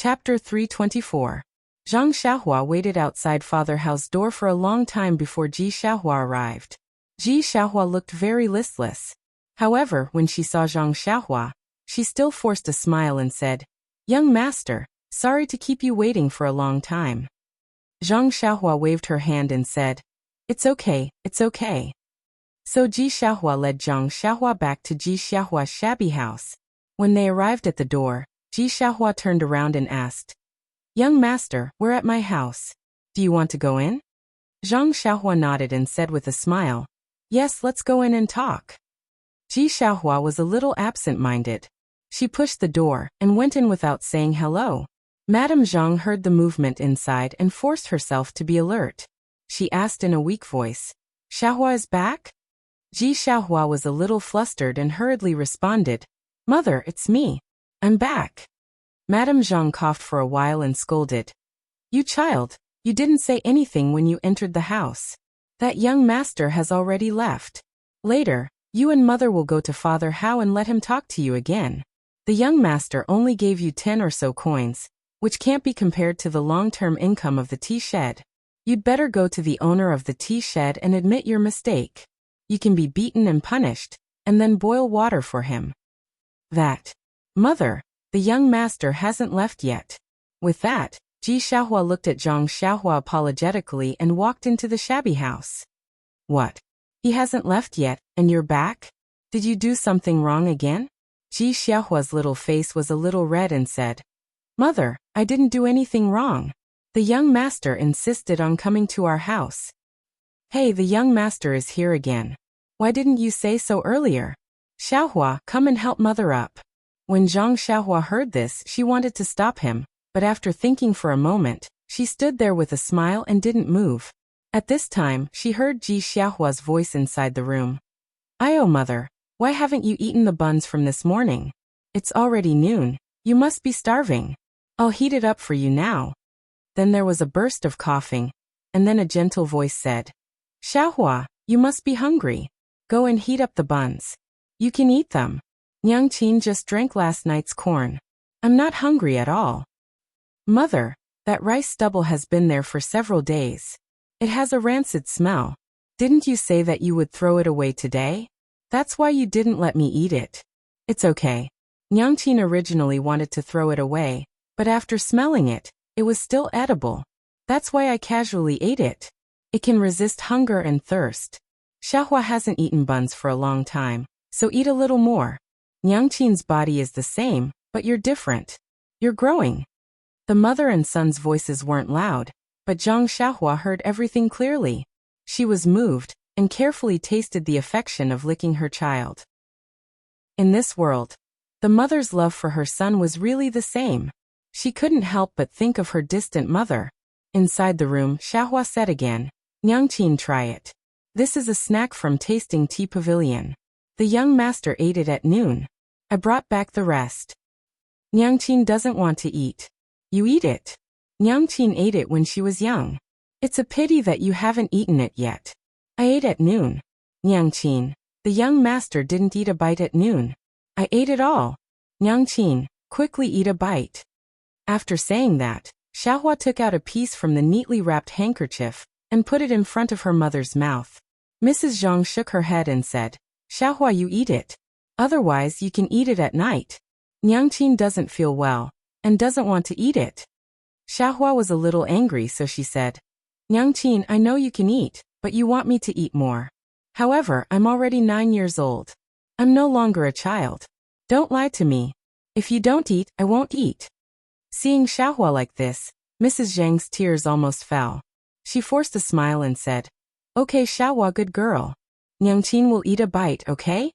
Chapter 324. Zhang Xiaohua waited outside Father Hao's door for a long time before Ji Xiaohua arrived. Ji Xiaohua looked very listless. However, when she saw Zhang Xiaohua, she still forced a smile and said, "Young master, sorry to keep you waiting for a long time." Zhang Xiaohua waved her hand and said, "It's okay, it's okay." So Ji Xiaohua led Zhang Xiaohua back to Ji Xiaohua's shabby house. When they arrived at the door, Ji Xiaohua turned around and asked, "Young master, we're at my house. Do you want to go in?" Zhang Xiaohua nodded and said with a smile, "Yes, let's go in and talk." Ji Xiaohua was a little absent-minded. She pushed the door and went in without saying hello. Madame Zhang heard the movement inside and forced herself to be alert. She asked in a weak voice, "Xiaohua is back?" Ji Xiaohua was a little flustered and hurriedly responded, "Mother, it's me. I'm back." Madame Zhang coughed for a while and scolded, "You child, you didn't say anything when you entered the house. That young master has already left. Later, you and mother will go to Father Hao and let him talk to you again. The young master only gave you 10 or so coins, which can't be compared to the long-term income of the tea shed. You'd better go to the owner of the tea shed and admit your mistake. You can be beaten and punished, and then boil water for him." "That. Mother, the young master hasn't left yet." With that, Ji Xiaohua looked at Zhang Xiaohua apologetically and walked into the shabby house. "What? He hasn't left yet, and you're back? Did you do something wrong again?" Ji Xiaohua's little face was a little red and said, "Mother, I didn't do anything wrong. The young master insisted on coming to our house." "Hey, the young master is here again. Why didn't you say so earlier? Xiaohua, come and help mother up." When Zhang Xiaohua heard this, she wanted to stop him, but after thinking for a moment, she stood there with a smile and didn't move. At this time, she heard Ji Xiaohua's voice inside the room. "Ayo, mother, why haven't you eaten the buns from this morning? It's already noon. You must be starving. I'll heat it up for you now." Then there was a burst of coughing, and then a gentle voice said, "Xiaohua, you must be hungry. Go and heat up the buns. You can eat them. Nyang Qin just drank last night's corn. I'm not hungry at all." "Mother, that rice stubble has been there for several days. It has a rancid smell. Didn't you say that you would throw it away today? That's why you didn't let me eat it." "It's okay." Nyang Qin originally wanted to throw it away, but after smelling it, it was still edible. "That's why I casually ate it. It can resist hunger and thirst. Xiaohua hasn't eaten buns for a long time, so eat a little more. Nyang Qin's body is the same, but you're different. You're growing." The mother and son's voices weren't loud, but Zhang Xiaohua heard everything clearly. She was moved, and carefully tasted the affection of licking her child. In this world, the mother's love for her son was really the same. She couldn't help but think of her distant mother. Inside the room, Xiaohua said again, "Nyang Qin, try it. This is a snack from Tasting Tea Pavilion. The young master ate it at noon. I brought back the rest." "Nyang Qin doesn't want to eat. You eat it. Nyang Qin ate it when she was young. It's a pity that you haven't eaten it yet. I ate at noon." "Nyang Qin, the young master didn't eat a bite at noon. I ate it all. Nyang Qin, quickly eat a bite." After saying that, Xiaohua took out a piece from the neatly wrapped handkerchief and put it in front of her mother's mouth. Mrs. Zhang shook her head and said, "Xiaohua, you eat it. Otherwise you can eat it at night. Nyang Qin doesn't feel well, and doesn't want to eat it." Xiaohua was a little angry, so she said, "Nyang Qin, I know you can eat, but you want me to eat more. However, I'm already 9 years old. I'm no longer a child. Don't lie to me. If you don't eat, I won't eat." Seeing Xiaohua like this, Mrs. Zhang's tears almost fell. She forced a smile and said, "Okay, Xiaohua, good girl. Nyang Qin will eat a bite, okay?"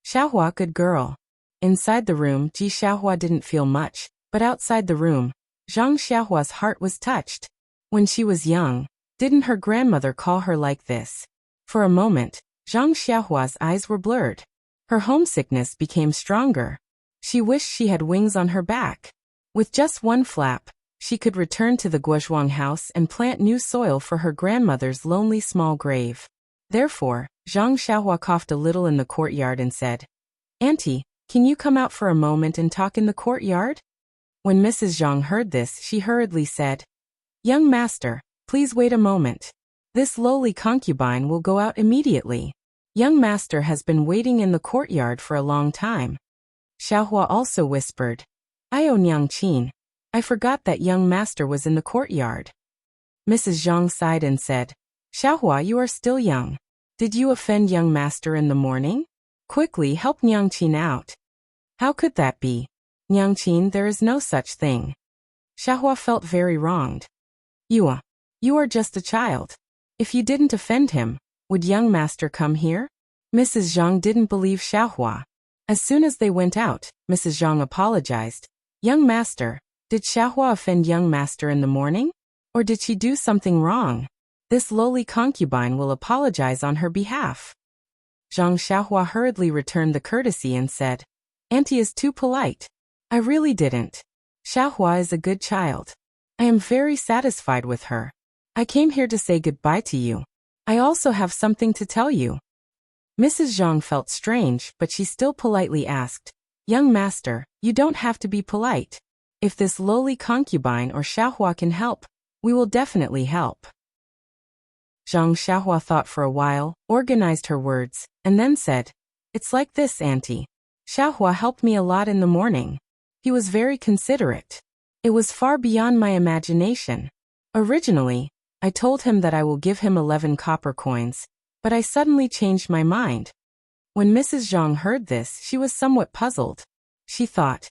"Xiaohua, good girl." Inside the room, Ji Xiaohua didn't feel much, but outside the room, Zhang Xiaohua's heart was touched. When she was young, didn't her grandmother call her like this? For a moment, Zhang Xiaohua's eyes were blurred. Her homesickness became stronger. She wished she had wings on her back. With just one flap, she could return to the Guozhuang house and plant new soil for her grandmother's lonely small grave. Therefore, Zhang Xiaohua coughed a little in the courtyard and said, "Auntie, can you come out for a moment and talk in the courtyard?" When Mrs. Zhang heard this, she hurriedly said, "Young master, please wait a moment. This lowly concubine will go out immediately. Young master has been waiting in the courtyard for a long time." Xiaohua also whispered, "Io Nyangqin, I forgot that young master was in the courtyard." Mrs. Zhang sighed and said, "Xiaohua, you are still young. Did you offend young master in the morning? Quickly help Nyangqin out." "How could that be? Nyangqin, there is no such thing." Xiaohua felt very wronged. You are just a child. If you didn't offend him, would young master come here?" Mrs. Zhang didn't believe Xiaohua. As soon as they went out, Mrs. Zhang apologized. "Young master, did Xiaohua offend young master in the morning? Or did she do something wrong? This lowly concubine will apologize on her behalf." Zhang Xiaohua hurriedly returned the courtesy and said, "Auntie is too polite. I really didn't. Xiaohua is a good child. I am very satisfied with her. I came here to say goodbye to you. I also have something to tell you." Mrs. Zhang felt strange, but she still politely asked, "Young master, you don't have to be polite. If this lowly concubine or Xiaohua can help, we will definitely help." Zhang Xiaohua thought for a while, organized her words, and then said, "It's like this, auntie. Xiaohua helped me a lot in the morning. He was very considerate. It was far beyond my imagination. Originally, I told him that I will give him 11 copper coins, but I suddenly changed my mind." When Mrs. Zhang heard this, she was somewhat puzzled. She thought,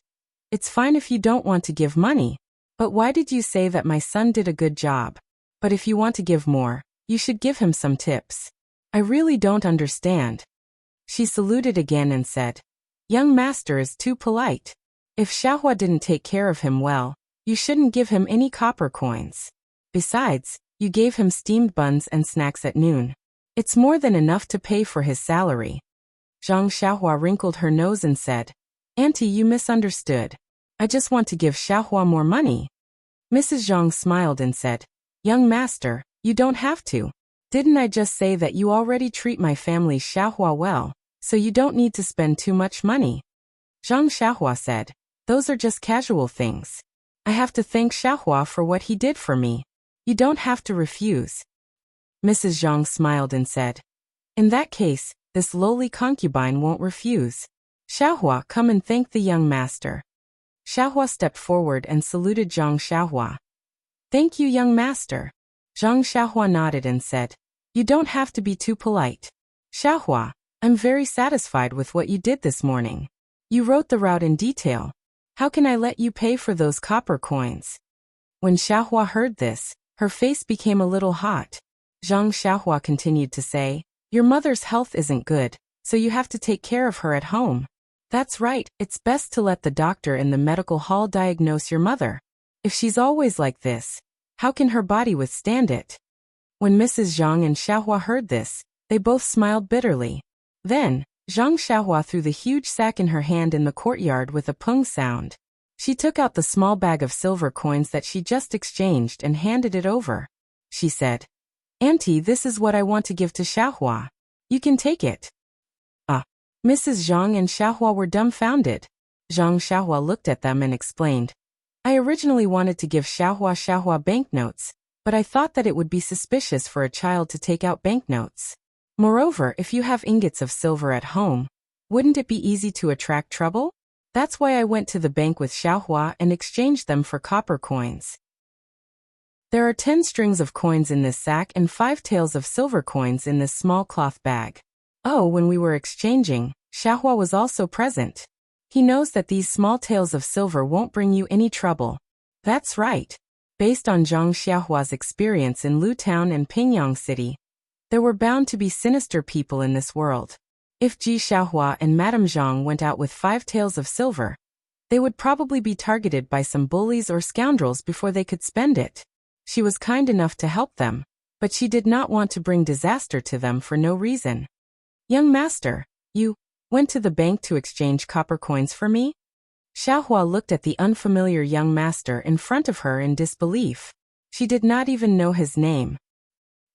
"It's fine if you don't want to give money, but why did you say that my son did a good job? But if you want to give more, you should give him some tips. I really don't understand." She saluted again and said, "Young master is too polite. If Xiaohua didn't take care of him well, you shouldn't give him any copper coins. Besides, you gave him steamed buns and snacks at noon. It's more than enough to pay for his salary." Zhang Xiaohua wrinkled her nose and said, "Auntie, you misunderstood. I just want to give Xiaohua more money." Mrs. Zhang smiled and said, "Young master, you don't have to. Didn't I just say that you already treat my family Xiaohua well, so you don't need to spend too much money?" Zhang Xiaohua said, "Those are just casual things. I have to thank Xiaohua for what he did for me. You don't have to refuse." Mrs. Zhang smiled and said, "In that case, this lowly concubine won't refuse. Xiaohua, come and thank the young master." Xiaohua stepped forward and saluted Zhang Xiaohua. "Thank you, young master." Zhang Xiaohua nodded and said, "You don't have to be too polite. Xiaohua, I'm very satisfied with what you did this morning. You wrote the route in detail. How can I let you pay for those copper coins?" When Xiaohua heard this, her face became a little hot. Zhang Xiaohua continued to say, "Your mother's health isn't good, so you have to take care of her at home. That's right, it's best to let the doctor in the medical hall diagnose your mother. If she's always like this, how can her body withstand it?" When Mrs. Zhang and Xiaohua heard this, they both smiled bitterly. Then, Zhang Xiaohua threw the huge sack in her hand in the courtyard with a pung sound. She took out the small bag of silver coins that she just exchanged and handed it over. She said, "Auntie, this is what I want to give to Xiaohua. You can take it." Mrs. Zhang and Xiaohua were dumbfounded. Zhang Xiaohua looked at them and explained, "I originally wanted to give Xiaohua banknotes, but I thought that it would be suspicious for a child to take out banknotes. Moreover, if you have ingots of silver at home, wouldn't it be easy to attract trouble? That's why I went to the bank with Xiaohua and exchanged them for copper coins. There are 10 strings of coins in this sack and 5 taels of silver coins in this small cloth bag. Oh, when we were exchanging, Xiaohua was also present. He knows that these small taels of silver won't bring you any trouble." That's right. Based on Zhang Xiaohua's experience in Lu Town and Pingyang City, there were bound to be sinister people in this world. If Ji Xiaohua and Madame Zhang went out with 5 taels of silver, they would probably be targeted by some bullies or scoundrels before they could spend it. She was kind enough to help them, but she did not want to bring disaster to them for no reason. "Young master, you went to the bank to exchange copper coins for me?" Xiaohua looked at the unfamiliar young master in front of her in disbelief. She did not even know his name.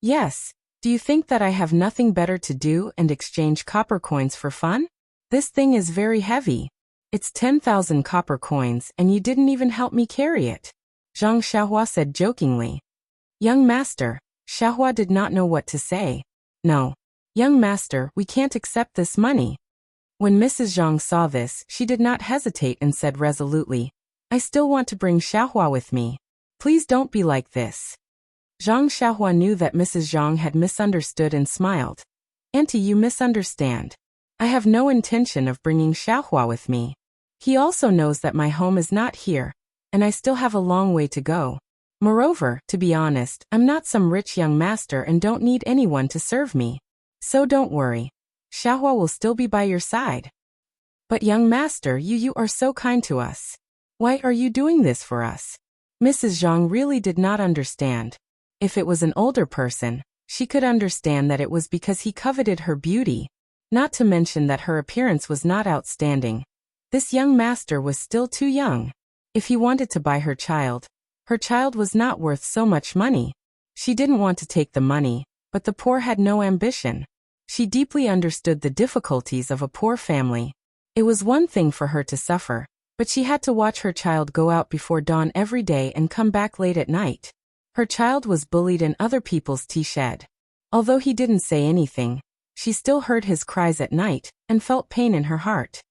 "Yes. Do you think that I have nothing better to do and exchange copper coins for fun? This thing is very heavy. It's 10,000 copper coins and you didn't even help me carry it, Zhang Xiaohua said jokingly. Young master, Xiaohua did not know what to say. No. Young master, we can't accept this money. When Mrs. Zhang saw this, she did not hesitate and said resolutely, I still want to bring Xiaohua with me. Please don't be like this. Zhang Xiaohua knew that Mrs. Zhang had misunderstood and smiled. Auntie, you misunderstand. I have no intention of bringing Xiaohua with me. He also knows that my home is not here, and I still have a long way to go. Moreover, to be honest, I'm not some rich young master and don't need anyone to serve me. So don't worry. Xiaohua will still be by your side. But young master, you are so kind to us. Why are you doing this for us? Mrs. Zhang really did not understand. If it was an older person, she could understand that it was because he coveted her beauty, not to mention that her appearance was not outstanding. This young master was still too young. If he wanted to buy her child was not worth so much money. She didn't want to take the money, but the poor had no ambition. She deeply understood the difficulties of a poor family. It was one thing for her to suffer, but she had to watch her child go out before dawn every day and come back late at night. Her child was bullied in other people's tea shed. Although he didn't say anything, she still heard his cries at night and felt pain in her heart.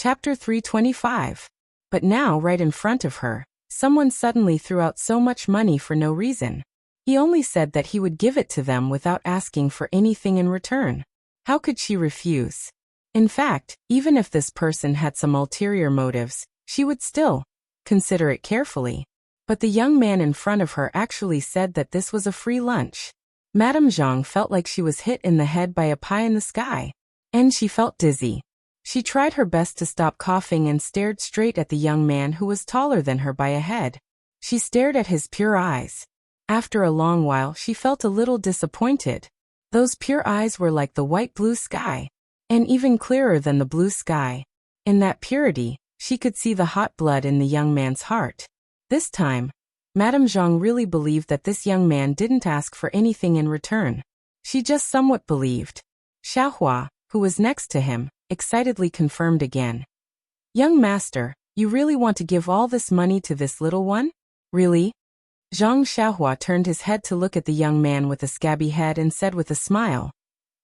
Chapter 325. But now, right in front of her, someone suddenly threw out so much money for no reason. He only said that he would give it to them without asking for anything in return. How could she refuse? In fact, even if this person had some ulterior motives, she would still consider it carefully. But the young man in front of her actually said that this was a free lunch. Madame Zhang felt like she was hit in the head by a pie in the sky. And she felt dizzy. She tried her best to stop coughing and stared straight at the young man who was taller than her by a head. She stared at his pure eyes. After a long while, she felt a little disappointed. Those pure eyes were like the white blue sky, and even clearer than the blue sky. In that purity, she could see the hot blood in the young man's heart. This time, Madame Zhang really believed that this young man didn't ask for anything in return. She just somewhat believed. Xiaohua, who was next to him, excitedly confirmed again. Young master, you really want to give all this money to this little one? Really? Zhang Xiaohua turned his head to look at the young man with the scabby head and said with a smile.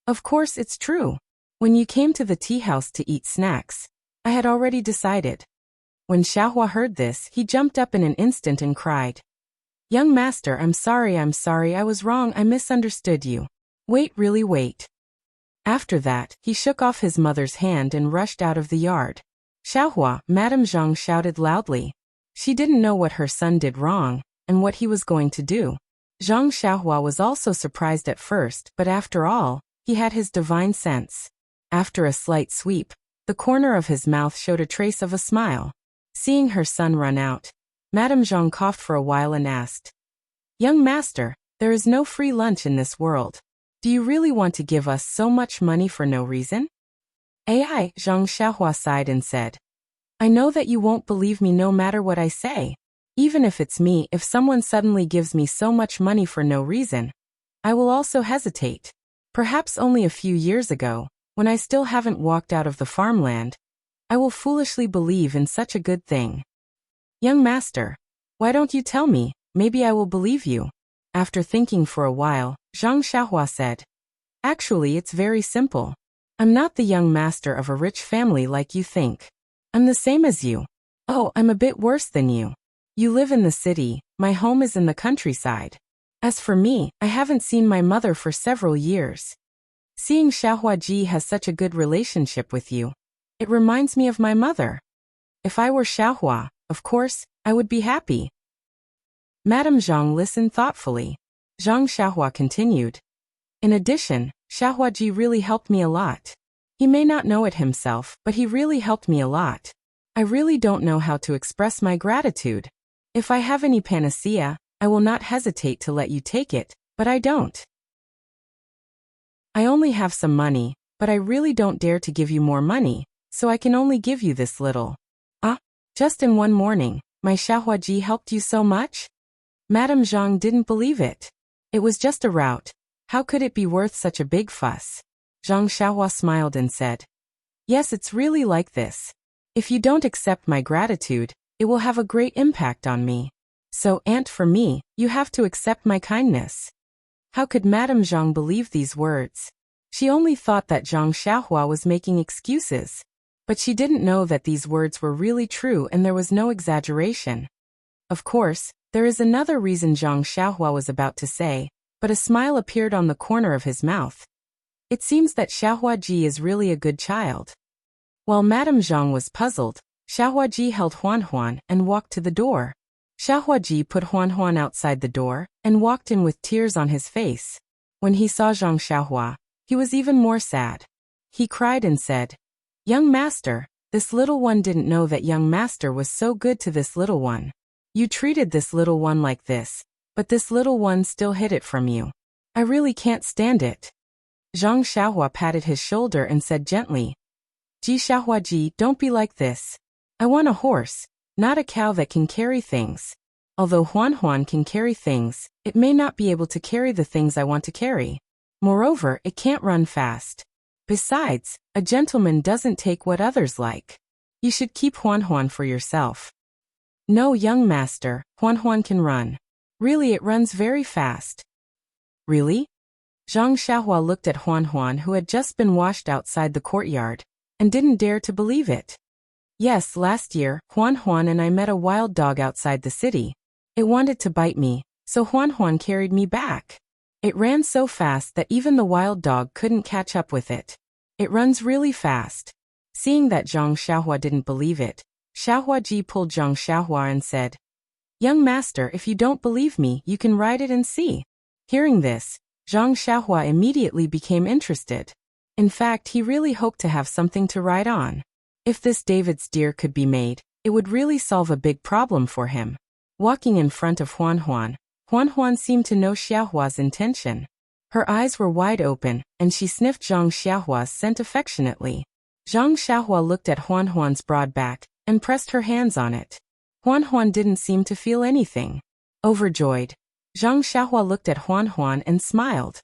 Of course it's true. When you came to the tea house to eat snacks, I had already decided. When Xiaohua heard this, he jumped up in an instant and cried. Young master, I'm sorry, I was wrong, I misunderstood you. Wait, really wait. After that, he shook off his mother's hand and rushed out of the yard. Xiaohua, Madame Zhang shouted loudly. She didn't know what her son did wrong, and what he was going to do. Zhang Xiaohua was also surprised at first, but after all, he had his divine sense. After a slight sweep, the corner of his mouth showed a trace of a smile. Seeing her son run out, Madame Zhang coughed for a while and asked, Young master, there is no free lunch in this world. Do you really want to give us so much money for no reason? Ai, Zhang Xiaohua sighed and said, I know that you won't believe me no matter what I say. Even if it's me, if someone suddenly gives me so much money for no reason, I will also hesitate. Perhaps only a few years ago, when I still haven't walked out of the farmland, I will foolishly believe in such a good thing. Young master, why don't you tell me, maybe I will believe you. After thinking for a while, Zhang Xiaohua said, Actually, it's very simple. I'm not the young master of a rich family like you think. I'm the same as you. Oh, I'm a bit worse than you. You live in the city, my home is in the countryside. As for me, I haven't seen my mother for several years. Seeing Xiaohua Ji has such a good relationship with you, it reminds me of my mother. If I were Xiaohua, of course, I would be happy. Madame Zhang listened thoughtfully. Zhang Xiaohua continued. In addition, Xiaohua Ji really helped me a lot. He may not know it himself, but he really helped me a lot. I really don't know how to express my gratitude. If I have any panacea, I will not hesitate to let you take it, but I don't. I only have some money, but I really don't dare to give you more money, so I can only give you this little. Ah, just in one morning, my Xiaohua Ji helped you so much? Madame Zhang didn't believe it. It was just a rout. How could it be worth such a big fuss? Zhang Xiaohua smiled and said, Yes, it's really like this. If you don't accept my gratitude, it will have a great impact on me. So, Aunt, for me, you have to accept my kindness. How could Madame Zhang believe these words? She only thought that Zhang Xiaohua was making excuses. But she didn't know that these words were really true and there was no exaggeration. Of course, there is another reason Zhang Xiaohua was about to say, but a smile appeared on the corner of his mouth. It seems that Xiaohua Ji is really a good child. While Madame Zhang was puzzled, Xiaohua Ji held Huan Huan and walked to the door. Xiaohua Ji put Huan Huan outside the door and walked in with tears on his face. When he saw Zhang Xiaohua, he was even more sad. He cried and said, "Young master, this little one didn't know that young master was so good to this little one. You treated this little one like this, but this little one still hid it from you. I really can't stand it." Zhang Xiaohua patted his shoulder and said gently, "Ji Xiaohua Ji, don't be like this. I want a horse, not a cow that can carry things. Although Huan Huan can carry things, it may not be able to carry the things I want to carry. Moreover, it can't run fast. Besides, a gentleman doesn't take what others like. You should keep Huan Huan for yourself." "No, young master, Huan Huan can run. Really, it runs very fast." "Really?" Zhang Xiaohua looked at Huan Huan, who had just been washed outside the courtyard, and didn't dare to believe it. "Yes, last year, Huan Huan and I met a wild dog outside the city. It wanted to bite me, so Huan Huan carried me back. It ran so fast that even the wild dog couldn't catch up with it. It runs really fast." Seeing that Zhang Xiaohua didn't believe it, Xiaohua Ji pulled Zhang Xiaohua and said, "Young master, if you don't believe me, you can ride it and see." Hearing this, Zhang Xiaohua immediately became interested. In fact, he really hoped to have something to ride on. If this David's deer could be made, it would really solve a big problem for him. Walking in front of Huan Huan, Huan Huan seemed to know Xiaohua's intention. Her eyes were wide open, and she sniffed Zhang Xiaohua's scent affectionately. Zhang Xiaohua looked at Huan Huan's broad back and pressed her hands on it. Huan Huan didn't seem to feel anything. Overjoyed, Zhang Xiaohua looked at Huan Huan and smiled.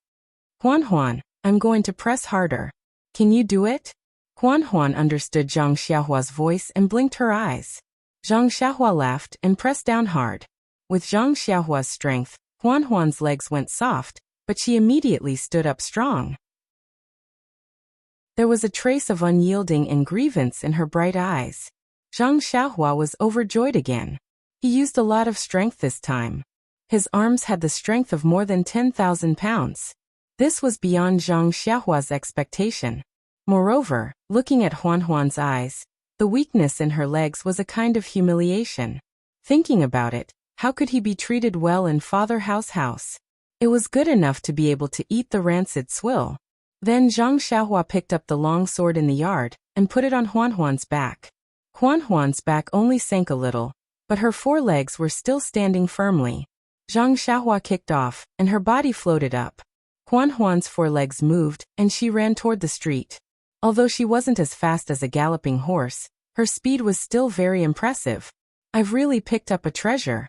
"Huan Huan, I'm going to press harder. Can you do it?" Huan Huan understood Zhang Xiaohua's voice and blinked her eyes. Zhang Xiaohua laughed and pressed down hard. With Zhang Xiaohua's strength, Huan Huan's legs went soft, but she immediately stood up strong. There was a trace of unyielding and grievance in her bright eyes. Zhang Xiaohua was overjoyed again. He used a lot of strength this time. His arms had the strength of more than 10,000 pounds. This was beyond Zhang Xiaohua's expectation. Moreover, looking at Huan Huan's eyes, the weakness in her legs was a kind of humiliation. Thinking about it, how could he be treated well in Father Hao's house? It was good enough to be able to eat the rancid swill. Then Zhang Xiaohua picked up the long sword in the yard and put it on Huan Huan's back. Huan Huan's back only sank a little, but her four legs were still standing firmly. Zhang Xiaohua kicked off, and her body floated up. Huan Huan's four legs moved, and she ran toward the street. Although she wasn't as fast as a galloping horse, her speed was still very impressive. "I've really picked up a treasure,"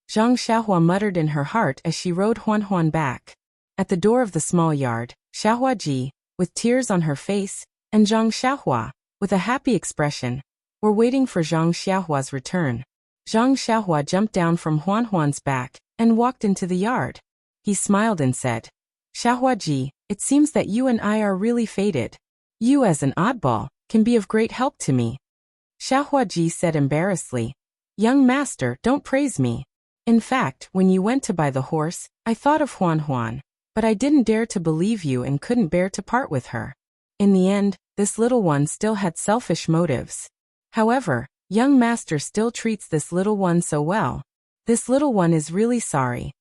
Zhang Xiaohua muttered in her heart as she rode Huan Huan back. At the door of the small yard, Xiaohua Ji, with tears on her face, and Zhang Xiaohua, with a happy expression, were waiting for Zhang Xiaohua's return. Zhang Xiaohua jumped down from Huan Huan's back and walked into the yard. He smiled and said, "Xiaohua Ji, it seems that you and I are really fated. You as an oddball can be of great help to me." Xiaohua Ji said embarrassedly, "Young master, don't praise me. In fact, when you went to buy the horse, I thought of Huan Huan, but I didn't dare to believe you and couldn't bear to part with her. In the end, this little one still had selfish motives. However, young master still treats this little one so well. This little one is really sorry."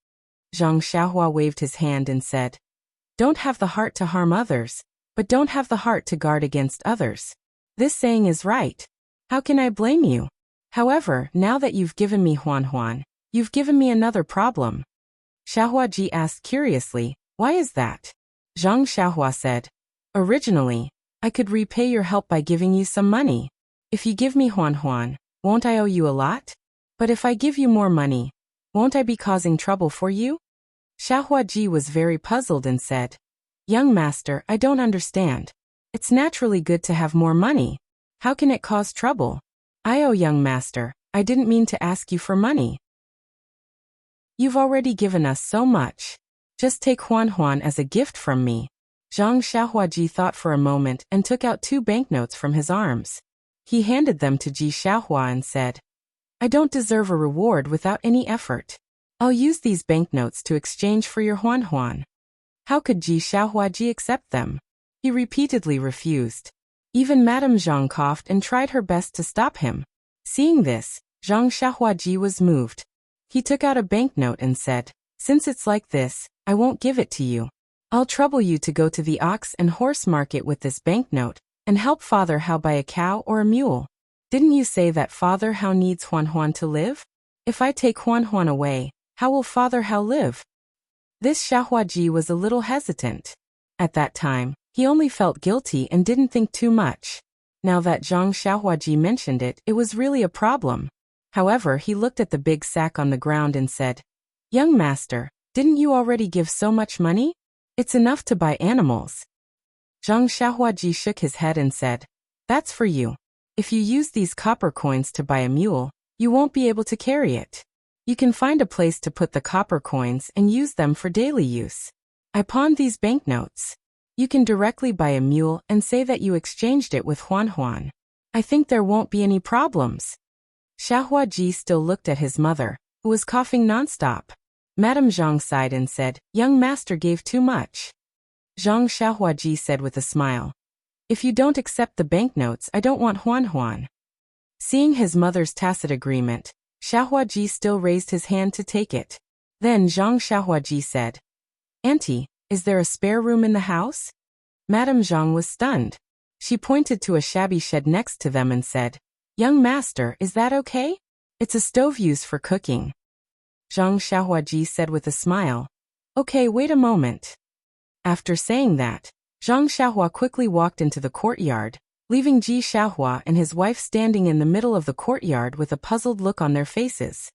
Zhang Xiaohua waved his hand and said, "Don't have the heart to harm others, but don't have the heart to guard against others. This saying is right. How can I blame you? However, now that you've given me Huan Huan, you've given me another problem." Xiaohua Ji asked curiously, "Why is that?" Zhang Xiaohua said, "Originally, I could repay your help by giving you some money. If you give me Huan Huan, won't I owe you a lot? But if I give you more money, won't I be causing trouble for you?" Xiaohua Ji was very puzzled and said, "Young master, I don't understand. It's naturally good to have more money. How can it cause trouble? Young master, I didn't mean to ask you for money. You've already given us so much. Just take Huan as a gift from me. Zhang Xiaohuaji thought for a moment and took out 2 banknotes from his arms. He handed them to Ji Xiaohua and said, I don't deserve a reward without any effort. I'll use these banknotes to exchange for your Huan. How could Ji Xiaohuaji accept them? He repeatedly refused. Even Madame Zhang coughed and tried her best to stop him. Seeing this, Zhang Xiaohuaji was moved. He took out a banknote and said, Since it's like this, I won't give it to you. I'll trouble you to go to the ox and horse market with this banknote and help Father Hao buy a cow or a mule. Didn't you say that Father Hao needs Huan to live? If I take Huan away, how will Father Hao live? This Xiaohuaji was a little hesitant. At that time, he only felt guilty and didn't think too much. Now that Zhang Xiaohuaji mentioned it, it was really a problem. However, he looked at the big sack on the ground and said, Young master, didn't you already give so much money? It's enough to buy animals. Zhang Xiaohuaji shook his head and said, That's for you. If you use these copper coins to buy a mule, you won't be able to carry it. You can find a place to put the copper coins and use them for daily use. I pawned these banknotes. You can directly buy a mule and say that you exchanged it with Huan. I think there won't be any problems. Xiaohuaji still looked at his mother, who was coughing nonstop. Madame Zhang sighed and said, Young master gave too much. Zhang Xiaohuaji said with a smile, If you don't accept the banknotes, I don't want Huan. Seeing his mother's tacit agreement, Xiaohuaji still raised his hand to take it. Then Zhang Xiaohuaji said, Auntie, is there a spare room in the house? Madame Zhang was stunned. She pointed to a shabby shed next to them and said, Young master, is that okay? It's a stove used for cooking. Zhang Xiaohuaji said with a smile, Okay, wait a moment. After saying that, Zhang Xiaohua quickly walked into the courtyard, leaving Ji Xiaohua and his wife standing in the middle of the courtyard with a puzzled look on their faces.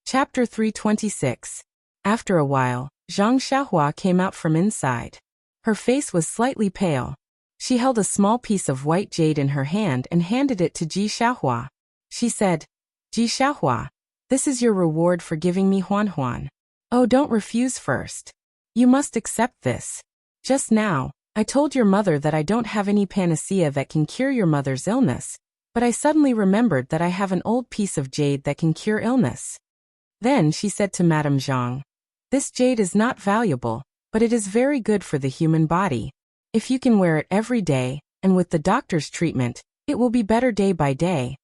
Chapter 326. After a while, Zhang Xiaohua came out from inside. Her face was slightly pale. She held a small piece of white jade in her hand and handed it to Ji Xiaohua. She said, Ji Xiaohua, this is your reward for giving me Huan. Oh, don't refuse first. You must accept this. Just now, I told your mother that I don't have any panacea that can cure your mother's illness, but I suddenly remembered that I have an old piece of jade that can cure illness. Then she said to Madame Zhang, This jade is not valuable, but it is very good for the human body. If you can wear it every day, and with the doctor's treatment, it will be better day by day.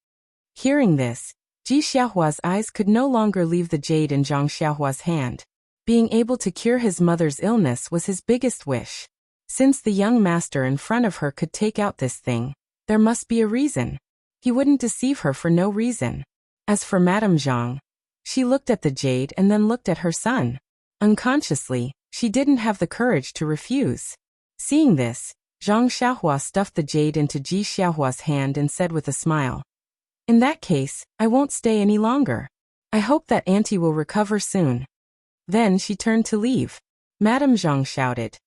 Hearing this, Ji Xiaohua's eyes could no longer leave the jade in Zhang Xiaohua's hand. Being able to cure his mother's illness was his biggest wish. Since the young master in front of her could take out this thing, there must be a reason. He wouldn't deceive her for no reason. As for Madame Zhang, she looked at the jade and then looked at her son. Unconsciously, she didn't have the courage to refuse. Seeing this, Zhang Xiaohua stuffed the jade into Ji Xiaohua's hand and said with a smile, In that case, I won't stay any longer. I hope that auntie will recover soon. Then she turned to leave. Madame Zhang shouted,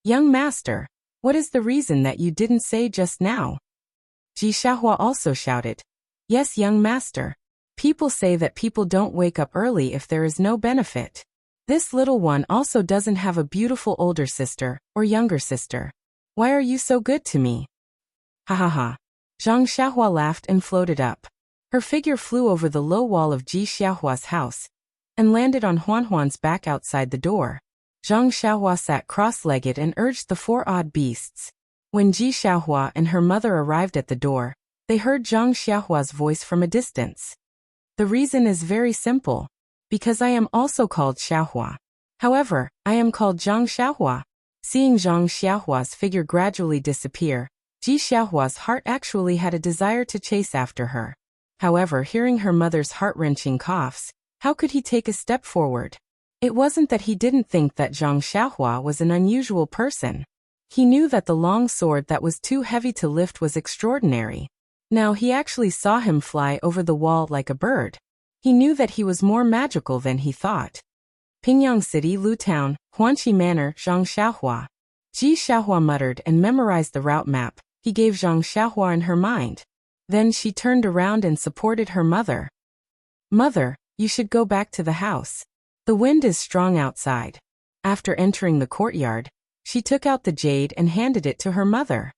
Young master, what is the reason that you didn't say just now? Ji Xiaohua also shouted, Yes, young master. People say that people don't wake up early if there is no benefit. This little one also doesn't have a beautiful older sister or younger sister. Why are you so good to me? Ha ha ha. Zhang Xiaohua laughed and floated up. Her figure flew over the low wall of Ji Xiaohua's house and landed on Huan's back outside the door. Zhang Xiaohua sat cross-legged and urged the 4 odd beasts. When Ji Xiaohua and her mother arrived at the door, they heard Zhang Xiaohua's voice from a distance. The reason is very simple. Because I am also called Xiaohua. However, I am called Zhang Xiaohua. Seeing Zhang Xiaohua's figure gradually disappear, Ji Xiaohua's heart actually had a desire to chase after her. However, hearing her mother's heart-wrenching coughs, how could he take a step forward? It wasn't that he didn't think that Zhang Xiaohua was an unusual person. He knew that the long sword that was too heavy to lift was extraordinary. Now he actually saw him fly over the wall like a bird. He knew that he was more magical than he thought. Pingyang City, Lu Town, Huanqi Manor, Zhang Xiaohua. Ji Xiaohua muttered and memorized the route map he gave Zhang Xiaohua in her mind. Then she turned around and supported her mother. Mother, you should go back to the house. The wind is strong outside. After entering the courtyard, she took out the jade and handed it to her mother.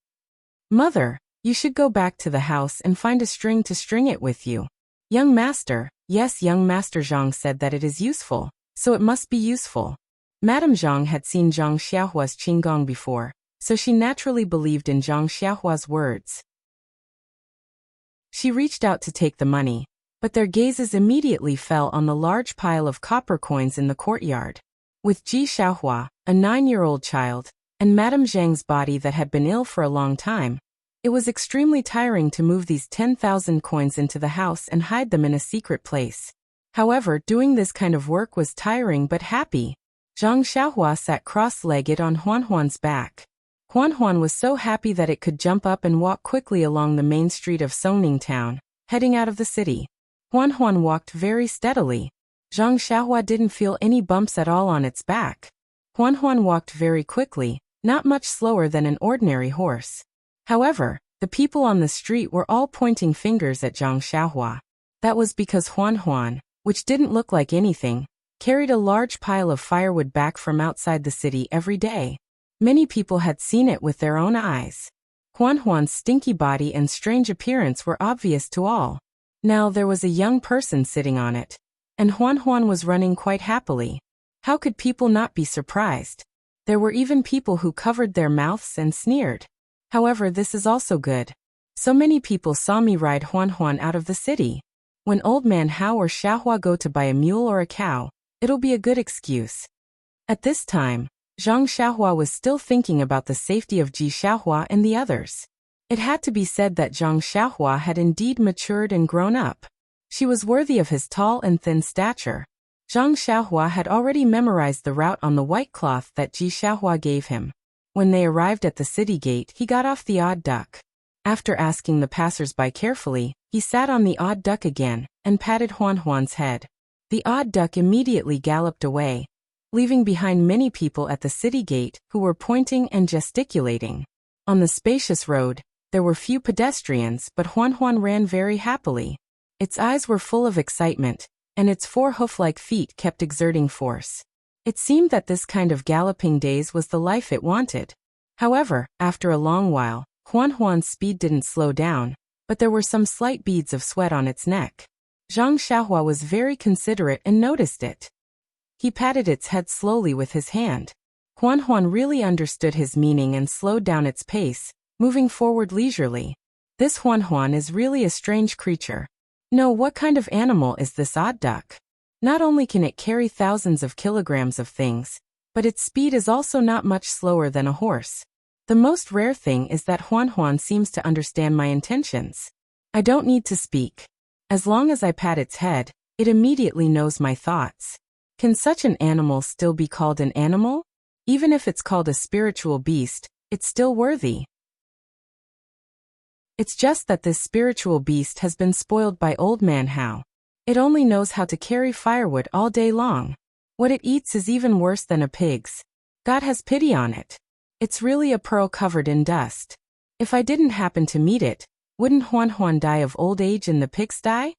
Mother, you should go back to the house and find a string to string it with you. Young master, yes, young master. Zhang said that it is useful, so it must be useful. Madame Zhang had seen Zhang Xiaohua's qinggong before, so she naturally believed in Zhang Xiaohua's words. She reached out to take the money, but their gazes immediately fell on the large pile of copper coins in the courtyard. With Ji Xiaohua, a 9-year-old child, and Madame Zhang's body that had been ill for a long time, it was extremely tiring to move these 10,000 coins into the house and hide them in a secret place. However, doing this kind of work was tiring but happy. Zhang Xiaohua sat cross-legged on Huanhuan's back. Huanhuan was so happy that it could jump up and walk quickly along the main street of Songning town, heading out of the city. Huanhuan walked very steadily. Zhang Xiaohua didn't feel any bumps at all on its back. Huanhuan walked very quickly, not much slower than an ordinary horse. However, the people on the street were all pointing fingers at Zhang Xiaohua. That was because Huanhuan, which didn't look like anything, carried a large pile of firewood back from outside the city every day. Many people had seen it with their own eyes. Huanhuan's stinky body and strange appearance were obvious to all. Now there was a young person sitting on it, and Huanhuan was running quite happily. How could people not be surprised? There were even people who covered their mouths and sneered. However, this is also good. So many people saw me ride Huanhuan out of the city. When old man Hao or Xiaohua go to buy a mule or a cow, it'll be a good excuse. At this time, Zhang Xiaohua was still thinking about the safety of Ji Xiaohua and the others. It had to be said that Zhang Xiaohua had indeed matured and grown up. She was worthy of his tall and thin stature. Zhang Xiaohua had already memorized the route on the white cloth that Ji Xiaohua gave him. When they arrived at the city gate, he got off the odd duck. After asking the passers-by carefully, he sat on the odd duck again and patted Huanhuan's head. The odd duck immediately galloped away, leaving behind many people at the city gate who were pointing and gesticulating. On the spacious road, there were few pedestrians, but Huanhuan ran very happily. Its eyes were full of excitement, and its 4 hoof-like feet kept exerting force. It seemed that this kind of galloping days was the life it wanted. However, after a long while, Huanhuan's speed didn't slow down, but there were some slight beads of sweat on its neck. Zhang Xiaohua was very considerate and noticed it. He patted its head slowly with his hand. Huanhuan really understood his meaning and slowed down its pace, moving forward leisurely. This Huanhuan is really a strange creature. No, what kind of animal is this odd duck? Not only can it carry thousands of kilograms of things, but its speed is also not much slower than a horse. The most rare thing is that Huanhuan seems to understand my intentions. I don't need to speak. As long as I pat its head, it immediately knows my thoughts. Can such an animal still be called an animal? Even if it's called a spiritual beast, it's still worthy. It's just that this spiritual beast has been spoiled by old man Hao. It only knows how to carry firewood all day long. What it eats is even worse than a pig's. God has pity on it. It's really a pearl covered in dust. If I didn't happen to meet it, wouldn't Huanhuan die of old age in the pigsty?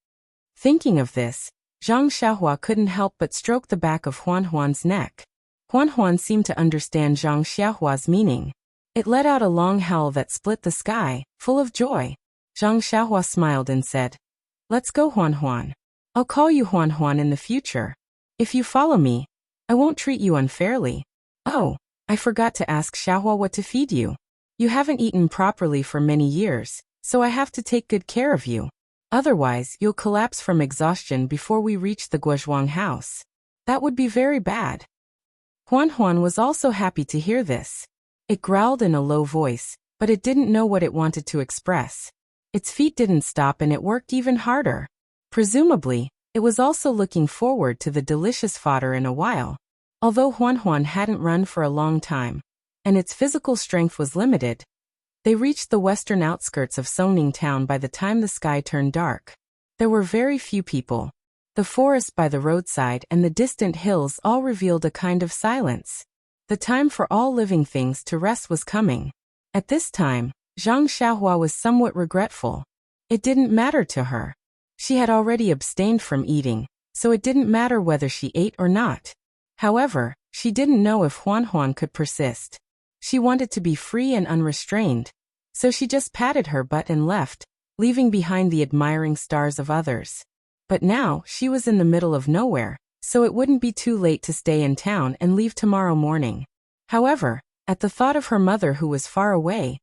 Thinking of this, Zhang Xiaohua couldn't help but stroke the back of Huanhuan's neck. Huanhuan seemed to understand Zhang Xiaohua's meaning. It let out a long howl that split the sky, full of joy. Zhang Xiaohua smiled and said, "Let's go, Huanhuan. I'll call you Huanhuan in the future. If you follow me, I won't treat you unfairly. Oh, I forgot to ask Xiaohua what to feed you. You haven't eaten properly for many years, so I have to take good care of you. Otherwise, you'll collapse from exhaustion before we reach the Guozhuang house. That would be very bad." Huanhuan was also happy to hear this. It growled in a low voice, but it didn't know what it wanted to express. Its feet didn't stop and it worked even harder. Presumably, it was also looking forward to the delicious fodder in a while. Although Huanhuan hadn't run for a long time, and its physical strength was limited, they reached the western outskirts of Songning town by the time the sky turned dark. There were very few people. The forest by the roadside and the distant hills all revealed a kind of silence. The time for all living things to rest was coming. At this time, Zhang Xiaohua was somewhat regretful. It didn't matter to her. She had already abstained from eating, so it didn't matter whether she ate or not. However, she didn't know if Huan could persist. She wanted to be free and unrestrained, so she just patted her butt and left, leaving behind the admiring stars of others. But now, she was in the middle of nowhere, so it wouldn't be too late to stay in town and leave tomorrow morning. However, at the thought of her mother who was far away,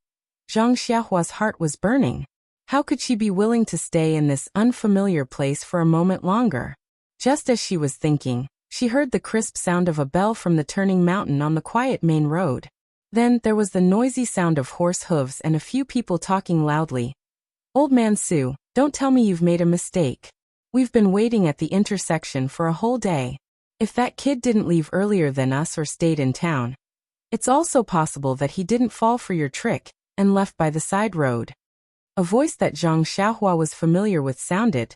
Zhang Xiaohua's heart was burning. How could she be willing to stay in this unfamiliar place for a moment longer? Just as she was thinking, she heard the crisp sound of a bell from the turning mountain on the quiet main road. Then, there was the noisy sound of horse hooves and a few people talking loudly. "Old man Su, don't tell me you've made a mistake. We've been waiting at the intersection for a whole day. If that kid didn't leave earlier than us or stayed in town, it's also possible that he didn't fall for your trick and left by the side road." A voice that Zhang Xiaohua was familiar with sounded.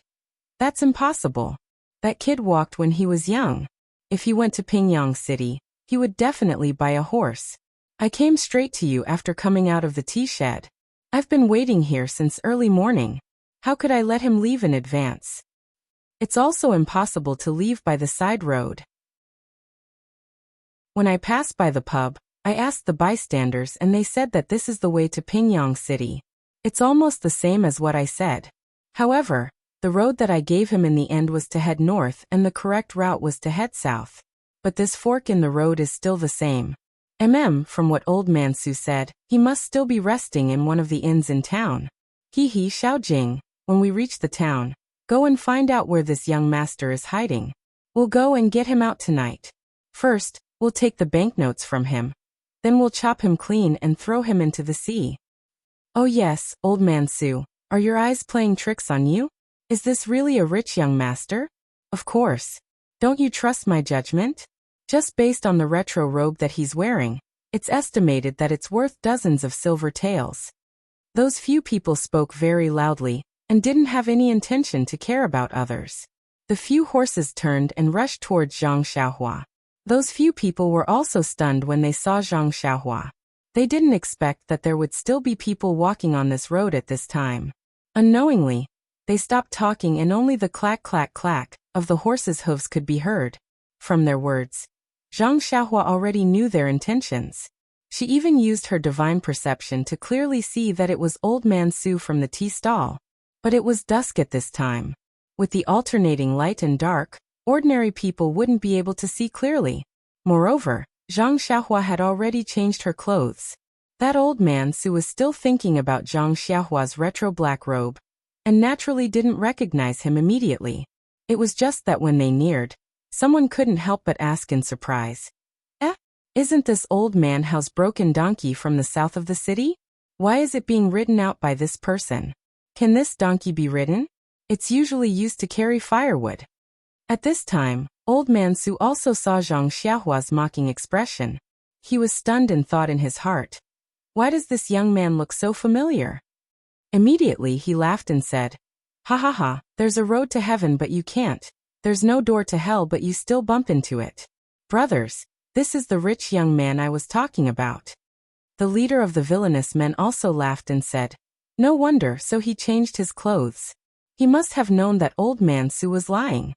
"That's impossible. That kid walked when he was young. If he went to Pingyang City, he would definitely buy a horse. I came straight to you after coming out of the tea shed. I've been waiting here since early morning. How could I let him leave in advance? It's also impossible to leave by the side road." When I passed by the pub, I asked the bystanders and they said that this is the way to Pingyang City. It's almost the same as what I said. However, the road that I gave him in the end was to head north and the correct route was to head south. But this fork in the road is still the same. From what Old Man Su said, he must still be resting in one of the inns in town. Hee Xiaojing, when we reach the town, go and find out where this young master is hiding. We'll go and get him out tonight. First, we'll take the banknotes from him. Then we'll chop him clean and throw him into the sea. Oh yes, Old Man Su, are your eyes playing tricks on you? Is this really a rich young master? Of course. Don't you trust my judgment? Just based on the retro robe that he's wearing, it's estimated that it's worth dozens of silver taels. Those few people spoke very loudly and didn't have any intention to care about others. The few horses turned and rushed towards Zhang Xiaohua. Those few people were also stunned when they saw Zhang Xiaohua. They didn't expect that there would still be people walking on this road at this time. Unknowingly, they stopped talking and only the clack clack clack of the horses' hooves could be heard. From their words, Zhang Xiaohua already knew their intentions. She even used her divine perception to clearly see that it was Old Man Su from the tea stall. But it was dusk at this time. With the alternating light and dark, ordinary people wouldn't be able to see clearly. Moreover, Zhang Xiaohua had already changed her clothes. That Old Man Su was still thinking about Zhang Xiaohua's retro black robe, and naturally didn't recognize him immediately. It was just that when they neared, someone couldn't help but ask in surprise. Isn't this old man housebroken donkey from the south of the city? Why is it being ridden out by this person? Can this donkey be ridden? It's usually used to carry firewood." At this time, Old Man Su also saw Zhang Xiaohua's mocking expression. He was stunned and thought in his heart, "Why does this young man look so familiar?" Immediately he laughed and said, "Ha ha ha, there's a road to heaven but you can't. There's no door to hell but you still bump into it. Brothers, this is the rich young man I was talking about." The leader of the villainous men also laughed and said, "No wonder, so he changed his clothes. He must have known that Old Man Su was lying."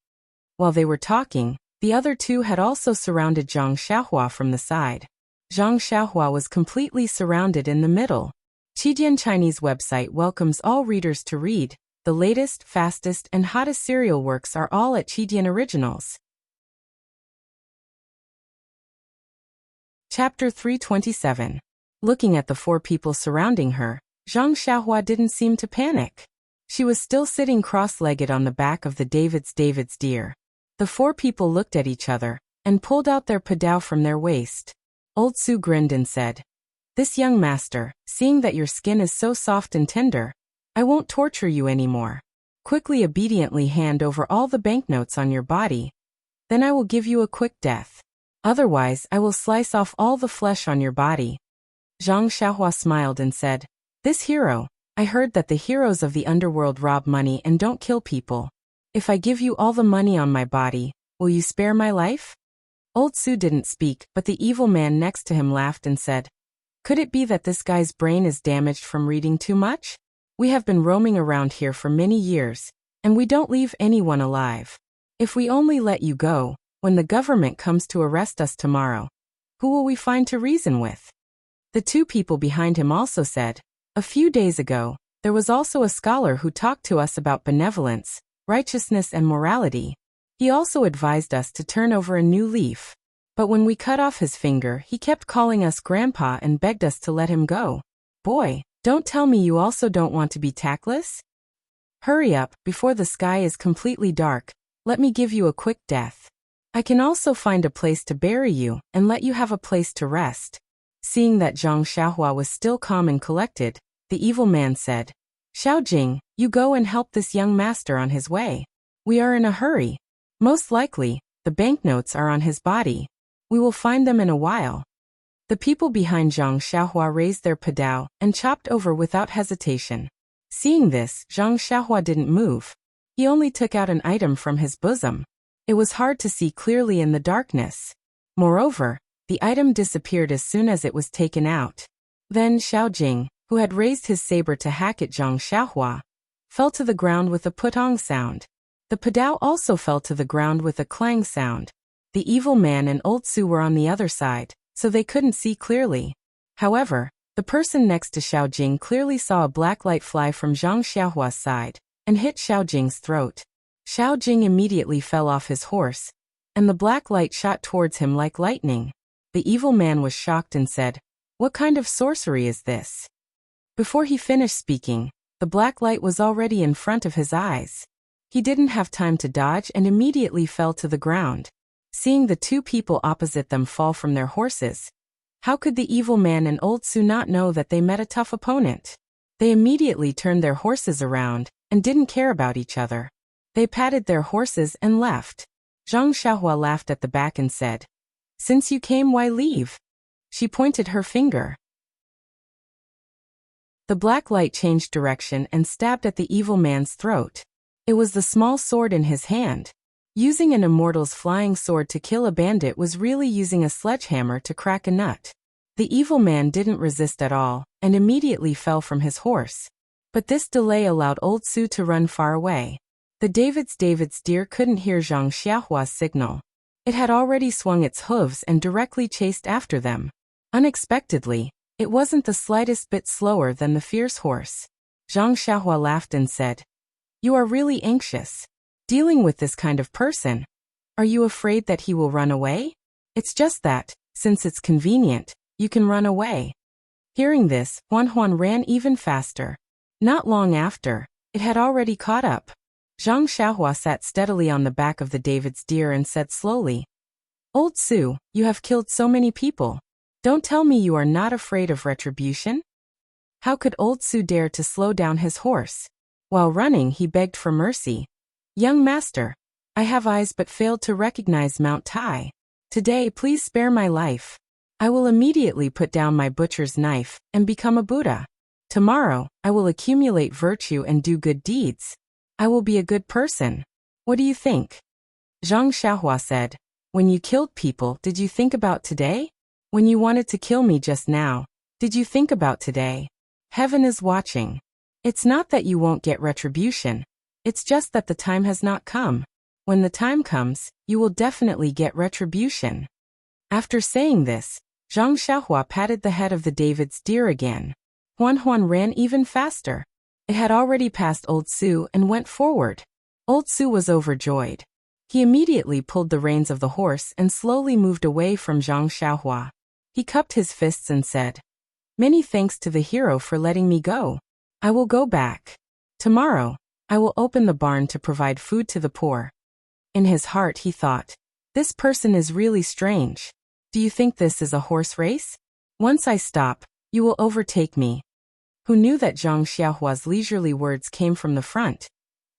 While they were talking, the other two had also surrounded Zhang Xiaohua from the side. Zhang Xiaohua was completely surrounded in the middle. Qidian Chinese website welcomes all readers to read. The latest, fastest, and hottest serial works are all at Qidian Originals. Chapter 327. Looking at the four people surrounding her, Zhang Xiaohua didn't seem to panic. She was still sitting cross-legged on the back of the David's deer. The four people looked at each other and pulled out their padao from their waist. Old Su grinned and said, "This young master, seeing that your skin is so soft and tender, I won't torture you anymore. Quickly obediently hand over all the banknotes on your body. Then I will give you a quick death. Otherwise I will slice off all the flesh on your body." Zhang Xiaohua smiled and said, "This hero, I heard that the heroes of the underworld rob money and don't kill people. If I give you all the money on my body, will you spare my life?" Old Su didn't speak, but the evil man next to him laughed and said, "Could it be that this guy's brain is damaged from reading too much? We have been roaming around here for many years, and we don't leave anyone alive. If we only let you go, when the government comes to arrest us tomorrow, who will we find to reason with?" The two people behind him also said, "A few days ago, there was also a scholar who talked to us about benevolence, righteousness and morality. He also advised us to turn over a new leaf. But when we cut off his finger, he kept calling us grandpa and begged us to let him go. Boy, don't tell me you also don't want to be tactless? Hurry up, before the sky is completely dark. Let me give you a quick death. I can also find a place to bury you and let you have a place to rest." Seeing that Zhang Xiaohua was still calm and collected, the evil man said, "Xiao Jing, you go and help this young master on his way. We are in a hurry. Most likely, the banknotes are on his body. We will find them in a while." The people behind Zhang Xiaohua raised their padao and chopped over without hesitation. Seeing this, Zhang Xiaohua didn't move. He only took out an item from his bosom. It was hard to see clearly in the darkness. Moreover, the item disappeared as soon as it was taken out. Then Xiao Jing, who had raised his saber to hack at Zhang Xiaohua, fell to the ground with a putong sound. The padao also fell to the ground with a clang sound. The evil man and Old Su were on the other side, so they couldn't see clearly. However, the person next to Xiao Jing clearly saw a black light fly from Zhang Xiaohua's side and hit Xiao Jing's throat. Xiao Jing immediately fell off his horse, and the black light shot towards him like lightning. The evil man was shocked and said, "What kind of sorcery is this?" Before he finished speaking, the black light was already in front of his eyes. He didn't have time to dodge and immediately fell to the ground. Seeing the two people opposite them fall from their horses, how could the evil man and Old Su not know that they met a tough opponent? They immediately turned their horses around and didn't care about each other. They patted their horses and left. Zhang Xiaohua laughed at the back and said, "Since you came, why leave?" She pointed her finger. The black light changed direction and stabbed at the evil man's throat. It was the small sword in his hand. Using an immortal's flying sword to kill a bandit was really using a sledgehammer to crack a nut. The evil man didn't resist at all and immediately fell from his horse. But this delay allowed Old Su to run far away. The David's deer couldn't hear Zhang Xiaohua's signal. It had already swung its hooves and directly chased after them. Unexpectedly, it wasn't the slightest bit slower than the fierce horse. Zhang Xiaohua laughed and said, "You are really anxious. Dealing with this kind of person. Are you afraid that he will run away? It's just that, since it's convenient, you can run away." Hearing this, Huan ran even faster. Not long after, it had already caught up. Zhang Xiaohua sat steadily on the back of the David's deer and said slowly, "Old Su, you have killed so many people. Don't tell me you are not afraid of retribution?" How could Old Su dare to slow down his horse? While running, he begged for mercy. "Young master, I have eyes but failed to recognize Mount Tai. Today, please spare my life. I will immediately put down my butcher's knife and become a Buddha. Tomorrow, I will accumulate virtue and do good deeds. I will be a good person. What do you think?" Zhang Xiaohua said, "When you killed people, did you think about today? When you wanted to kill me just now, did you think about today? Heaven is watching. It's not that you won't get retribution. It's just that the time has not come. When the time comes, you will definitely get retribution." After saying this, Zhang Xiaohua patted the head of the David's deer again. Huan ran even faster. It had already passed Old Su and went forward. Old Su was overjoyed. He immediately pulled the reins of the horse and slowly moved away from Zhang Xiaohua. He cupped his fists and said, "Many thanks to the hero for letting me go. I will go back. Tomorrow, I will open the barn to provide food to the poor." In his heart he thought, "This person is really strange. Do you think this is a horse race? Once I stop, you will overtake me." Who knew that Zhang Xiaohua's leisurely words came from the front?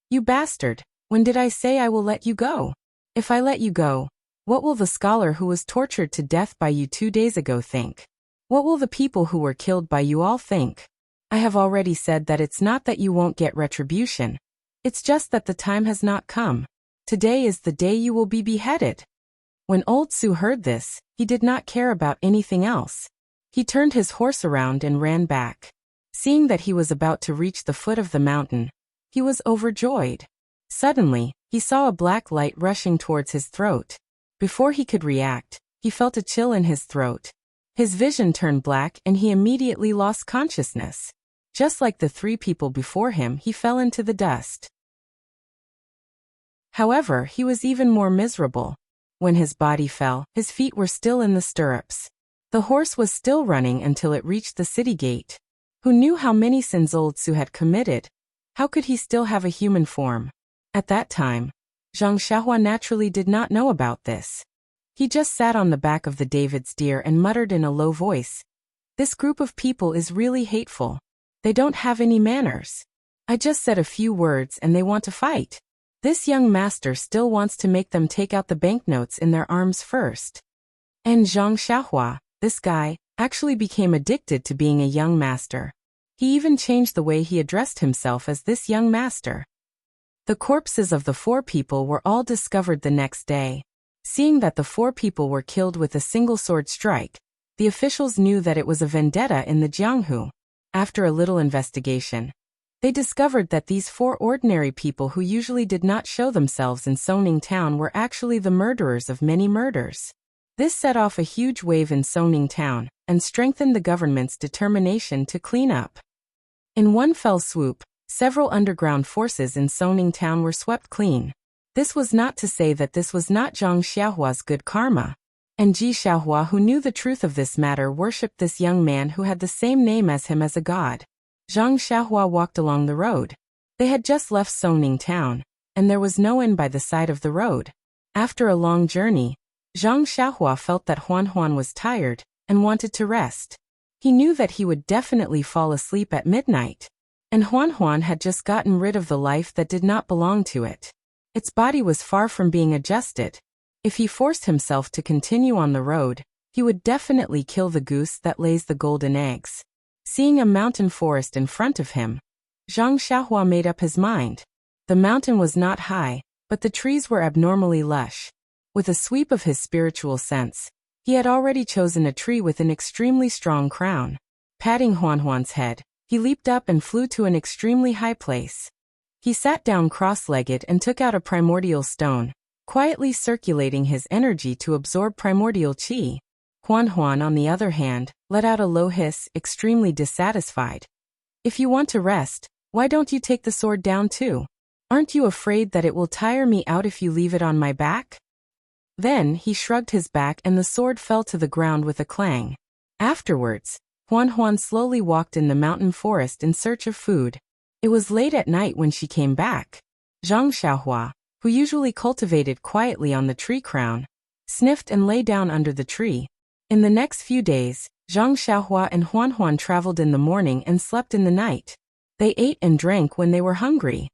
"You bastard, when did I say I will let you go? If I let you go, what will the scholar who was tortured to death by you 2 days ago think? What will the people who were killed by you all think? I have already said that it's not that you won't get retribution. It's just that the time has not come. Today is the day you will be beheaded." When old Su heard this, he did not care about anything else. He turned his horse around and ran back. Seeing that he was about to reach the foot of the mountain, he was overjoyed. Suddenly, he saw a black light rushing towards his throat. Before he could react, he felt a chill in his throat. His vision turned black and he immediately lost consciousness. Just like the three people before him, he fell into the dust. However, he was even more miserable. When his body fell, his feet were still in the stirrups. The horse was still running until it reached the city gate. Who knew how many sins old Su had committed? How could he still have a human form? At that time, Zhang Xiahua naturally did not know about this. He just sat on the back of the David's deer and muttered in a low voice, "This group of people is really hateful. They don't have any manners. I just said a few words and they want to fight. This young master still wants to make them take out the banknotes in their arms first." And Zhang Xiahua, this guy, actually became addicted to being a young master. He even changed the way he addressed himself as this young master. The corpses of the 4 people were all discovered the next day. Seeing that the 4 people were killed with a single sword strike, the officials knew that it was a vendetta in the Jianghu. After a little investigation, they discovered that these 4 ordinary people who usually did not show themselves in Songning town were actually the murderers of many murders. This set off a huge wave in Songning town and strengthened the government's determination to clean up. In one fell swoop, several underground forces in Songning town were swept clean. This was not to say that this was not Zhang Xiahua's good karma. And Ji Xiahua, who knew the truth of this matter, worshipped this young man who had the same name as him as a god. Zhang Xiahua walked along the road. They had just left Songning town, and there was no inn by the side of the road. After a long journey, Zhang Xiahua felt that Huan was tired and wanted to rest. He knew that he would definitely fall asleep at midnight. And Huan had just gotten rid of the life that did not belong to it. Its body was far from being adjusted. If he forced himself to continue on the road, he would definitely kill the goose that lays the golden eggs. Seeing a mountain forest in front of him, Zhang Xiahua made up his mind. The mountain was not high, but the trees were abnormally lush. With a sweep of his spiritual sense, he had already chosen a tree with an extremely strong crown. Patting Huan's head, he leaped up and flew to an extremely high place. He sat down cross-legged and took out a primordial stone, quietly circulating his energy to absorb primordial qi. Huan, on the other hand, let out a low hiss, extremely dissatisfied. "If you want to rest, why don't you take the sword down too? Aren't you afraid that it will tire me out if you leave it on my back?" Then he shrugged his back and the sword fell to the ground with a clang. Afterwards, Huan slowly walked in the mountain forest in search of food. It was late at night when she came back. Zhang Xiahua, who usually cultivated quietly on the tree crown, sniffed and lay down under the tree. In the next few days, Zhang Xiahua and Huan traveled in the morning and slept in the night. They ate and drank when they were hungry.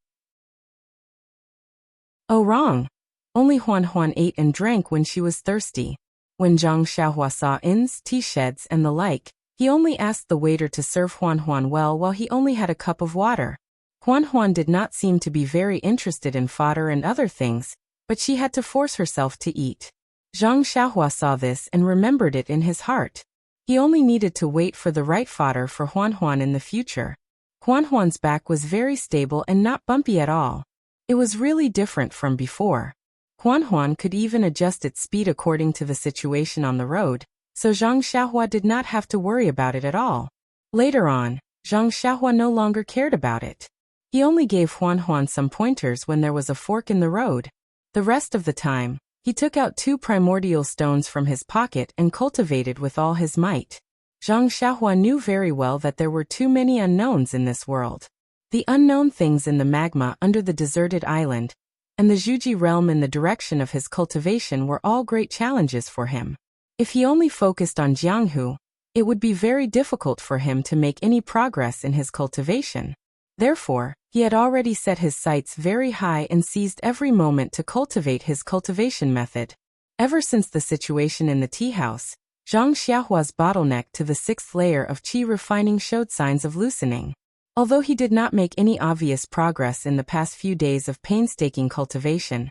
Oh, wrong. Only Huan ate and drank when she was thirsty. When Zhang Xiahua saw inns, tea sheds, and the like, he only asked the waiter to serve Huan well while he only had a cup of water. Huan did not seem to be very interested in fodder and other things, but she had to force herself to eat. Zhang Xiahua saw this and remembered it in his heart. He only needed to wait for the right fodder for Huan in the future. Huan's back was very stable and not bumpy at all. It was really different from before. Huan could even adjust its speed according to the situation on the road, so Zhang Xiahua did not have to worry about it at all. Later on, Zhang Xiahua no longer cared about it. He only gave Huan some pointers when there was a fork in the road. The rest of the time, he took out 2 primordial stones from his pocket and cultivated with all his might. Zhang Xiahua knew very well that there were too many unknowns in this world. The unknown things in the magma under the deserted island, and the Zhuji realm in the direction of his cultivation were all great challenges for him. If he only focused on Jianghu, it would be very difficult for him to make any progress in his cultivation. Therefore, he had already set his sights very high and seized every moment to cultivate his cultivation method. Ever since the situation in the tea house, Zhang Xiahua's bottleneck to the 6th layer of qi refining showed signs of loosening. Although he did not make any obvious progress in the past few days of painstaking cultivation,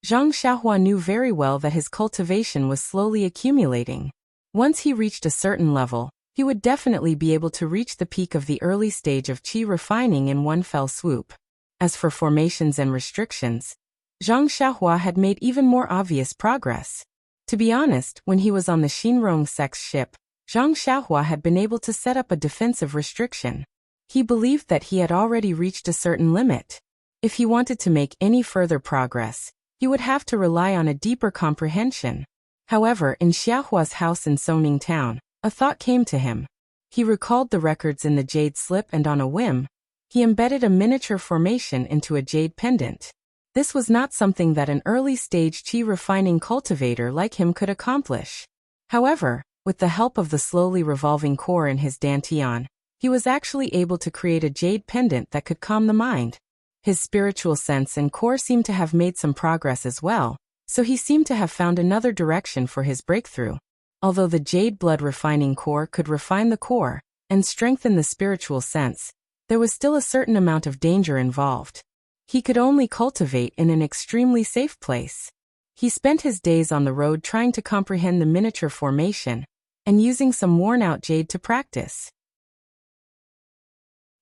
Zhang Xiaohua knew very well that his cultivation was slowly accumulating. Once he reached a certain level, he would definitely be able to reach the peak of the early stage of qi refining in one fell swoop. As for formations and restrictions, Zhang Xiaohua had made even more obvious progress. To be honest, when he was on the Xinrong Sex ship, Zhang Xiaohua had been able to set up a defensive restriction. He believed that he had already reached a certain limit. If he wanted to make any further progress, he would have to rely on a deeper comprehension. However, in Xiaohua's house in Songning Town, a thought came to him. He recalled the records in the jade slip and on a whim, he embedded a miniature formation into a jade pendant. This was not something that an early-stage qi refining cultivator like him could accomplish. However, with the help of the slowly revolving core in his dantian, he was actually able to create a jade pendant that could calm the mind. His spiritual sense and core seemed to have made some progress as well, so he seemed to have found another direction for his breakthrough. Although the jade blood refining core could refine the core and strengthen the spiritual sense, there was still a certain amount of danger involved. He could only cultivate in an extremely safe place. He spent his days on the road trying to comprehend the miniature formation and using some worn-out jade to practice.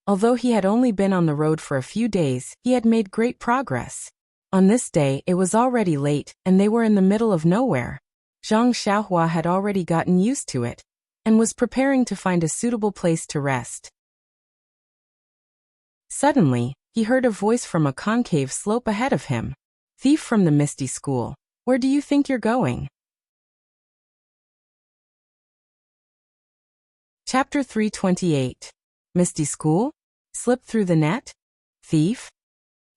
Although he had only been on the road for a few days, he had made great progress. On this day, it was already late, and they were in the middle of nowhere. Zhang Xiaohua had already gotten used to it, and was preparing to find a suitable place to rest. Suddenly, he heard a voice from a concave slope ahead of him. "Thief from the Misty School, where do you think you're going?" Chapter 328. Misty School? Slip through the net? Thief?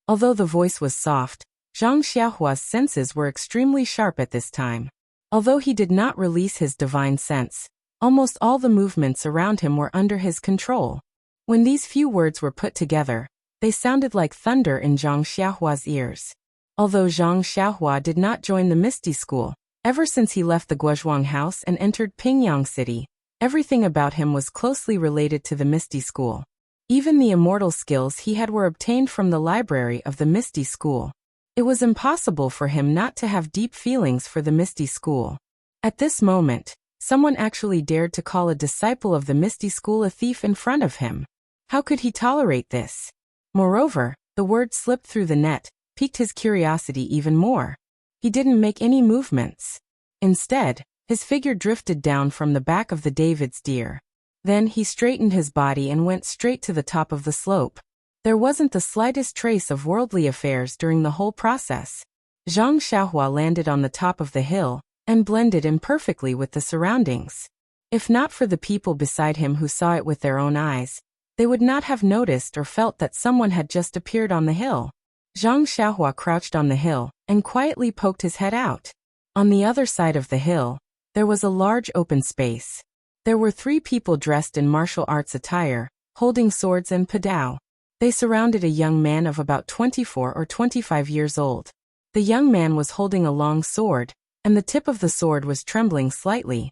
Although the voice was soft, Zhang Xiaohua's senses were extremely sharp at this time. Although he did not release his divine sense, almost all the movements around him were under his control. When these few words were put together, they sounded like thunder in Zhang Xiaohua's ears. Although Zhang Xiaohua did not join the Misty School, ever since he left the Guozhuang house and entered Pingyang City, everything about him was closely related to the Misty School. Even the immortal skills he had were obtained from the library of the Misty School. It was impossible for him not to have deep feelings for the Misty School. At this moment, someone actually dared to call a disciple of the Misty School a thief in front of him. How could he tolerate this? Moreover, the word "slip through the net" piqued his curiosity even more. He didn't make any movements. Instead, his figure drifted down from the back of the David's deer. Then he straightened his body and went straight to the top of the slope. There wasn't the slightest trace of worldly affairs during the whole process. Zhang Xiaohua landed on the top of the hill and blended in perfectly with the surroundings. If not for the people beside him who saw it with their own eyes, they would not have noticed or felt that someone had just appeared on the hill. Zhang Xiaohua crouched on the hill and quietly poked his head out. On the other side of the hill, there was a large open space. There were 3 people dressed in martial arts attire, holding swords and padao. They surrounded a young man of about 24 or 25 years old. The young man was holding a long sword, and the tip of the sword was trembling slightly.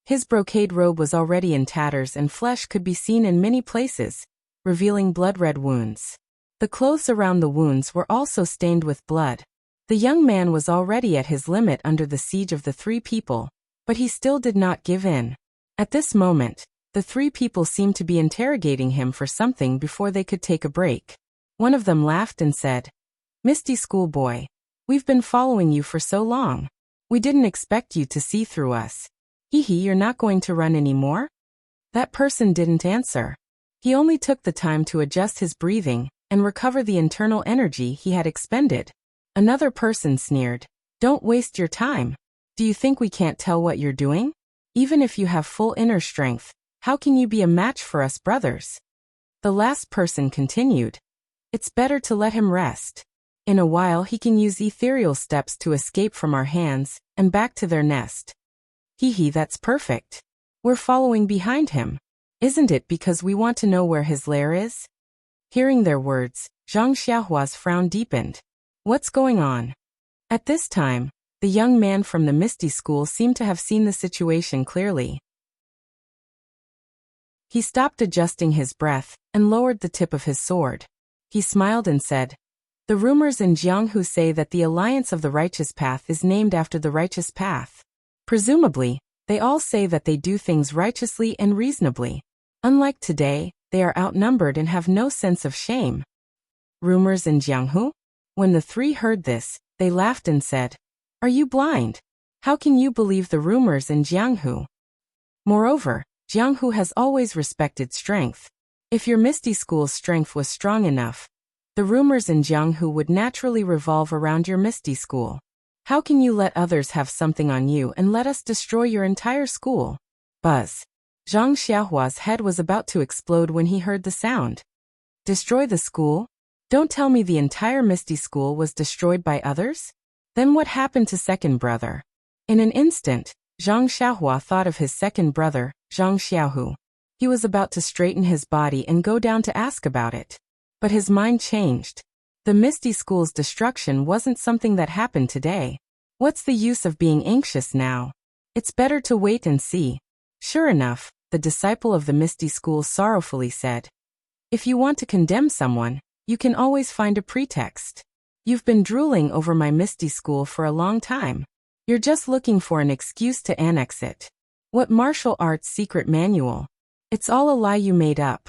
His brocade robe was already in tatters and flesh could be seen in many places, revealing blood-red wounds. The clothes around the wounds were also stained with blood. The young man was already at his limit under the siege of the 3 people, but he still did not give in. At this moment, the 3 people seemed to be interrogating him for something before they could take a break. One of them laughed and said, "Misty School boy, we've been following you for so long. We didn't expect you to see through us. Hee, you're not going to run anymore?" That person didn't answer. He only took the time to adjust his breathing and recover the internal energy he had expended. Another person sneered, "Don't waste your time. Do you think we can't tell what you're doing? Even if you have full inner strength, how can you be a match for us brothers?" The last person continued, "It's better to let him rest. In a while he can use ethereal steps to escape from our hands and back to their nest." Hee, that's perfect. We're following behind him. Isn't it because we want to know where his lair is? Hearing their words, Zhang Xiaohua's frown deepened. What's going on? At this time, the young man from the Misty School seemed to have seen the situation clearly. He stopped adjusting his breath and lowered the tip of his sword. He smiled and said, The rumors in Jianghu say that the Alliance of the Righteous Path is named after the righteous path. Presumably, they all say that they do things righteously and reasonably. Unlike today, they are outnumbered and have no sense of shame. Rumors in Jianghu? When the three heard this, they laughed and said, "Are you blind? How can you believe the rumors in Jianghu?" Moreover, Jianghu has always respected strength. If your Misty School's strength was strong enough, the rumors in Jianghu would naturally revolve around your Misty School. How can you let others have something on you and let us destroy your entire school? Buzz. Zhang Xiaohua's head was about to explode when he heard the sound. Destroy the school? Don't tell me the entire Misty School was destroyed by others? Then what happened to second brother? In an instant, Zhang Xiaohua thought of his second brother, Zhang Xiaohu. He was about to straighten his body and go down to ask about it. But his mind changed. The Misty School's destruction wasn't something that happened today. What's the use of being anxious now? It's better to wait and see. Sure enough, the disciple of the Misty School sorrowfully said, "If you want to condemn someone, you can always find a pretext. You've been drooling over my Misty School for a long time. You're just looking for an excuse to annex it. What martial arts secret manual? It's all a lie you made up."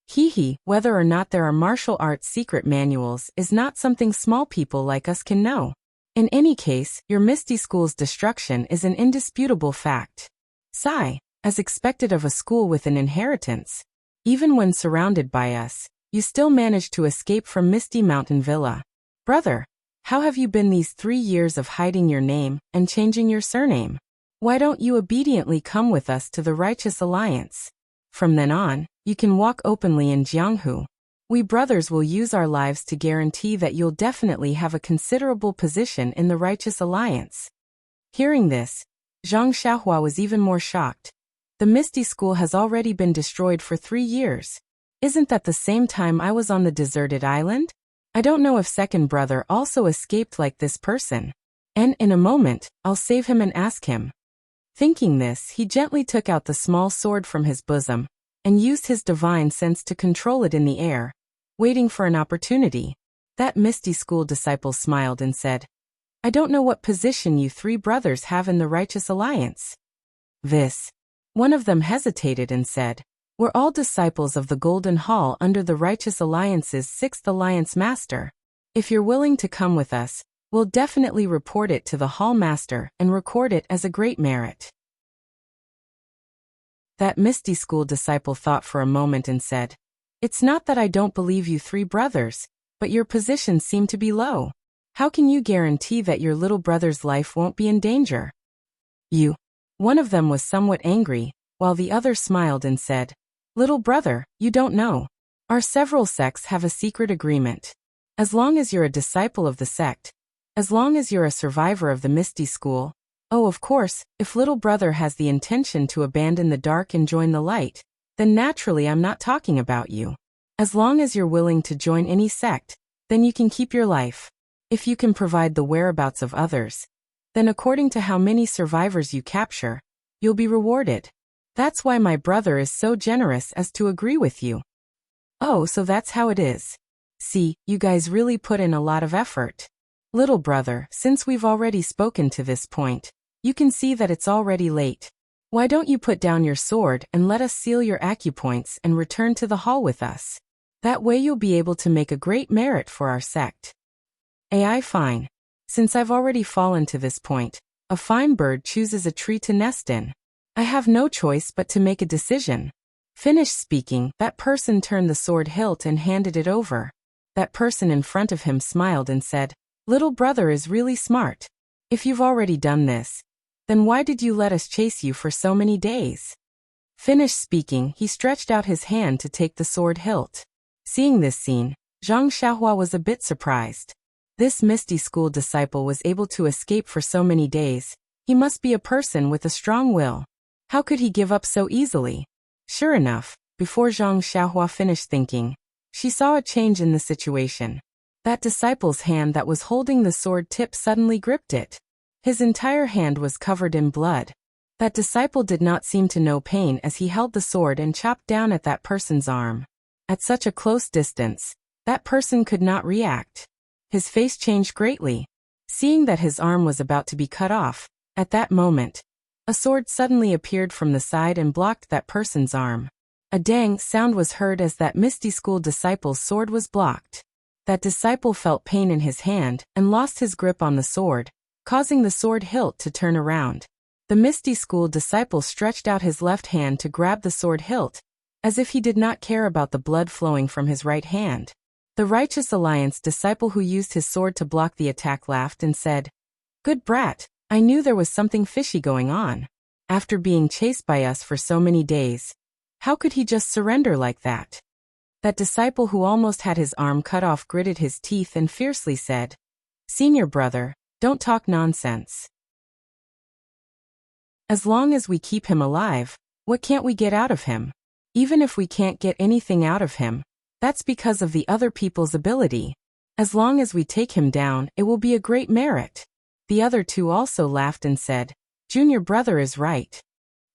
Hee, whether or not there are martial arts secret manuals is not something small people like us can know. In any case, your Misty School's destruction is an indisputable fact. Sigh, as expected of a school with an inheritance. Even when surrounded by us, you still managed to escape from Misty Mountain Villa. Brother, how have you been these 3 years of hiding your name and changing your surname? Why don't you obediently come with us to the Righteous Alliance? From then on, you can walk openly in Jianghu. We brothers will use our lives to guarantee that you'll definitely have a considerable position in the Righteous Alliance. Hearing this, Zhang Xiaohua was even more shocked. The Misty School has already been destroyed for 3 years. Isn't that the same time I was on the deserted island? I don't know if second brother also escaped like this person. And in a moment, I'll save him and ask him. Thinking this, he gently took out the small sword from his bosom and used his divine sense to control it in the air, waiting for an opportunity. That Misty School disciple smiled and said, "I don't know what position you 3 brothers have in the Righteous Alliance." One of them hesitated and said, "We're all disciples of the Golden Hall under the Righteous Alliance's 6th Alliance Master. If you're willing to come with us, we'll definitely report it to the Hall Master and record it as a great merit." That Misty School disciple thought for a moment and said, "It's not that I don't believe you 3 brothers, but your positions seem to be low. How can you guarantee that your little brother's life won't be in danger?" One of them was somewhat angry, while the other smiled and said, "Little brother, you don't know. Our several sects have a secret agreement. As long as you're a disciple of the sect, as long as you're a survivor of the Misty School, oh of course, if little brother has the intention to abandon the dark and join the light, then naturally I'm not talking about you. As long as you're willing to join any sect, then you can keep your life. If you can provide the whereabouts of others, then according to how many survivors you capture, you'll be rewarded. That's why my brother is so generous as to agree with you." "Oh, so that's how it is. See, you guys really put in a lot of effort. Little brother, since we've already spoken to this point, you can see that it's already late. Why don't you put down your sword and let us seal your acupoints and return to the hall with us? That way you'll be able to make a great merit for our sect." Fine. Since I've already fallen to this point, a fine bird chooses a tree to nest in. I have no choice but to make a decision. Finished speaking, that person turned the sword hilt and handed it over. That person in front of him smiled and said, "Little brother is really smart. If you've already done this, then why did you let us chase you for so many days?" Finished speaking, he stretched out his hand to take the sword hilt. Seeing this scene, Zhang Xiaohua was a bit surprised. This Misty School disciple was able to escape for so many days. He must be a person with a strong will. How could he give up so easily? Sure enough, before Zhang Xiaohua finished thinking, she saw a change in the situation. That disciple's hand that was holding the sword tip suddenly gripped it. His entire hand was covered in blood. That disciple did not seem to know pain as he held the sword and chopped down at that person's arm. At such a close distance, that person could not react. His face changed greatly. Seeing that his arm was about to be cut off, at that moment, a sword suddenly appeared from the side and blocked that person's arm. A dang sound was heard as that Misty School disciple's sword was blocked. That disciple felt pain in his hand and lost his grip on the sword, causing the sword hilt to turn around. The Misty School disciple stretched out his left hand to grab the sword hilt, as if he did not care about the blood flowing from his right hand. The Righteous Alliance disciple who used his sword to block the attack laughed and said, "Good brat, I knew there was something fishy going on. After being chased by us for so many days, how could he just surrender like that?" That disciple who almost had his arm cut off gritted his teeth and fiercely said, "Senior brother, don't talk nonsense. As long as we keep him alive, what can't we get out of him? Even if we can't get anything out of him, that's because of the other people's ability. As long as we take him down, it will be a great merit." The other two also laughed and said, "Junior brother is right."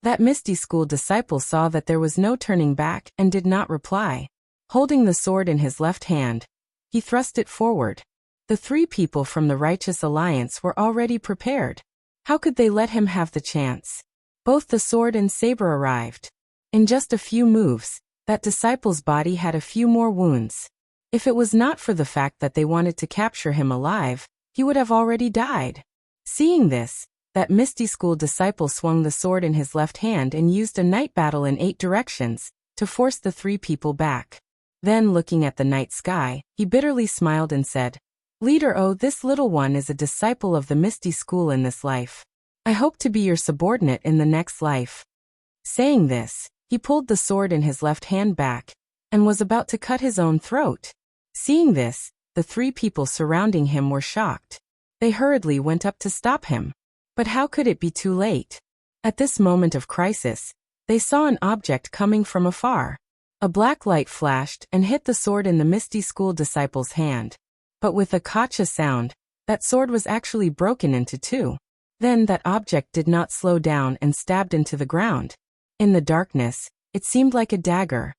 That Misty School disciple saw that there was no turning back and did not reply. Holding the sword in his left hand, he thrust it forward. The three people from the Righteous Alliance were already prepared. How could they let him have the chance? Both the sword and saber arrived. In just a few moves, that disciple's body had a few more wounds. If it was not for the fact that they wanted to capture him alive, he would have already died. Seeing this, that Misty School disciple swung the sword in his left hand and used a night battle in 8 directions to force the three people back. Then, looking at the night sky, he bitterly smiled and said, "Leader, oh, this little one is a disciple of the Misty School in this life. I hope to be your subordinate in the next life." Saying this, he pulled the sword in his left hand back and was about to cut his own throat. Seeing this, the three people surrounding him were shocked. They hurriedly went up to stop him. But how could it be too late? At this moment of crisis, they saw an object coming from afar. A black light flashed and hit the sword in the Misty School disciple's hand. But with a gotcha sound, that sword was actually broken into 2. Then that object did not slow down and stabbed into the ground. In the darkness, it seemed like a dagger.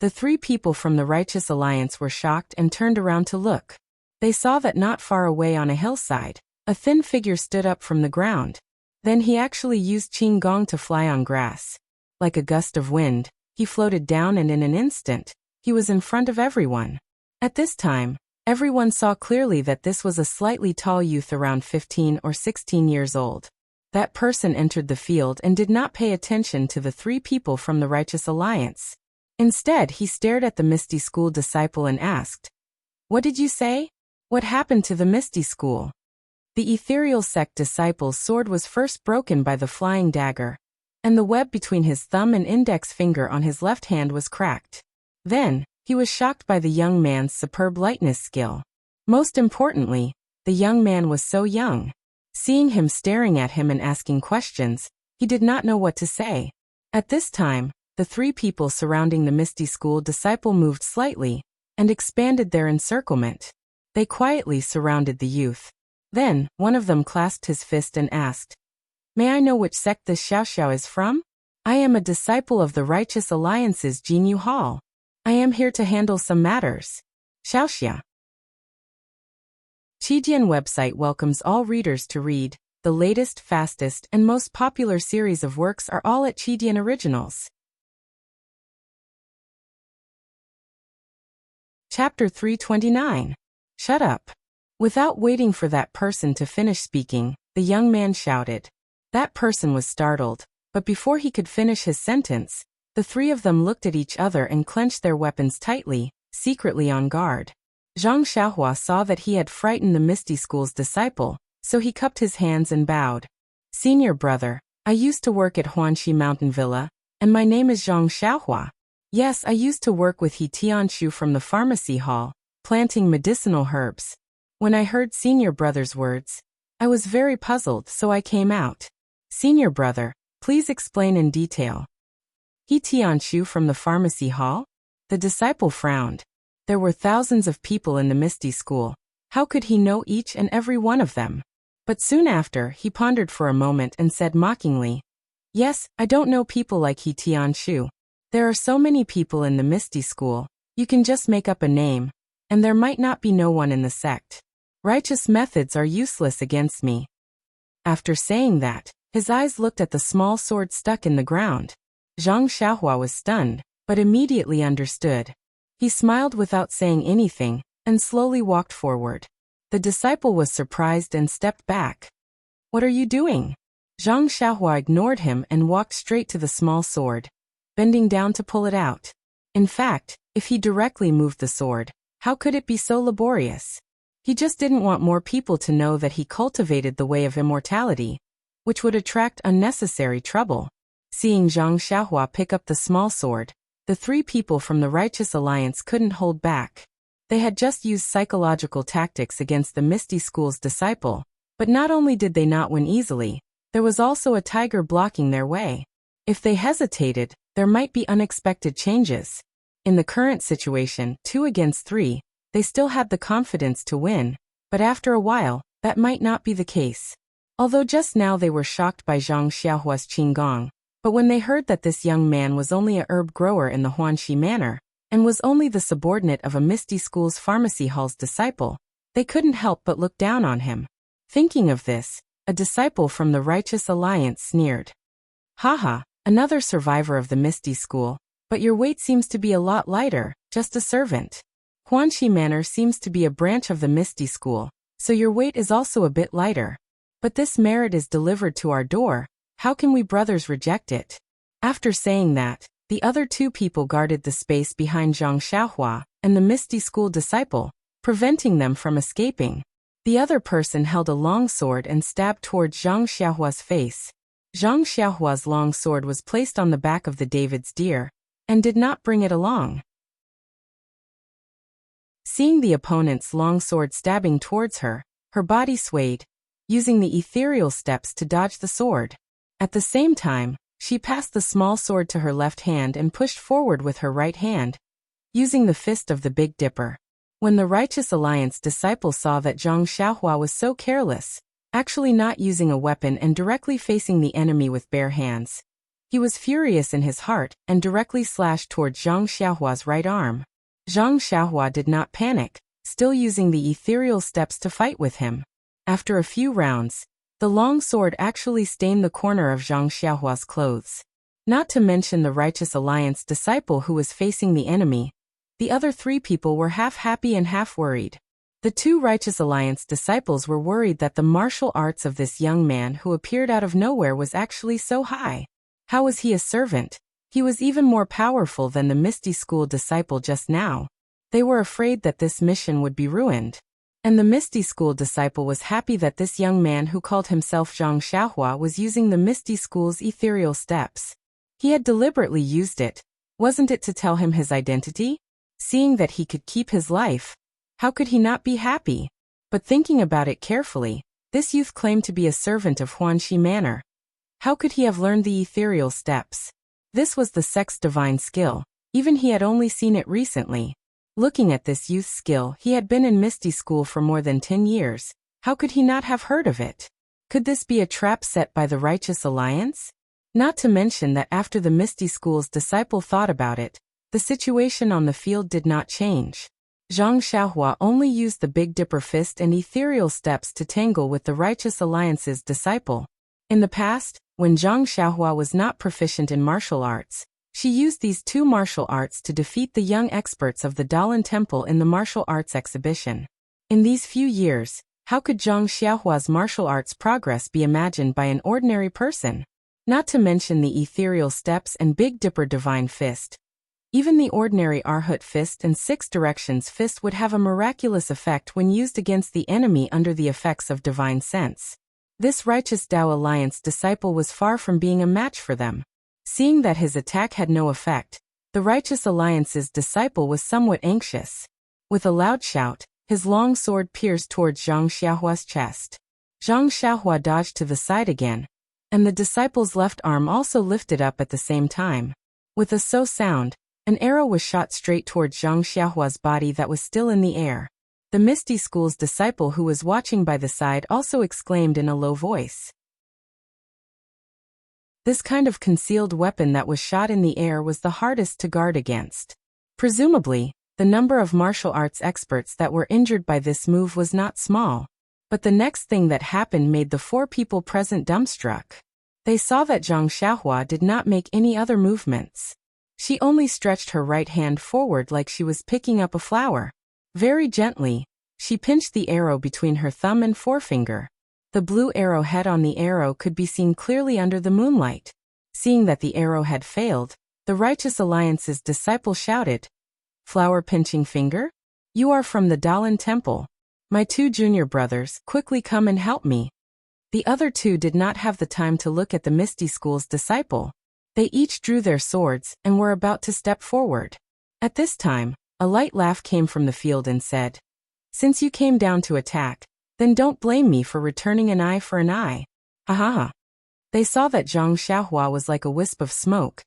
The three people from the Righteous Alliance were shocked and turned around to look. They saw that not far away on a hillside, a thin figure stood up from the ground. Then he actually used Qinggong to fly on grass. Like a gust of wind, he floated down and in an instant, he was in front of everyone. At this time, everyone saw clearly that this was a slightly tall youth around 15 or 16 years old. That person entered the field and did not pay attention to the three people from the Righteous Alliance. Instead, he stared at the Misty School disciple and asked, "What did you say? What happened to the Misty School?" The ethereal sect disciple's sword was first broken by the flying dagger, and the web between his thumb and index finger on his left hand was cracked. Then, he was shocked by the young man's superb lightness skill. Most importantly, the young man was so young. Seeing him staring at him and asking questions, he did not know what to say. At this time, the three people surrounding the Misty School disciple moved slightly and expanded their encirclement. They quietly surrounded the youth. Then, one of them clasped his fist and asked, "May I know which sect this Xiao is from? I am a disciple of the Righteous Alliance's Jinyu Hall. I am here to handle some matters." Xiao. Qijian website welcomes all readers to read. The latest, fastest, and most popular series of works are all at Qijian Originals. Chapter 329. Shut up. Without waiting for that person to finish speaking, the young man shouted. That person was startled, but before he could finish his sentence, the three of them looked at each other and clenched their weapons tightly, secretly on guard. Zhang Xiaohua saw that he had frightened the Misty School's disciple, so he cupped his hands and bowed. "Senior brother, I used to work at Huanxi Mountain Villa, and my name is Zhang Xiaohua. Yes, I used to work with He Tianshu from the pharmacy hall, planting medicinal herbs. When I heard senior brother's words, I was very puzzled, so I came out. Senior brother, please explain in detail." He Tianshu from the pharmacy hall? The disciple frowned. There were thousands of people in the Misty School. How could he know each and every one of them? But soon after, he pondered for a moment and said mockingly, "Yes, I don't know people like He Tianshu. There are so many people in the Misty School, you can just make up a name, and there might not be no one in the sect. Righteous methods are useless against me. After saying that, his eyes looked at the small sword stuck in the ground. Zhang Xiaohua was stunned, but immediately understood. He smiled without saying anything, and slowly walked forward. The disciple was surprised and stepped back. "What are you doing?" Zhang Xiaohua ignored him and walked straight to the small sword, bending down to pull it out. In fact, if he directly moved the sword, how could it be so laborious? He just didn't want more people to know that he cultivated the way of immortality, which would attract unnecessary trouble. Seeing Zhang Xiaohua pick up the small sword, the three people from the Righteous Alliance couldn't hold back. They had just used psychological tactics against the Misty School's disciple, but not only did they not win easily, there was also a tiger blocking their way. If they hesitated, there might be unexpected changes. In the current situation, 2 against 3, they still had the confidence to win, but after a while, that might not be the case. Although just now they were shocked by Zhang Xiaohua's qinggong, but when they heard that this young man was only a herb grower in the Huanxi Manor, and was only the subordinate of a Misty School's pharmacy hall's disciple, they couldn't help but look down on him. Thinking of this, a disciple from the Righteous Alliance sneered. "Haha, another survivor of the Misty School, but your weight seems to be a lot lighter, just a servant. Huanxi Manor seems to be a branch of the Misty School, so your weight is also a bit lighter. But this merit is delivered to our door, how can we brothers reject it?" After saying that, the other 2 people guarded the space behind Zhang Xiaohua and the Misty School disciple, preventing them from escaping. The other person held a long sword and stabbed towards Zhang Xiaohua's face. Zhang Xiaohua's long sword was placed on the back of the David's deer, and did not bring it along. Seeing the opponent's long sword stabbing towards her, her body swayed, using the ethereal steps to dodge the sword. At the same time, she passed the small sword to her left hand and pushed forward with her right hand, using the fist of the Big Dipper. When the Righteous Alliance disciple saw that Zhang Xiaohua was so careless, actually not using a weapon and directly facing the enemy with bare hands, he was furious in his heart and directly slashed towards Zhang Xiaohua's right arm. Zhang Xiaohua did not panic, still using the ethereal steps to fight with him. After a few rounds, the long sword actually stained the corner of Zhang Xiaohua's clothes. Not to mention the Righteous Alliance disciple who was facing the enemy, the other 3 people were half happy and half worried. The 2 Righteous Alliance disciples were worried that the martial arts of this young man who appeared out of nowhere was actually so high. How was he a servant? He was even more powerful than the Misty School disciple just now. They were afraid that this mission would be ruined. And the Misty School disciple was happy that this young man who called himself Zhang Xiaohua was using the Misty School's ethereal steps. He had deliberately used it. Wasn't it to tell him his identity? Seeing that he could keep his life, how could he not be happy? But thinking about it carefully, this youth claimed to be a servant of Huanxi Manor. How could he have learned the ethereal steps? This was the sect's divine skill, even he had only seen it recently. Looking at this youth's skill, he had been in Misty School for more than 10 years. How could he not have heard of it? Could this be a trap set by the Righteous Alliance? Not to mention that after the Misty School's disciple thought about it, the situation on the field did not change. Zhang Xiaohua only used the Big Dipper fist and ethereal steps to tangle with the Righteous Alliance's disciple. In the past, when Zhang Xiaohua was not proficient in martial arts, she used these 2 martial arts to defeat the young experts of the Dalan Temple in the martial arts exhibition. In these few years, how could Zhang Xiaohua's martial arts progress be imagined by an ordinary person? Not to mention the ethereal steps and Big Dipper divine fist. Even the ordinary Arhut fist and 6 directions fist would have a miraculous effect when used against the enemy under the effects of divine sense. This Righteous Tao Alliance disciple was far from being a match for them. Seeing that his attack had no effect, the Righteous Alliance's disciple was somewhat anxious. With a loud shout, his long sword pierced towards Zhang Xiaohua's chest. Zhang Xiaohua dodged to the side again, and the disciple's left arm also lifted up at the same time. With a so sound, an arrow was shot straight towards Zhang Xiaohua's body that was still in the air. The Misty School's disciple who was watching by the side also exclaimed in a low voice. This kind of concealed weapon that was shot in the air was the hardest to guard against. Presumably, The number of martial arts experts that were injured by this move was not small. But the next thing that happened made the 4 people present dumbstruck. They saw that Zhang Xiaohua did not make any other movements. She only stretched her right hand forward like she was picking up a flower. Very gently, she pinched the arrow between her thumb and forefinger. The blue arrowhead on the arrow could be seen clearly under the moonlight. Seeing that the arrow had failed, the Righteous Alliance's disciple shouted, "Flower-pinching finger? You are from the Dalan Temple. My 2 junior brothers, quickly come and help me." The other 2 did not have the time to look at the Misty School's disciple. They each drew their swords and were about to step forward. At this time, a light laugh came from the field and said, "Since you came down to attack, then don't blame me for returning an eye for an eye. Ha ha ha." They saw that Zhang Xiaohua was like a wisp of smoke.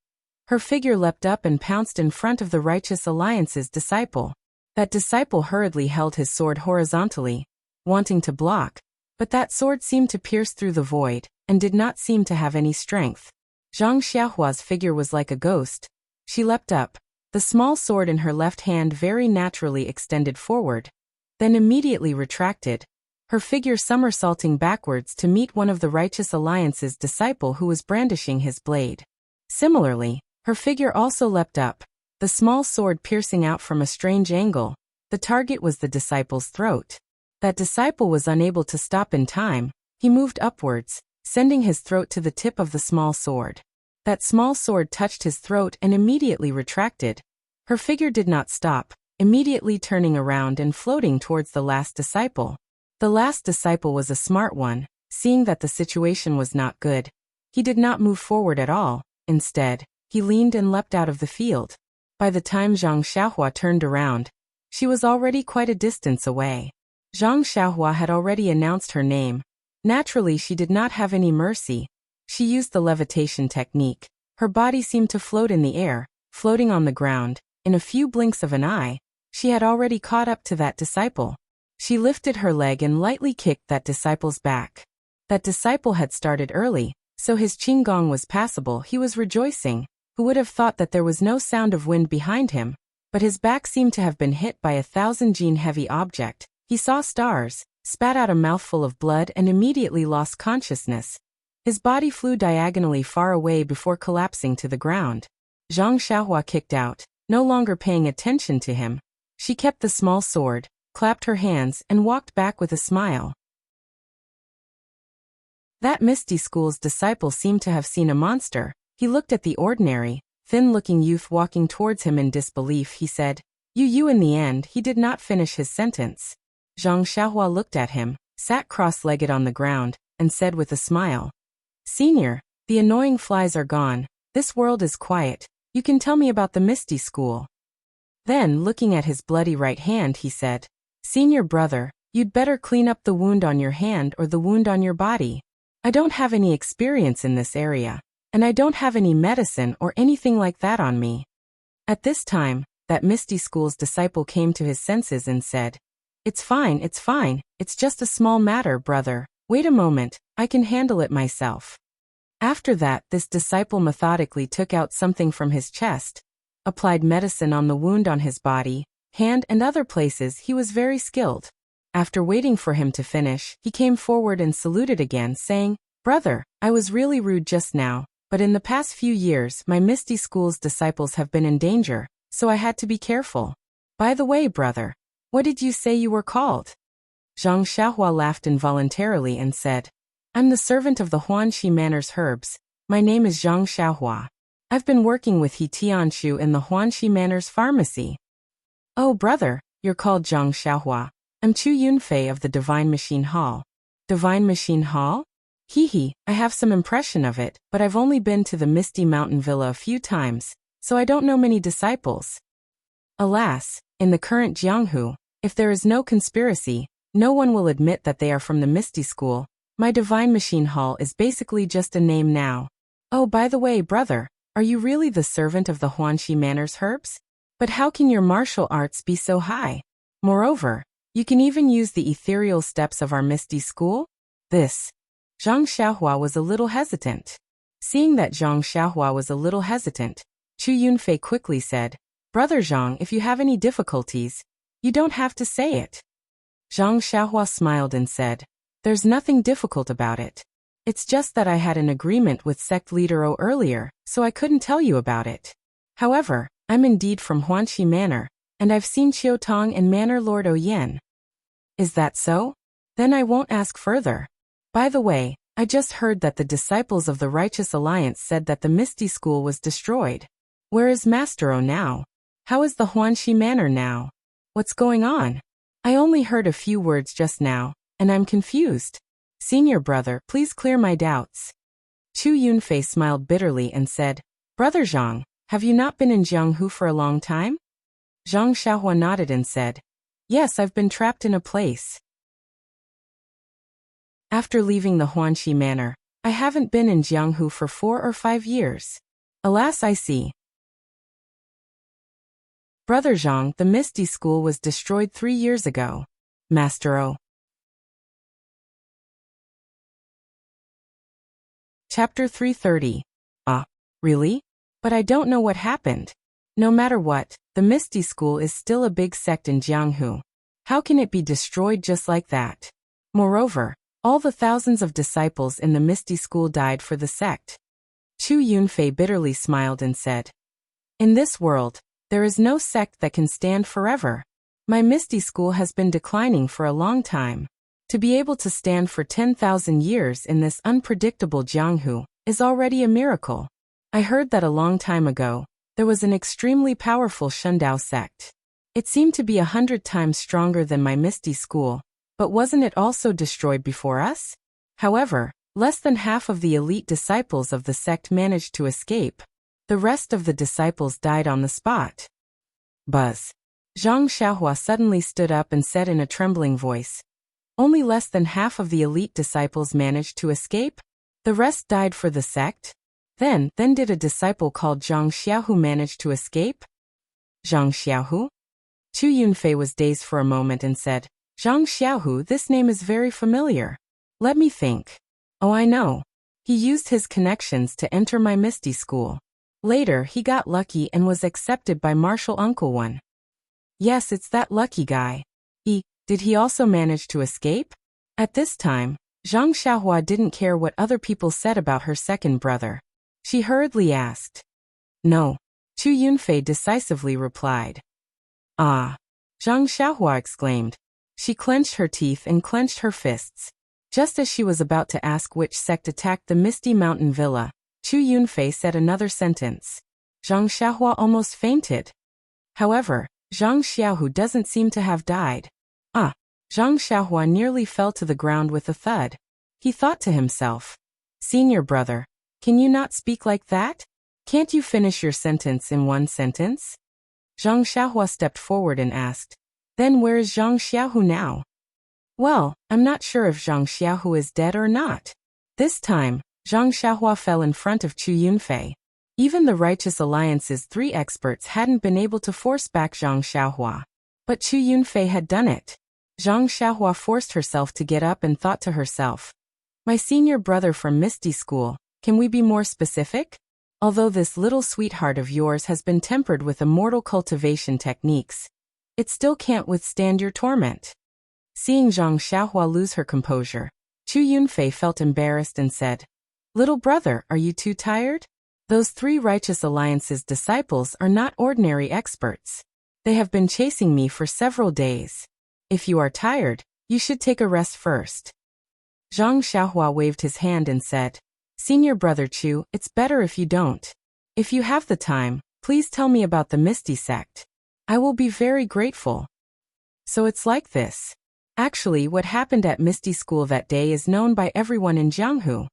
Her figure leapt up and pounced in front of the Righteous Alliance's disciple. That disciple hurriedly held his sword horizontally, wanting to block, but that sword seemed to pierce through the void, and did not seem to have any strength. Zhang Xiaohua's figure was like a ghost. She leapt up, the small sword in her left hand very naturally extended forward, then immediately retracted, her figure somersaulting backwards to meet one of the Righteous Alliance's disciple who was brandishing his blade. Similarly, her figure also leapt up, the small sword piercing out from a strange angle. The target was the disciple's throat. That disciple was unable to stop in time. He moved upwards, sending his throat to the tip of the small sword. That small sword touched his throat and immediately retracted. Her figure did not stop, immediately turning around and floating towards the last disciple. The last disciple was a smart one. Seeing that the situation was not good, he did not move forward at all. Instead, he leaned and leapt out of the field. By the time Zhang Xiaohua turned around, she was already quite a distance away. Zhang Xiaohua had already announced her name. Naturally, she did not have any mercy. She used the levitation technique. Her body seemed to float in the air, floating on the ground. In a few blinks of an eye, she had already caught up to that disciple. She lifted her leg and lightly kicked that disciple's back. That disciple had started early, so his qinggong was passable. He was rejoicing. Who would have thought that there was no sound of wind behind him? But his back seemed to have been hit by a 1,000-gene heavy object. He saw stars, spat out a mouthful of blood and immediately lost consciousness. His body flew diagonally far away before collapsing to the ground. Zhang Xiaohua kicked out, no longer paying attention to him. She kept the small sword, clapped her hands and walked back with a smile. That Misty School's disciple seemed to have seen a monster. He looked at the ordinary, thin-looking youth walking towards him in disbelief. He said, You in the end." He did not finish his sentence. Zhang Xiaohua looked at him, sat cross-legged on the ground, and said with a smile, "Senior, the annoying flies are gone. This world is quiet. You can tell me about the Misty School." Then, looking at his bloody right hand, he said, "Senior brother, you'd better clean up the wound on your hand or the wound on your body. I don't have any experience in this area. And I don't have any medicine or anything like that on me." At this time, that Misty School's disciple came to his senses and said, it's fine, it's just a small matter, brother. Wait a moment, I can handle it myself." After that, this disciple methodically took out something from his chest, applied medicine on the wound on his body, hand and other places. He was very skilled. After waiting for him to finish, he came forward and saluted again, saying, "Brother, I was really rude just now. But in the past few years, my Misty School's disciples have been in danger, so I had to be careful. By the way, brother, what did you say you were called?" Zhang Xiaohua laughed involuntarily and said, "I'm the servant of the Huanxi Manor's herbs. My name is Zhang Xiaohua. I've been working with He Tianshu in the Huanxi Manor's pharmacy." "Oh, brother, you're called Zhang Xiaohua. I'm Chu Yunfei of the Divine Machine Hall." "Divine Machine Hall? Hee, I have some impression of it, but I've only been to the Misty Mountain Villa a few times, so I don't know many disciples." Alas, in the current Jianghu, if there is no conspiracy, no one will admit that they are from the Misty School. My Divine Machine Hall is basically just a name now. "Oh, by the way, brother, are you really the servant of the Huanxi Manor's herbs? But how can your martial arts be so high? Moreover, you can even use the ethereal steps of our Misty School?" Zhang Xiaohua was a little hesitant. Seeing that Zhang Xiaohua was a little hesitant, Chu Yunfei quickly said, Brother Zhang, if you have any difficulties, you don't have to say it. Zhang Xiaohua smiled and said, there's nothing difficult about it. It's just that I had an agreement with sect leader O earlier, so I couldn't tell you about it. However, I'm indeed from Huanxi Manor, and I've seen Qiu Tong and Manor Lord O Yan. Is that so? Then I won't ask further. By the way, I just heard that the disciples of the Righteous Alliance said that the Misty School was destroyed. Where is Master O now? How is the Huanxi Manor now? What's going on? I only heard a few words just now, and I'm confused. Senior brother, please clear my doubts. Chu Yunfei smiled bitterly and said, Brother Zhang, have you not been in Jianghu for a long time? Zhang Xiaohua nodded and said, yes, I've been trapped in a place. After leaving the Huanxi Manor, I haven't been in Jianghu for 4 or 5 years. Alas, I see. Brother Zhang, the Misty School was destroyed 3 years ago. Master O. Chapter 330. Really? But I don't know what happened. No matter what, the Misty School is still a big sect in Jianghu. How can it be destroyed just like that? Moreover, all the thousands of disciples in the Misty School died for the sect. Chu Yunfei bitterly smiled and said, in this world, there is no sect that can stand forever. My Misty School has been declining for a long time. To be able to stand for 10,000 years in this unpredictable Jianghu is already a miracle. I heard that a long time ago, there was an extremely powerful Shundao sect. It seemed to be 100 times stronger than my Misty School, but wasn't it also destroyed before us? However, less than half of the elite disciples of the sect managed to escape. The rest of the disciples died on the spot. Buzz. Zhang Xiaohua suddenly stood up and said in a trembling voice, only less than half of the elite disciples managed to escape? The rest died for the sect? Then did a disciple called Zhang Xiaohu manage to escape? Zhang Xiaohu? Chu Yunfei was dazed for a moment and said, Zhang Xiaohu, this name is very familiar. Let me think. Oh, I know. He used his connections to enter my Misty School. Later, he got lucky and was accepted by Martial Uncle One. Yes, it's that lucky guy. Did he also manage to escape? At this time, Zhang Xiaohua didn't care what other people said about her second brother. She hurriedly asked. No. Chu Yunfei decisively replied. Ah! Zhang Xiaohua exclaimed. She clenched her teeth and clenched her fists. Just as she was about to ask which sect attacked the Misty Mountain Villa, Chu Yunfei said another sentence. Zhang Xiaohua almost fainted. However, Zhang Xiaohu doesn't seem to have died. Zhang Xiaohua nearly fell to the ground with a thud. He thought to himself, Senior brother, can you not speak like that? Can't you finish your sentence in one sentence? Zhang Xiaohua stepped forward and asked, then where is Zhang Xiaohu now? Well, I'm not sure if Zhang Xiaohu is dead or not. This time, Zhang Xiaohua fell in front of Chu Yunfei. Even the Righteous Alliance's 3 experts hadn't been able to force back Zhang Xiaohua. But Chu Yunfei had done it. Zhang Xiaohua forced herself to get up and thought to herself, my senior brother from Misty School, can we be more specific? Although this little sweetheart of yours has been tempered with immortal cultivation techniques, it still can't withstand your torment. Seeing Zhang Xiaohua lose her composure, Chu Yunfei felt embarrassed and said, little brother, are you too tired? Those 3 Righteous Alliance's disciples are not ordinary experts. They have been chasing me for several days. If you are tired, you should take a rest first. Zhang Xiaohua waved his hand and said, Senior brother Chu, it's better if you don't. If you have the time, please tell me about the Misty sect. I will be very grateful. So it's like this. Actually, what happened at Misty School that day is known by everyone in Jianghu.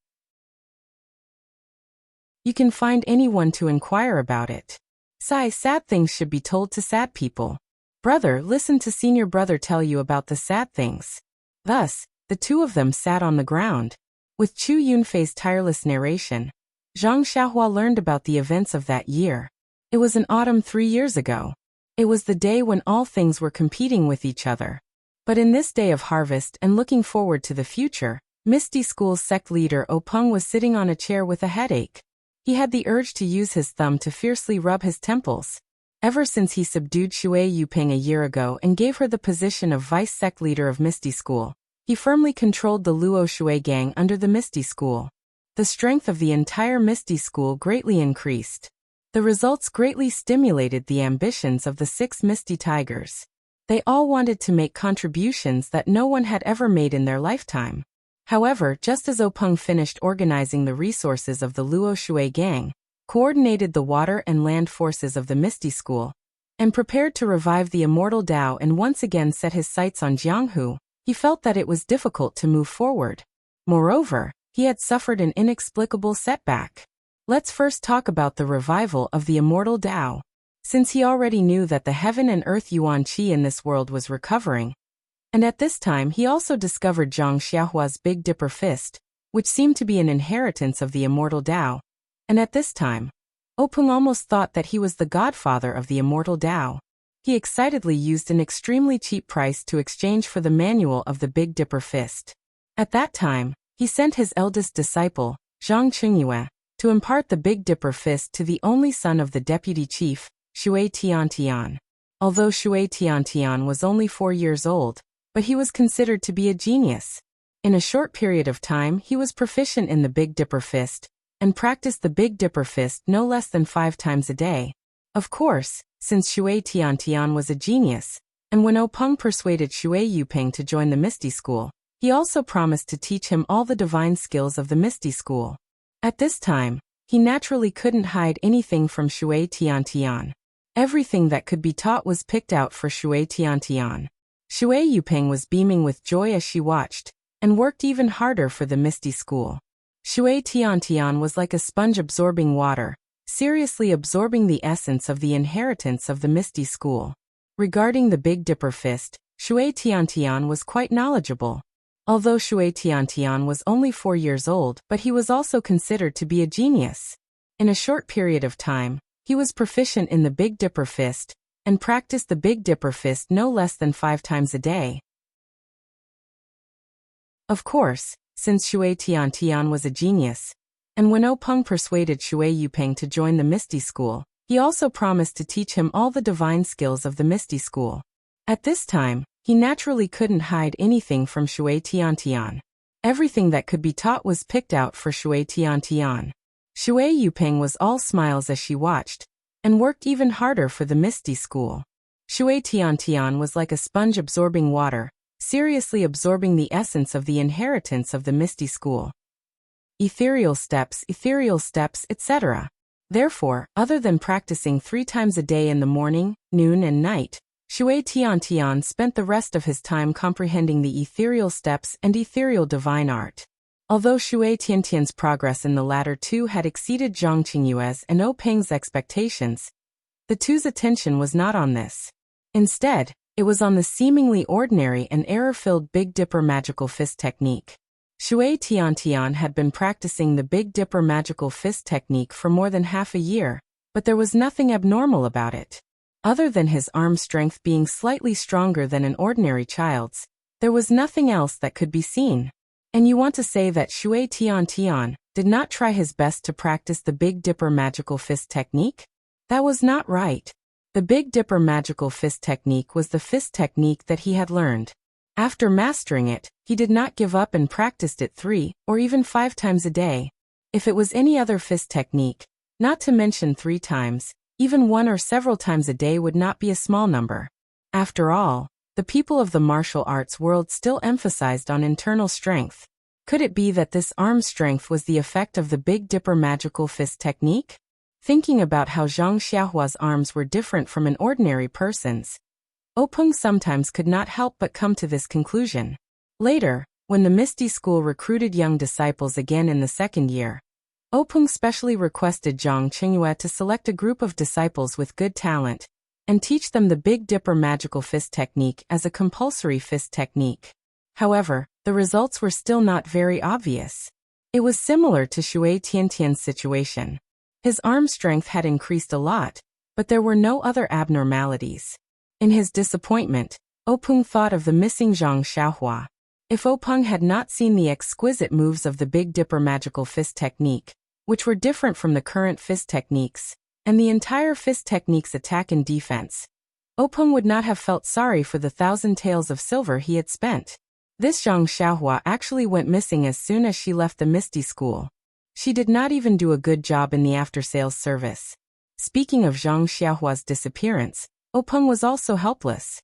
You can find anyone to inquire about it. Sad things should be told to sad people. Brother, listen to senior brother tell you about the sad things. Thus, the 2 of them sat on the ground. With Chu Yunfei's tireless narration, Zhang Xiaohua learned about the events of that year. It was an autumn 3 years ago. It was the day when all things were competing with each other. But in this day of harvest and looking forward to the future, Misty School's sect leader O Peng was sitting on a chair with a headache. He had the urge to use his thumb to fiercely rub his temples. ever since he subdued Shui Yuping a year ago and gave her the position of vice sect leader of Misty School. He firmly controlled the Luo Shui gang under the Misty School. The strength of the entire Misty School greatly increased. The results greatly stimulated the ambitions of the 6 Misty Tigers. They all wanted to make contributions that no one had ever made in their lifetime. However, just as Openg finished organizing the resources of the Luo Shui gang, coordinated the water and land forces of the Misty School, and prepared to revive the immortal Dao and once again set his sights on Jianghu, he felt that it was difficult to move forward. Moreover, he had suffered an inexplicable setback. Let's first talk about the revival of the immortal Dao. Since he already knew that the heaven and earth Yuan Qi in this world was recovering, and at this time he also discovered Zhang Xiaohua's Big Dipper Fist, which seemed to be an inheritance of the immortal Dao, and at this time, Openg almost thought that he was the godfather of the immortal Dao. He excitedly used an extremely cheap price to exchange for the manual of the Big Dipper Fist. At that time, he sent his eldest disciple, Zhang Qingyue, to impart the Big Dipper Fist to the only son of the deputy chief, Shui Tiantian. Although Shui Tiantian was only 4 years old, but he was considered to be a genius. In a short period of time he was proficient in the Big Dipper Fist, and practiced the Big Dipper Fist no less than 5 times a day. Of course, since Shui Tiantian was a genius, and when Openg persuaded Shui Yuping to join the Misty School, he also promised to teach him all the divine skills of the Misty School. At this time, he naturally couldn't hide anything from Shui Tiantian. Everything that could be taught was picked out for Shui Tiantian. Shui Yuping was beaming with joy as she watched, and worked even harder for the Misty School. Shui Tiantian was like a sponge absorbing water, seriously absorbing the essence of the inheritance of the Misty School. Regarding the Big Dipper Fist, Shui Tiantian was quite knowledgeable. Although Shui Tiantian was only 4 years old, but he was also considered to be a genius. In a short period of time, he was proficient in the Big Dipper Fist, and practiced the Big Dipper Fist no less than 5 times a day. Of course, since Shui Tiantian was a genius, and when Openg persuaded Shui Yuping to join the Misty School, he also promised to teach him all the divine skills of the Misty School. At this time, he naturally couldn't hide anything from Shui Tiantian. Everything that could be taught was picked out for Shui Tiantian. Shui Yuping was all smiles as she watched, and worked even harder for the Misty School. Shui Tiantian was like a sponge absorbing water, seriously absorbing the essence of the inheritance of the Misty School. Ethereal steps, etc. Therefore, other than practicing 3 times a day in the morning, noon and night, Shui Tiantian spent the rest of his time comprehending the ethereal steps and ethereal divine art. Although Shui Tiantian's progress in the latter two had exceeded Zhang Qingyue's and Openg's expectations, the two's attention was not on this. Instead, it was on the seemingly ordinary and error-filled Big Dipper magical fist technique. Shui Tiantian had been practicing the Big Dipper magical fist technique for more than half a year, but there was nothing abnormal about it. Other than his arm strength being slightly stronger than an ordinary child's, there was nothing else that could be seen. And you want to say that Shui Tiantian did not try his best to practice the Big Dipper magical fist technique? That was not right. The Big Dipper magical fist technique was the fist technique that he had learned. After mastering it, he did not give up and practiced it 3 or even 5 times a day. If it was any other fist technique, not to mention 3 times, even 1 or several times a day would not be a small number. After all, the people of the martial arts world still emphasized on internal strength. Could it be that this arm strength was the effect of the Big Dipper magical fist technique? Thinking about how Zhang Xiaohua's arms were different from an ordinary person's, Openg sometimes could not help but come to this conclusion. Later, when the Misty School recruited young disciples again in the 2nd year, Openg specially requested Zhang Qingyue to select a group of disciples with good talent, and teach them the Big Dipper magical fist technique as a compulsory fist technique. However, the results were still not very obvious. It was similar to Shui Tiantian's situation. His arm strength had increased a lot, but there were no other abnormalities. In his disappointment, Openg thought of the missing Zhang Xiaohua. If Openg had not seen the exquisite moves of the Big Dipper magical fist technique, which were different from the current fist techniques, and the entire fist technique's attack and defense. Openg would not have felt sorry for the 1,000 taels of silver he had spent. This Zhang Xiaohua actually went missing as soon as she left the Misty School. She did not even do a good job in the after-sales service. Speaking of Zhang Xiaohua's disappearance, Openg was also helpless.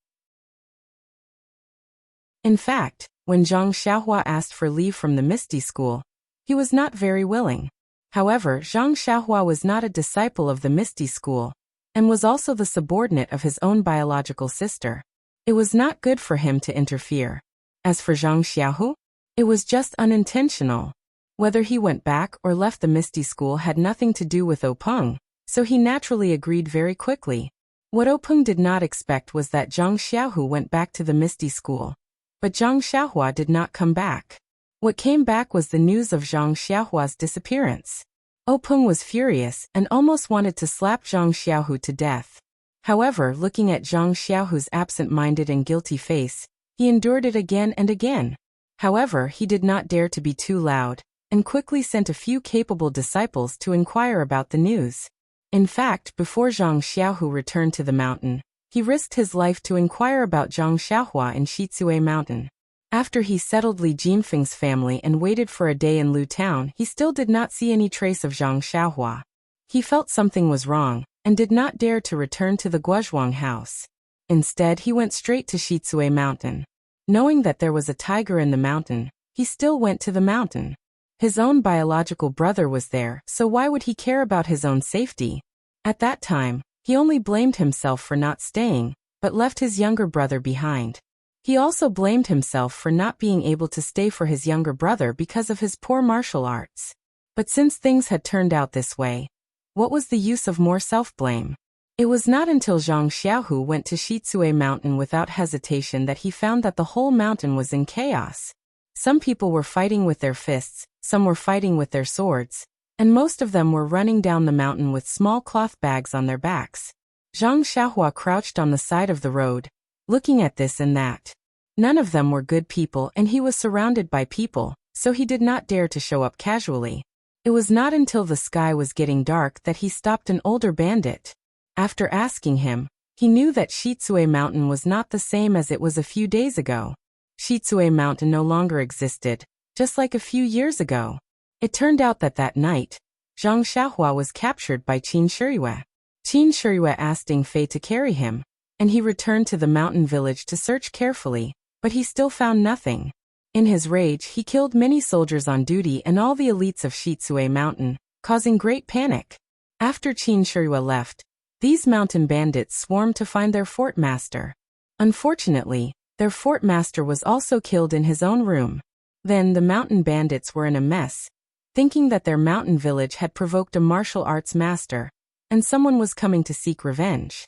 In fact, when Zhang Xiaohua asked for leave from the Misty School, he was not very willing. However, Zhang Xiaohua was not a disciple of the Misty School, and was also the subordinate of his own biological sister. It was not good for him to interfere. As for Zhang Xiaohu, it was just unintentional. Whether he went back or left the Misty School had nothing to do with Openg, so he naturally agreed very quickly. What Openg did not expect was that Zhang Xiaohu went back to the Misty School. But Zhang Xiaohua did not come back. What came back was the news of Zhang Xiaohua's disappearance. Openg was furious and almost wanted to slap Zhang Xiaohu to death. However, looking at Zhang Xiaohu's absent-minded and guilty face, he endured it again and again. However, he did not dare to be too loud, and quickly sent a few capable disciples to inquire about the news. In fact, before Zhang Xiaohu returned to the mountain, he risked his life to inquire about Zhang Xiaohua in Shizue Mountain. After he settled Li Jinfeng's family and waited for a day in Lu Town, he still did not see any trace of Zhang Xiaohua. He felt something was wrong, and did not dare to return to the Guozhuang house. Instead, he went straight to Shizue Mountain. Knowing that there was a tiger in the mountain, he still went to the mountain. His own biological brother was there, so why would he care about his own safety? At that time, he only blamed himself for not staying, but left his younger brother behind. He also blamed himself for not being able to stay for his younger brother because of his poor martial arts. But since things had turned out this way, what was the use of more self-blame? It was not until Zhang Xiaohu went to Shizue Mountain without hesitation that he found that the whole mountain was in chaos. Some people were fighting with their fists, some were fighting with their swords, and most of them were running down the mountain with small cloth bags on their backs. Zhang Xiaohua crouched on the side of the road, looking at this and that. None of them were good people and he was surrounded by people, so he did not dare to show up casually. It was not until the sky was getting dark that he stopped an older bandit. After asking him, he knew that Shizue Mountain was not the same as it was a few days ago. Shizue Mountain no longer existed, just like a few years ago. It turned out that that night, Zhang Xiaohua was captured by Qin Shiyue. Qin Shiyue asked Ding Fei to carry him, and he returned to the mountain village to search carefully, but he still found nothing. In his rage, he killed many soldiers on duty and all the elites of Shizue Mountain, causing great panic. After Qin Shiyue left, these mountain bandits swarmed to find their fort master. Unfortunately, their fort master was also killed in his own room. Then the mountain bandits were in a mess, thinking that their mountain village had provoked a martial arts master, and someone was coming to seek revenge.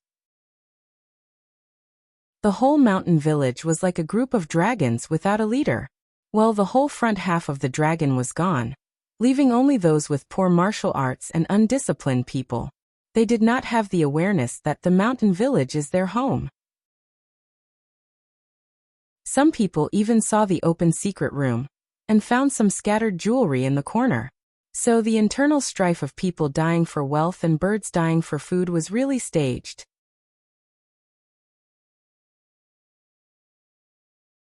The whole mountain village was like a group of dragons without a leader. Well, the whole front half of the dragon was gone, leaving only those with poor martial arts and undisciplined people. They did not have the awareness that the mountain village is their home. Some people even saw the open secret room, and found some scattered jewelry in the corner. So the internal strife of people dying for wealth and birds dying for food was really staged.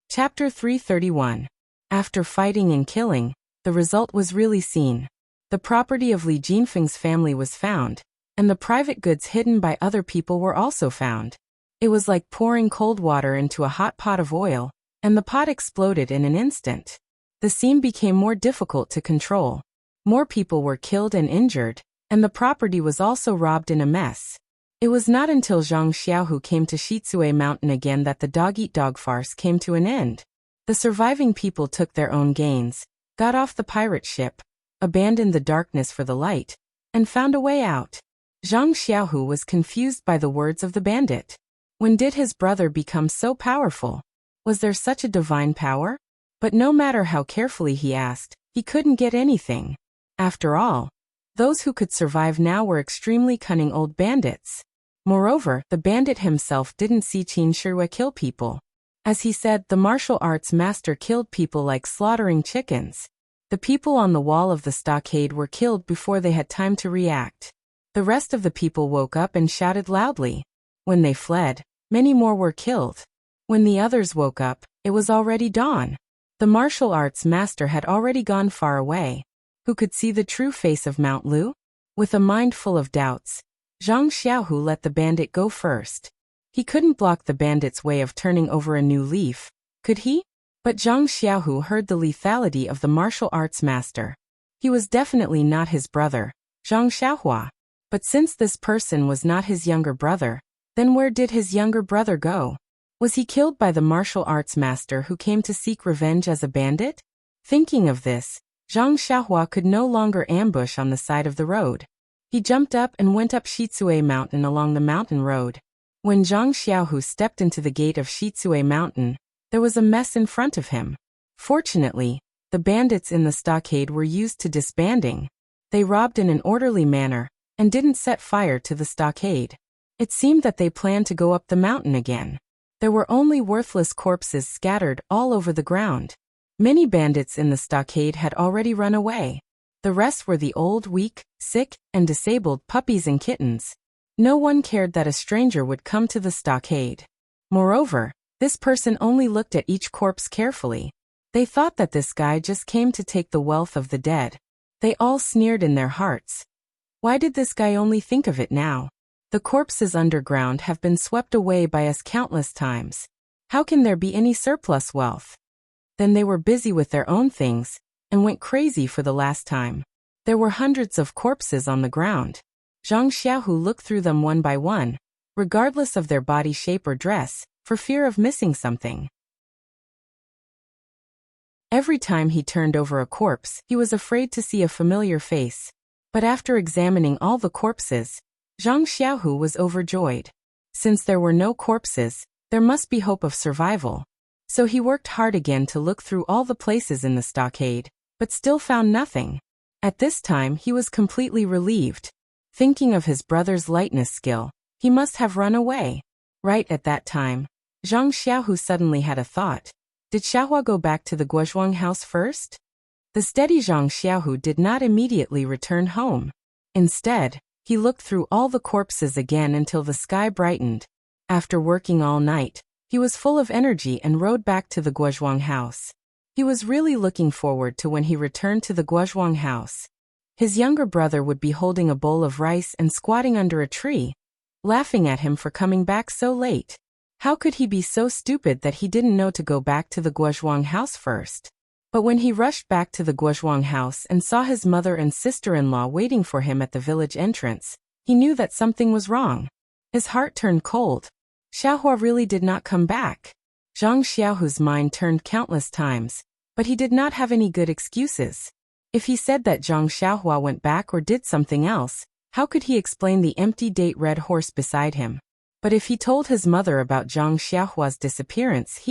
Chapter 331. After fighting and killing, the result was really seen. The property of Li Jinfeng's family was found, and the private goods hidden by other people were also found. It was like pouring cold water into a hot pot of oil, and the pot exploded in an instant. The scene became more difficult to control. More people were killed and injured, and the property was also robbed in a mess. It was not until Zhang Xiaohu came to Shizue Mountain again that the dog-eat-dog farce came to an end. The surviving people took their own gains, got off the pirate ship, abandoned the darkness for the light, and found a way out. Zhang Xiaohu was confused by the words of the bandit. When did his brother become so powerful? Was there such a divine power? But no matter how carefully he asked, he couldn't get anything. After all, those who could survive now were extremely cunning old bandits. Moreover, the bandit himself didn't see Qin Shiyue kill people. As he said, the martial arts master killed people like slaughtering chickens. The people on the wall of the stockade were killed before they had time to react. The rest of the people woke up and shouted loudly. When they fled, many more were killed. When the others woke up, it was already dawn. The martial arts master had already gone far away. Who could see the true face of Mount Lu? With a mind full of doubts, Zhang Xiaohu let the bandit go first. He couldn't block the bandit's way of turning over a new leaf, could he? But Zhang Xiaohu heard the lethality of the martial arts master. He was definitely not his brother, Zhang Xiaohua. But since this person was not his younger brother, then where did his younger brother go? Was he killed by the martial arts master who came to seek revenge as a bandit? Thinking of this, Zhang Xiaohua could no longer ambush on the side of the road. He jumped up and went up Shizue Mountain along the mountain road. When Zhang Xiaohu stepped into the gate of Shizue Mountain, there was a mess in front of him. Fortunately, the bandits in the stockade were used to disbanding. They robbed in an orderly manner and didn't set fire to the stockade. It seemed that they planned to go up the mountain again. There were only worthless corpses scattered all over the ground. Many bandits in the stockade had already run away. The rest were the old, weak, sick, and disabled puppies and kittens. No one cared that a stranger would come to the stockade. Moreover, this person only looked at each corpse carefully. They thought that this guy just came to take the wealth of the dead. They all sneered in their hearts. Why did this guy only think of it now? The corpses underground have been swept away by us countless times. How can there be any surplus wealth? Then they were busy with their own things, and went crazy for the last time. There were hundreds of corpses on the ground. Zhang Xiaohu looked through them one by one, regardless of their body shape or dress, for fear of missing something. Every time he turned over a corpse, he was afraid to see a familiar face. But after examining all the corpses, Zhang Xiaohu was overjoyed. Since there were no corpses, there must be hope of survival. So he worked hard again to look through all the places in the stockade, but still found nothing. At this time he was completely relieved. Thinking of his brother's lightness skill, he must have run away. Right at that time, Zhang Xiaohu suddenly had a thought. Did Xiaohua go back to the Guozhuang house first? The steady Zhang Xiaohu did not immediately return home. Instead, he looked through all the corpses again until the sky brightened. After working all night, he was full of energy and rode back to the Guozhuang house. He was really looking forward to when he returned to the Guozhuang house. His younger brother would be holding a bowl of rice and squatting under a tree, laughing at him for coming back so late. How could he be so stupid that he didn't know to go back to the Guozhuang house first? But when he rushed back to the Guozhuang house and saw his mother and sister-in-law waiting for him at the village entrance, he knew that something was wrong. His heart turned cold. Xiaohua really did not come back. Zhang Xiaohu's mind turned countless times, but he did not have any good excuses. If he said that Zhang Xiaohua went back or did something else, how could he explain the empty date red horse beside him? But if he told his mother about Zhang Xiaohua's disappearance,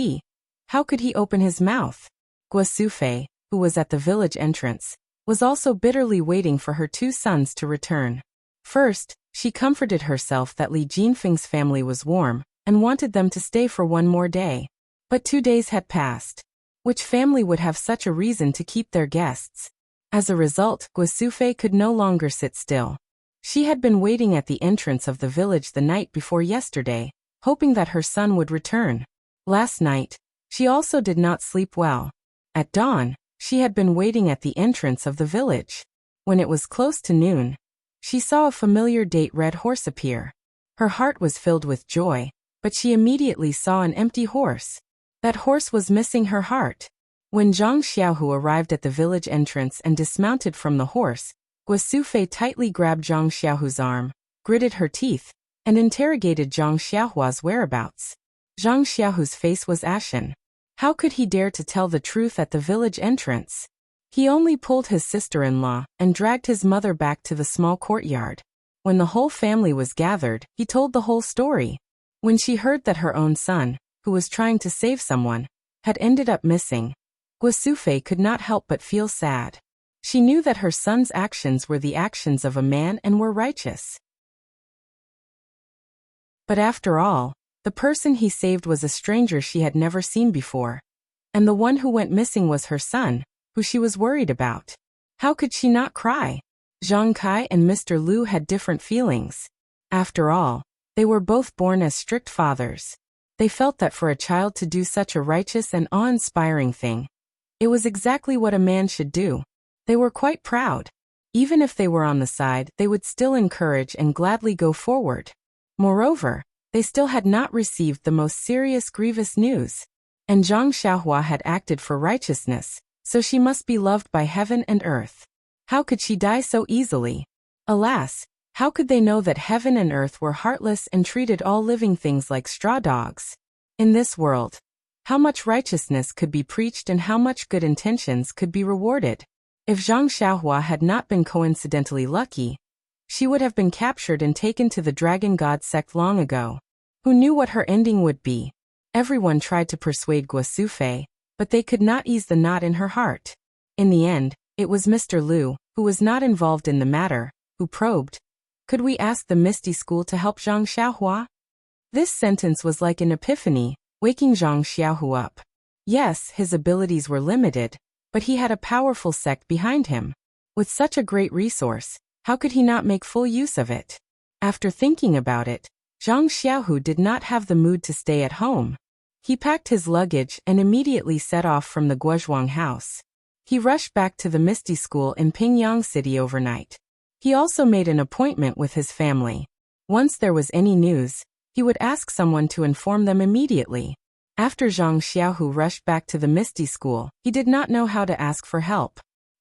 how could he open his mouth? Guosufei, who was at the village entrance, was also bitterly waiting for her two sons to return. First, she comforted herself that Li Jinfeng's family was warm and wanted them to stay for one more day. But 2 days had passed. Which family would have such a reason to keep their guests? As a result, Guosufei could no longer sit still. She had been waiting at the entrance of the village the night before yesterday, hoping that her son would return. Last night, she also did not sleep well. At dawn, she had been waiting at the entrance of the village. When it was close to noon, she saw a familiar date red horse appear. Her heart was filled with joy, but she immediately saw an empty horse. That horse was missing her heart. When Zhang Xiaohu arrived at the village entrance and dismounted from the horse, Guosufei tightly grabbed Zhang Xiaohu's arm, gritted her teeth, and interrogated Zhang Xiaohua's whereabouts. Zhang Xiaohu's face was ashen. How could he dare to tell the truth at the village entrance? He only pulled his sister-in-law and dragged his mother back to the small courtyard. When the whole family was gathered, he told the whole story. When she heard that her own son, who was trying to save someone, had ended up missing, Guosufei could not help but feel sad. She knew that her son's actions were the actions of a man and were righteous. But after all, the person he saved was a stranger she had never seen before. And the one who went missing was her son, who she was worried about. How could she not cry? Zhang Kai and Mr. Liu had different feelings. After all, they were both born as strict fathers. They felt that for a child to do such a righteous and awe-inspiring thing, it was exactly what a man should do. They were quite proud. Even if they were on the side, they would still encourage and gladly go forward. Moreover, they still had not received the most serious grievous news. And Zhang Xiaohua had acted for righteousness, so she must be loved by heaven and earth. How could she die so easily? Alas, how could they know that heaven and earth were heartless and treated all living things like straw dogs? In this world, how much righteousness could be preached and how much good intentions could be rewarded? If Zhang Xiaohua had not been coincidentally lucky, she would have been captured and taken to the Dragon God sect long ago. Who knew what her ending would be? Everyone tried to persuade Guo Sufei, but they could not ease the knot in her heart. In the end, it was Mr. Liu, who was not involved in the matter, who probed. Could we ask the Misty School to help Zhang Xiaohua? This sentence was like an epiphany, waking Zhang Xiaohua up. Yes, his abilities were limited, but he had a powerful sect behind him. With such a great resource, how could he not make full use of it? After thinking about it, Zhang Xiaohu did not have the mood to stay at home. He packed his luggage and immediately set off from the Guozhuang house. He rushed back to the Misty School in Pingyang City overnight. He also made an appointment with his family. Once there was any news, he would ask someone to inform them immediately. After Zhang Xiaohu rushed back to the Misty School, he did not know how to ask for help.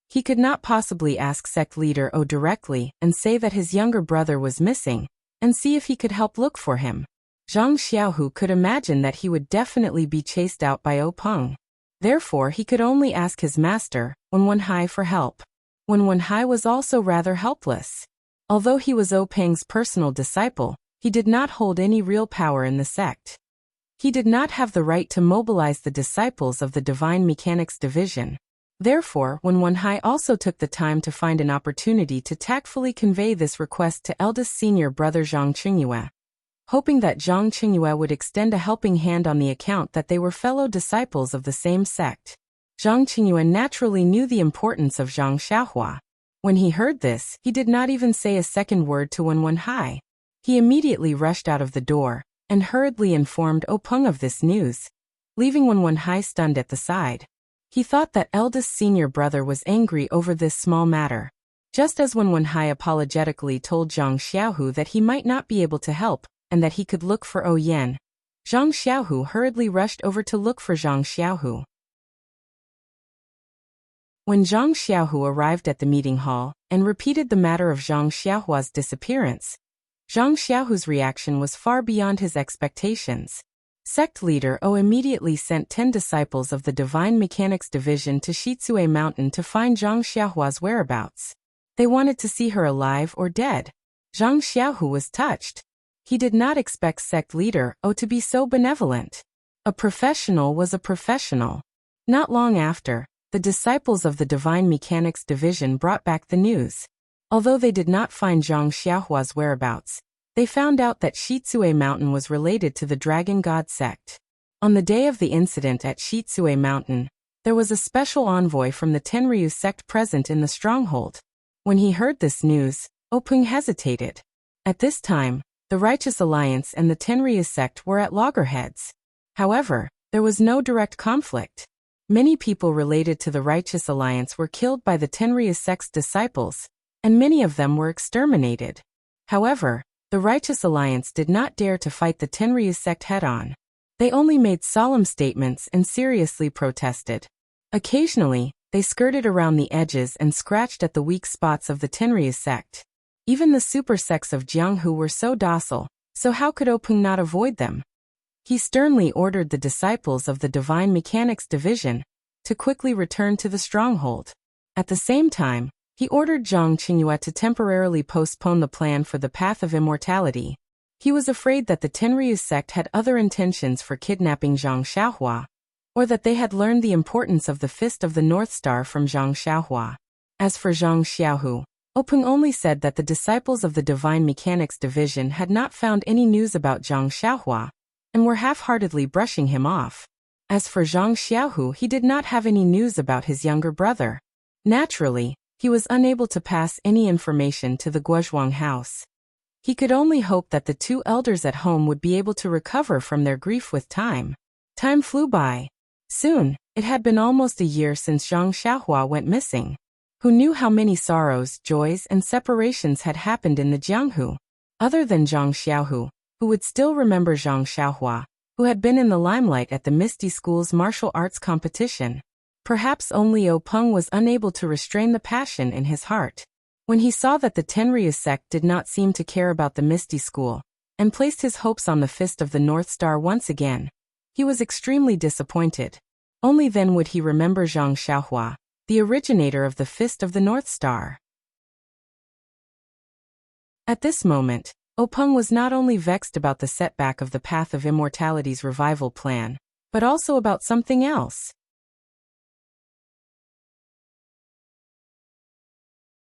He could not possibly ask sect leader O directly and say that his younger brother was missing, and see if he could help look for him. Zhang Xiaohu could imagine that he would definitely be chased out by O Peng. Therefore he could only ask his master, Wen Wenhai, for help. Wen Wenhai was also rather helpless. Although he was O Peng's personal disciple, he did not hold any real power in the sect. He did not have the right to mobilize the disciples of the Divine Mechanics Division. Therefore, Wen Wenhai also took the time to find an opportunity to tactfully convey this request to eldest senior brother Zhang Qingyue, hoping that Zhang Qingyue would extend a helping hand on the account that they were fellow disciples of the same sect. Zhang Qingyue naturally knew the importance of Zhang Xiaohua. When he heard this, he did not even say a second word to Wen Wenhai. He immediately rushed out of the door and hurriedly informed O Peng of this news, leaving Wen Wenhai stunned at the side. He thought that eldest senior brother was angry over this small matter. Just as Wen Wenhai apologetically told Zhang Xiaohu that he might not be able to help, and that he could look for O Yan, Zhang Xiaohu hurriedly rushed over to look for Zhang Xiaohu. When Zhang Xiaohu arrived at the meeting hall and repeated the matter of Zhang Xiaohua's disappearance, Zhang Xiaohu's reaction was far beyond his expectations. Sect leader O immediately sent 10 disciples of the Divine Mechanics Division to Shitsue Mountain to find Zhang Xiaohua's whereabouts. They wanted to see her alive or dead. Zhang Xiaohu was touched. He did not expect sect leader O to be so benevolent. A professional was a professional. Not long after, the disciples of the Divine Mechanics Division brought back the news. Although they did not find Zhang Xiaohua's whereabouts, they found out that Shitsue Mountain was related to the Dragon God sect. On the day of the incident at Shitsue Mountain, there was a special envoy from the Tenryu sect present in the stronghold. When he heard this news, O Peng hesitated. At this time, the Righteous Alliance and the Tenryu sect were at loggerheads. However, there was no direct conflict. Many people related to the Righteous Alliance were killed by the Tenryu sect's disciples, and many of them were exterminated. However, the Righteous Alliance did not dare to fight the Tenryu sect head-on. They only made solemn statements and seriously protested. Occasionally, they skirted around the edges and scratched at the weak spots of the Tenryu sect. Even the super sects of Jianghu were so docile, so how could O Peng not avoid them? He sternly ordered the disciples of the Divine Mechanics Division to quickly return to the stronghold. At the same time, he ordered Zhang Qingyue to temporarily postpone the plan for the Path of Immortality. He was afraid that the Tenryu sect had other intentions for kidnapping Zhang Xiaohua, or that they had learned the importance of the Fist of the North Star from Zhang Xiaohua. As for Zhang Xiaohu, O Peng only said that the disciples of the Divine Mechanics Division had not found any news about Zhang Xiaohua, and were half-heartedly brushing him off. As for Zhang Xiaohu, he did not have any news about his younger brother. Naturally, He was unable to pass any information to the Guozhuang house. He could only hope that the two elders at home would be able to recover from their grief with time. Time flew by. Soon, it had been almost a year since Zhang Xiaohua went missing. Who knew how many sorrows, joys, and separations had happened in the Jianghu? Other than Zhang Xiaohu, who would still remember Zhang Xiaohua, who had been in the limelight at the Misty School's martial arts competition. Perhaps only Peng was unable to restrain the passion in his heart. When he saw that the Tenryu sect did not seem to care about the Misty School, and placed his hopes on the Fist of the North Star once again, he was extremely disappointed. Only then would he remember Zhang Xiaohua, the originator of the Fist of the North Star. At this moment, Peng was not only vexed about the setback of the Path of Immortality's revival plan, but also about something else.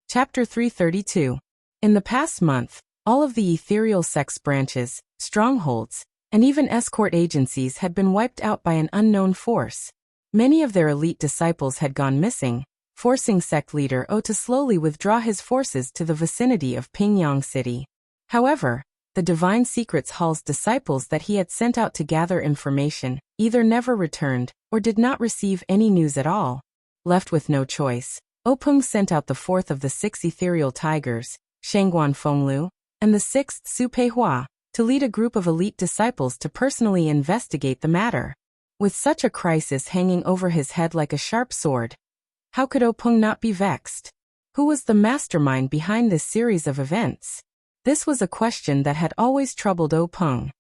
Chapter 332. In the past month, all of the ethereal sect's branches, strongholds, and even escort agencies had been wiped out by an unknown force. Many of their elite disciples had gone missing, forcing sect leader to slowly withdraw his forces to the vicinity of Pingyang City. However, the Divine Secrets Hall's disciples that he had sent out to gather information either never returned or did not receive any news at all. Left with no choice, Peng sent out the fourth of the 6 ethereal tigers, Shangguan Fenglu, and the 6th Su Peihua, to lead a group of elite disciples to personally investigate the matter. With such a crisis hanging over his head like a sharp sword, how could Peng not be vexed? Who was the mastermind behind this series of events? This was a question that had always troubled Peng.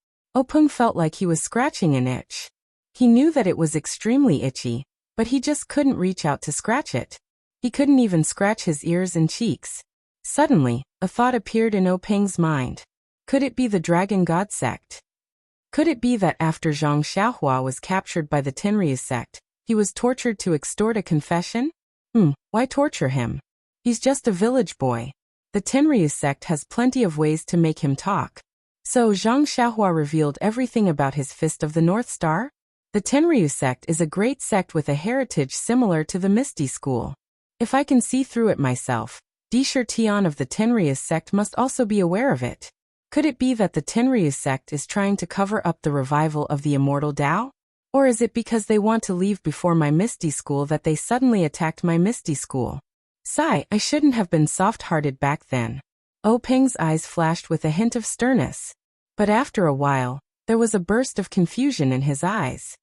Peng felt like he was scratching an itch. He knew that it was extremely itchy, but he just couldn't reach out to scratch it. He couldn't even scratch his ears and cheeks. Suddenly, a thought appeared in Peng's mind. Could it be the Dragon God sect? Could it be that after Zhang Xiaohua was captured by the Tenryu sect, he was tortured to extort a confession? Why torture him? He's just a village boy. The Tenryu sect has plenty of ways to make him talk. So Zhang Xiaohua revealed everything about his Fist of the North Star? The Tenryu sect is a great sect with a heritage similar to the Misty School. If I can see through it myself, Disher Tian of the Tenryu sect must also be aware of it. Could it be that the Tenryu sect is trying to cover up the revival of the immortal Tao? Or is it because they want to leave before my Misty School that they suddenly attacked my Misty School? Sigh, I shouldn't have been soft-hearted back then. Peng's eyes flashed with a hint of sternness. But after a while, there was a burst of confusion in his eyes.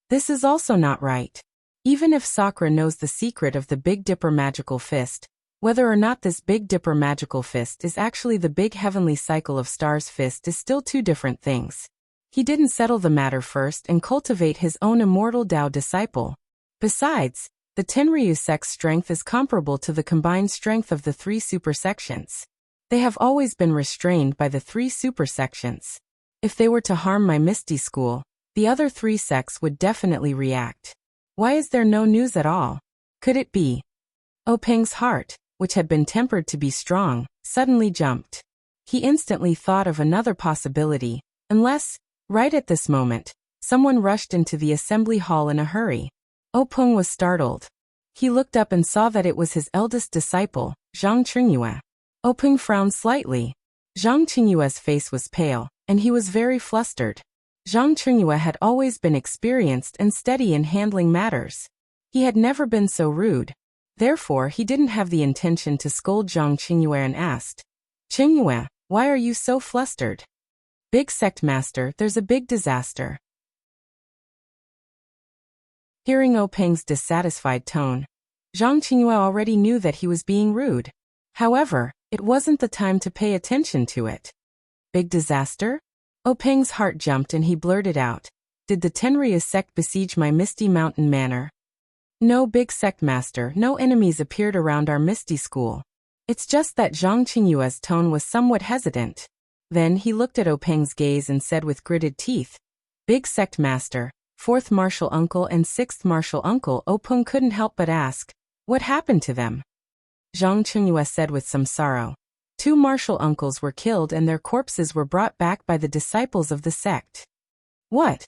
This is also not right. Even if Sakura knows the secret of the Big Dipper magical fist, whether or not this Big Dipper magical fist is actually the big heavenly cycle of stars fist is still two different things. He didn't settle the matter first and cultivate his own immortal Tao disciple. Besides, the Tenryu sect's strength is comparable to the combined strength of the 3 supersections. They have always been restrained by the 3 supersections. If they were to harm my Misty School, the other 3 sects would definitely react. Why is there no news at all? Could it be? Peng's heart, which had been tempered to be strong, suddenly jumped. He instantly thought of another possibility, unless, right at this moment, someone rushed into the assembly hall in a hurry. Peng was startled. He looked up and saw that it was his eldest disciple, Zhang Qingyue. Peng frowned slightly. Zhang Qingyue's face was pale, and he was very flustered. Zhang Qingyue had always been experienced and steady in handling matters. He had never been so rude. Therefore, he didn't have the intention to scold Zhang Qingyue and asked, "Qingyue, why are you so flustered?" "Big sect master, there's a big disaster." Hearing Peng's dissatisfied tone, Zhang Qingyue already knew that he was being rude. However, it wasn't the time to pay attention to it. Big disaster? Peng's heart jumped and he blurted out, "Did the Tenryu sect besiege my Misty Mountain Manor?" "No, big sect master, no enemies appeared around our Misty School. It's just that Zhang Qingyue's tone was somewhat hesitant." Then he looked at Peng's gaze and said with gritted teeth, "Big sect master, 4th martial uncle and 6th martial uncle." Peng couldn't help but ask, "What happened to them?" Zhang Qingyue said with some sorrow, 2 martial uncles were killed and their corpses were brought back by the disciples of the sect." "What?"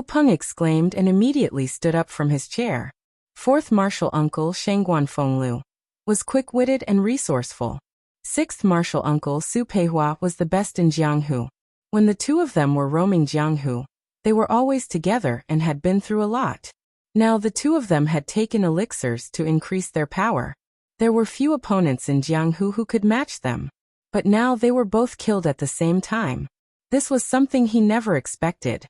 Peng exclaimed and immediately stood up from his chair. 4th martial uncle Shangguan Fenglu. was quick-witted and resourceful. Sixth martial uncle Su Peihua was the best in Jianghu. When the two of them were roaming Jianghu, they were always together and had been through a lot. Now the two of them had taken elixirs to increase their power. There were few opponents in Jianghu who could match them. But now they were both killed at the same time. This was something he never expected.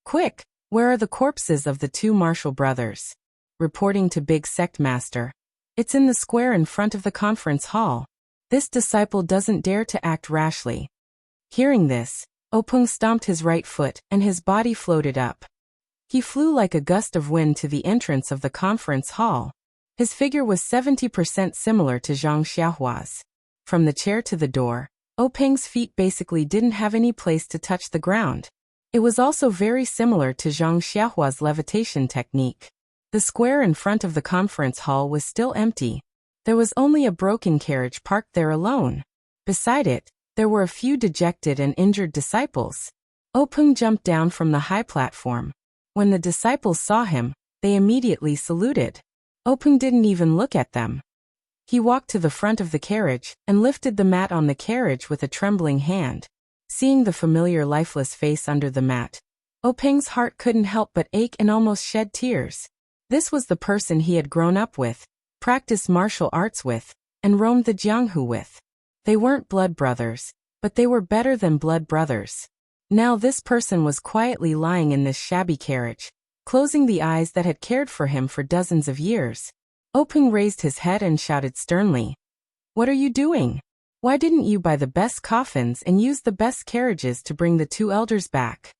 Quick, where are the corpses of the two martial brothers? Reporting to Big Sect Master. It's in the square in front of the conference hall. This disciple doesn't dare to act rashly. Hearing this, Openg stomped his right foot and his body floated up. He flew like a gust of wind to the entrance of the conference hall. His figure was 70% similar to Zhang Xiaohua's. From the chair to the door, Openg's feet basically didn't have any place to touch the ground. It was also very similar to Zhang Xiaohua's levitation technique. The square in front of the conference hall was still empty. There was only a broken carriage parked there alone. Beside it, there were a few dejected and injured disciples. Openg jumped down from the high platform. When the disciples saw him, they immediately saluted. Openg didn't even look at them. He walked to the front of the carriage and lifted the mat on the carriage with a trembling hand. Seeing the familiar lifeless face under the mat, Openg's heart couldn't help but ache and almost shed tears. This was the person he had grown up with, practiced martial arts with, and roamed the Jianghu with. They weren't blood brothers, but they were better than blood brothers. Now this person was quietly lying in this shabby carriage, closing the eyes that had cared for him for dozens of years. Openg raised his head and shouted sternly, "What are you doing? Why didn't you buy the best coffins and use the best carriages to bring the two elders back?"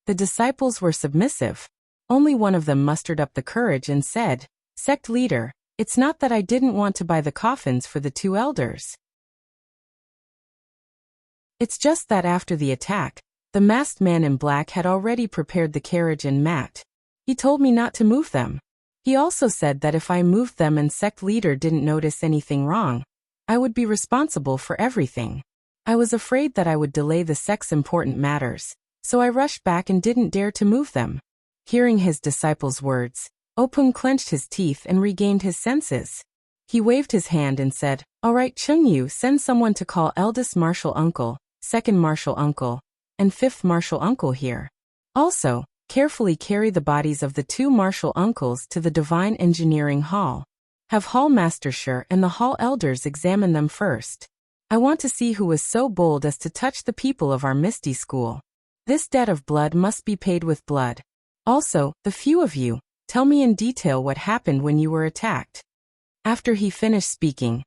The disciples were submissive. Only one of them mustered up the courage and said, "Sect leader, it's not that I didn't want to buy the coffins for the two elders. It's just that after the attack, the masked man in black had already prepared the carriage and mat. He told me not to move them. He also said that if I moved them and sect leader didn't notice anything wrong, I would be responsible for everything. I was afraid that I would delay the sect's important matters, so I rushed back and didn't dare to move them." Hearing his disciples' words, Openg clenched his teeth and regained his senses. He waved his hand and said, "All right, Chengyu, send someone to call eldest martial uncle, second martial uncle, and fifth martial uncle here. Also, carefully carry the bodies of the two martial uncles to the Divine Engineering Hall. Have Hall Master Shi and the Hall Elders examine them first. I want to see who was so bold as to touch the people of our Misty School. This debt of blood must be paid with blood. Also, the few of you, tell me in detail what happened when you were attacked." After he finished speaking,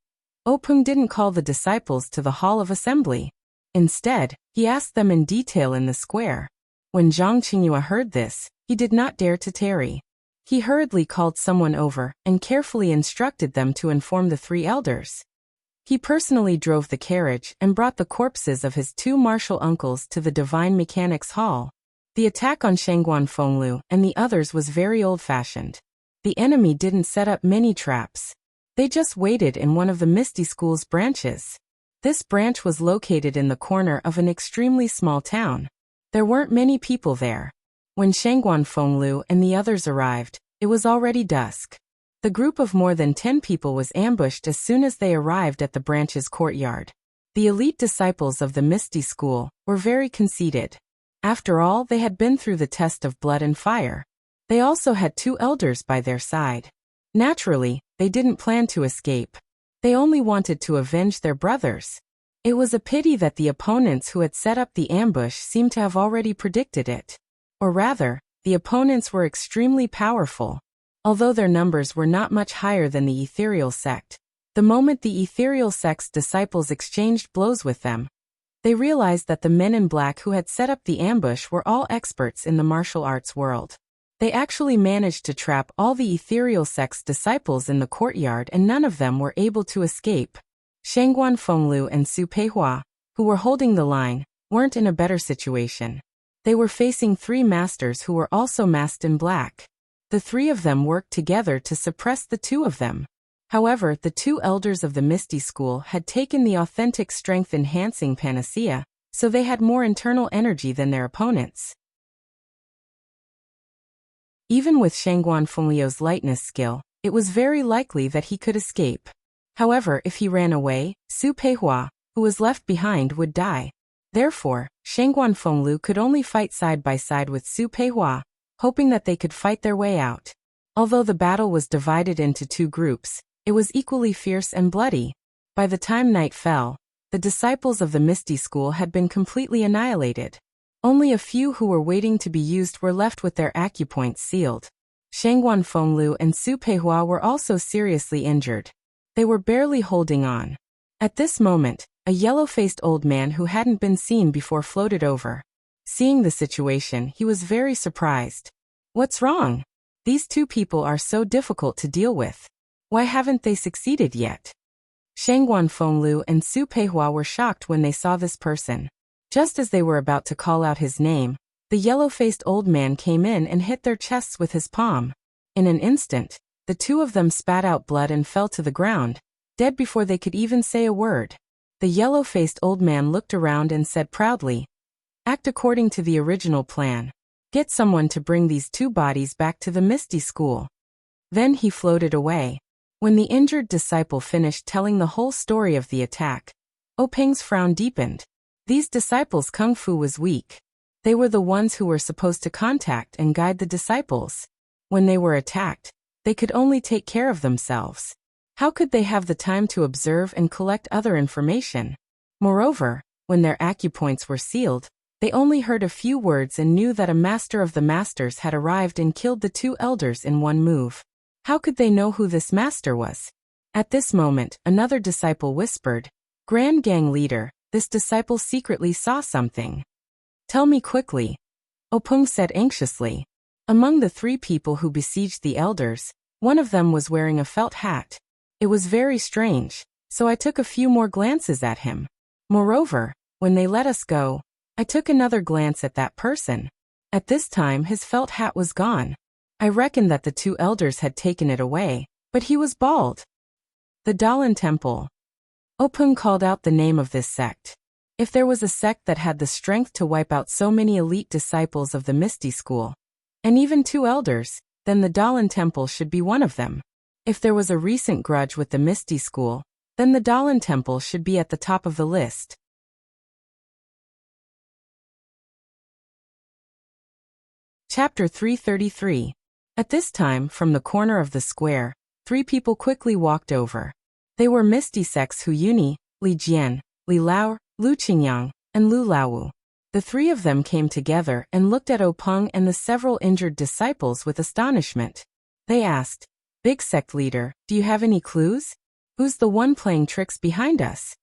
Openg didn't call the disciples to the Hall of Assembly. Instead, he asked them in detail in the square. When Zhang Qingyue heard this, he did not dare to tarry. He hurriedly called someone over and carefully instructed them to inform the three elders. He personally drove the carriage and brought the corpses of his two martial uncles to the Divine Mechanics Hall. The attack on Shangguan Fenglu and the others was very old-fashioned. The enemy didn't set up many traps. They just waited in one of the Misty School's branches. This branch was located in the corner of an extremely small town. There weren't many people there. When Shangguan Fenglu and the others arrived, it was already dusk. The group of more than 10 people was ambushed as soon as they arrived at the branch's courtyard. The elite disciples of the Misty School were very conceited. After all, they had been through the test of blood and fire. They also had two elders by their side. Naturally, they didn't plan to escape. They only wanted to avenge their brothers. It was a pity that the opponents who had set up the ambush seemed to have already predicted it. Or rather, the opponents were extremely powerful. Although their numbers were not much higher than the ethereal sect, the moment the ethereal sect's disciples exchanged blows with them, they realized that the men in black who had set up the ambush were all experts in the martial arts world. They actually managed to trap all the ethereal sect's disciples in the courtyard and none of them were able to escape. Shangguan Fenglu and Su Peihua, who were holding the line, weren't in a better situation. They were facing three masters who were also masked in black. The three of them worked together to suppress the two of them. However, the two elders of the Misty School had taken the authentic strength-enhancing panacea, so they had more internal energy than their opponents. Even with Shangguan Fenglu's lightness skill, it was very likely that he could escape. However, if he ran away, Su Peihua, who was left behind, would die. Therefore, Shangguan Fenglu could only fight side by side with Su Peihua, hoping that they could fight their way out. Although the battle was divided into two groups, it was equally fierce and bloody. By the time night fell, the disciples of the Misty School had been completely annihilated. Only a few who were waiting to be used were left with their acupoints sealed. Shangguan Fenglu and Su Peihua were also seriously injured. They were barely holding on. At this moment, a yellow-faced old man who hadn't been seen before floated over. Seeing the situation, he was very surprised. What's wrong? These two people are so difficult to deal with. Why haven't they succeeded yet? Shangguan Fenglu and Su Peihua were shocked when they saw this person. Just as they were about to call out his name, the yellow-faced old man came in and hit their chests with his palm. In an instant, the two of them spat out blood and fell to the ground, dead before they could even say a word. The yellow-faced old man looked around and said proudly, "Act according to the original plan. Get someone to bring these two bodies back to the Misty School." Then he floated away. When the injured disciple finished telling the whole story of the attack, Peng's frown deepened. These disciples' kung fu was weak. They were the ones who were supposed to contact and guide the disciples. When they were attacked, they could only take care of themselves. How could they have the time to observe and collect other information? Moreover, when their acupoints were sealed, they only heard a few words and knew that a master of the masters had arrived and killed the two elders in one move. How could they know who this master was? At this moment, another disciple whispered, "Grand Gang leader, this disciple secretly saw something." "Tell me quickly," Peng said anxiously. Among the three people who besieged the elders, one of them was wearing a felt hat. It was very strange, so I took a few more glances at him. Moreover, when they let us go, I took another glance at that person. At this time his felt hat was gone. I reckoned that the two elders had taken it away, but he was bald. The Dalan Temple. Peng called out the name of this sect. If there was a sect that had the strength to wipe out so many elite disciples of the Misty School, and even two elders, then the Dalan Temple should be one of them. If there was a recent grudge with the Misty School, then the Dalan Temple should be at the top of the list. Chapter 333. At this time, from the corner of the square, three people quickly walked over. They were Misty sects Hu Yuni, Li Jian, Li Lao, Lu Qingyang, and Lu Laowu. The three of them came together and looked at Peng and the several injured disciples with astonishment. They asked, "Big sect leader, do you have any clues? Who's the one playing tricks behind us?"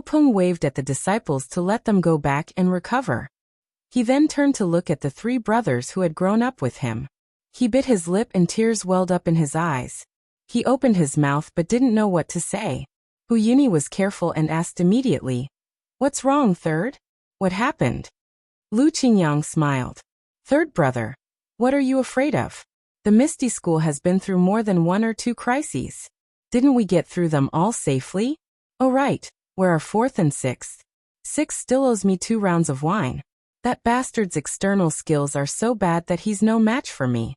Peng waved at the disciples to let them go back and recover. He then turned to look at the three brothers who had grown up with him. He bit his lip and tears welled up in his eyes. He opened his mouth but didn't know what to say. Hu Yuni was careful and asked immediately, "What's wrong, third? What happened?" Lu Qingyang smiled. "Third brother, what are you afraid of? The Misty School has been through more than one or two crises. Didn't we get through them all safely? Oh right, where are fourth and sixth? Sixth still owes me 2 rounds of wine. That bastard's external skills are so bad that he's no match for me."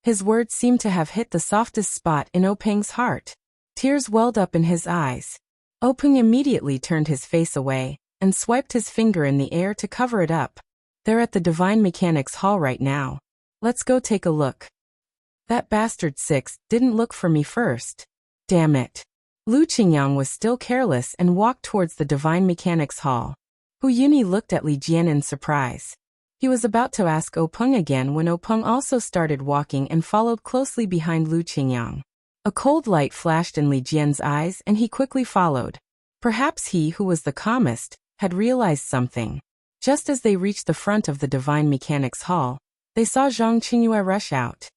His words seemed to have hit the softest spot in Peng's heart. Tears welled up in his eyes. Peng immediately turned his face away and swiped his finger in the air to cover it up. "They're at the Divine Mechanics Hall right now. Let's go take a look." "That bastard sixth didn't look for me first. Damn it." Lu Qingyang was still careless and walked towards the Divine Mechanics Hall. Hu Yuni looked at Li Jian in surprise. He was about to ask Peng again when Peng also started walking and followed closely behind Lu Qingyang. A cold light flashed in Li Jian's eyes and he quickly followed. Perhaps he, who was the calmest, had realized something. Just as they reached the front of the Divine Mechanics Hall, they saw Zhang Qingyue rush out.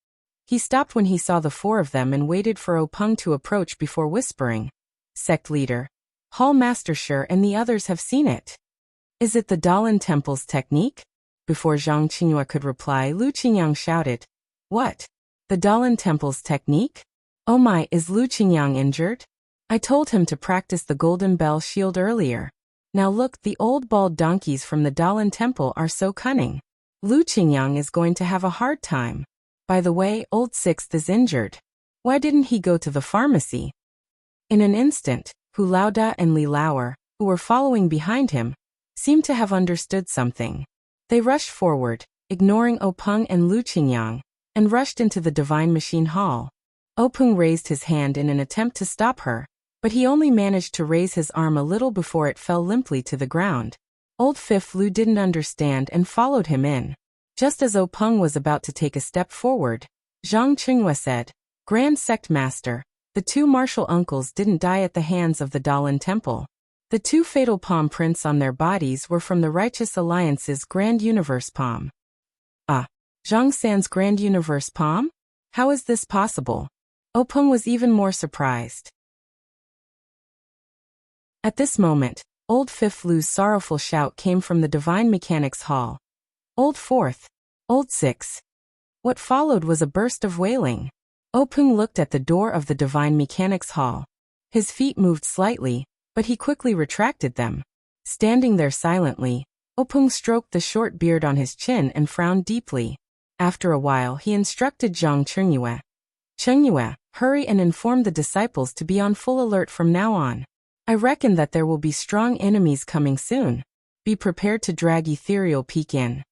He stopped when he saw the 4 of them and waited for Peng to approach before whispering, "Sect leader, Hall Master Shi and the others have seen it. Is it the Dalan Temple's technique?" Before Zhang Qingyue could reply, Lu Qingyang shouted, "What? The Dalan Temple's technique? Oh my, is Lu Qingyang injured? I told him to practice the Golden Bell Shield earlier. Now look, the old bald donkeys from the Dalan Temple are so cunning. Lu Qingyang is going to have a hard time. By the way, old Sixth is injured. Why didn't he go to the pharmacy?" In an instant, Hu Laoda and Li Lauer, who were following behind him, seemed to have understood something. They rushed forward, ignoring Openg and Lu Qingyang, and rushed into the Divine Machine Hall. Openg raised his hand in an attempt to stop her, but he only managed to raise his arm a little before it fell limply to the ground. Old Fifth Lu didn't understand and followed him in. Just as Openg was about to take a step forward, Zhang Qingyue said, "Grand Sect Master, the two martial uncles didn't die at the hands of the Dalan Temple. The two fatal palm prints on their bodies were from the Righteous Alliance's Grand Universe Palm." "Ah, Zhang San's Grand Universe Palm? How is this possible?" Openg was even more surprised. At this moment, Old Fifth Lu's sorrowful shout came from the Divine Mechanics Hall. "Old Fourth! Old Six!" What followed was a burst of wailing. Openg looked at the door of the Divine Mechanics Hall. His feet moved slightly, but he quickly retracted them. Standing there silently, Openg stroked the short beard on his chin and frowned deeply. After a while he instructed Zhang Qingyue. "Qingyue, hurry and inform the disciples to be on full alert from now on. I reckon that there will be strong enemies coming soon. Be prepared to drag Ethereal Peak in.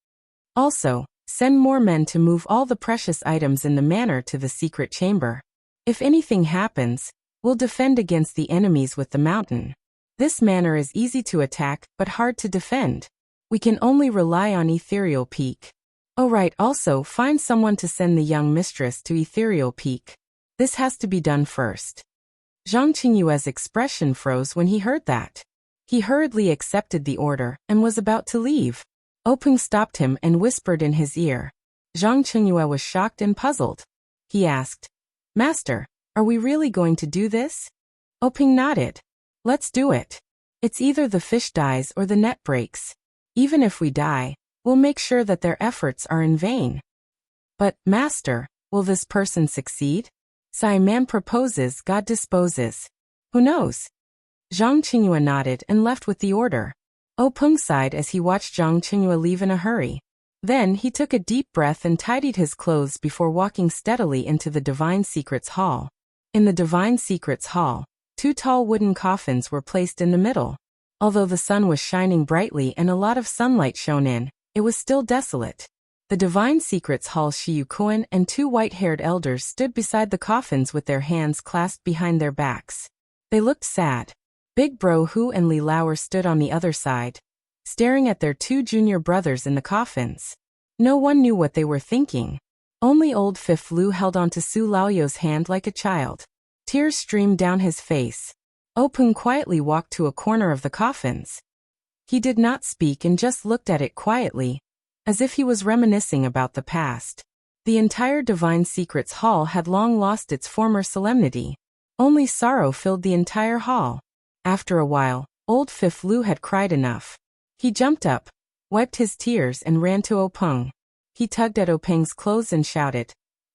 Also, send more men to move all the precious items in the manor to the secret chamber. If anything happens, we'll defend against the enemies with the mountain. This manor is easy to attack but hard to defend. We can only rely on Ethereal Peak. Oh right, also find someone to send the young mistress to Ethereal Peak. This has to be done first." Zhang Qingyue's expression froze when he heard that. He hurriedly accepted the order and was about to leave. Openg stopped him and whispered in his ear. Zhang Qingyue was shocked and puzzled. He asked, "Master, are we really going to do this?" Openg nodded. "Let's do it. It's either the fish dies or the net breaks. Even if we die, we'll make sure that their efforts are in vain." "But, Master, will this person succeed? Sai man proposes, God disposes. Who knows?" Zhang Qingyue nodded and left with the order. Openg sighed as he watched Zhang Qingyue leave in a hurry. Then he took a deep breath and tidied his clothes before walking steadily into the Divine Secrets Hall. In the Divine Secrets Hall, two tall wooden coffins were placed in the middle. Although the sun was shining brightly and a lot of sunlight shone in, it was still desolate. The Divine Secrets Hall Shiyu Koan and two white-haired elders stood beside the coffins with their hands clasped behind their backs. They looked sad. Big Bro Hu and Li Lauer stood on the other side, staring at their two junior brothers in the coffins. No one knew what they were thinking. Only Old Fifth Lu held onto Su Laoyo's hand like a child. Tears streamed down his face. Openg quietly walked to a corner of the coffins. He did not speak and just looked at it quietly, as if he was reminiscing about the past. The entire Divine Secrets Hall had long lost its former solemnity. Only sorrow filled the entire hall. After a while, Old Fifth Lu had cried enough. He jumped up, wiped his tears and ran to Openg. He tugged at Openg's clothes and shouted,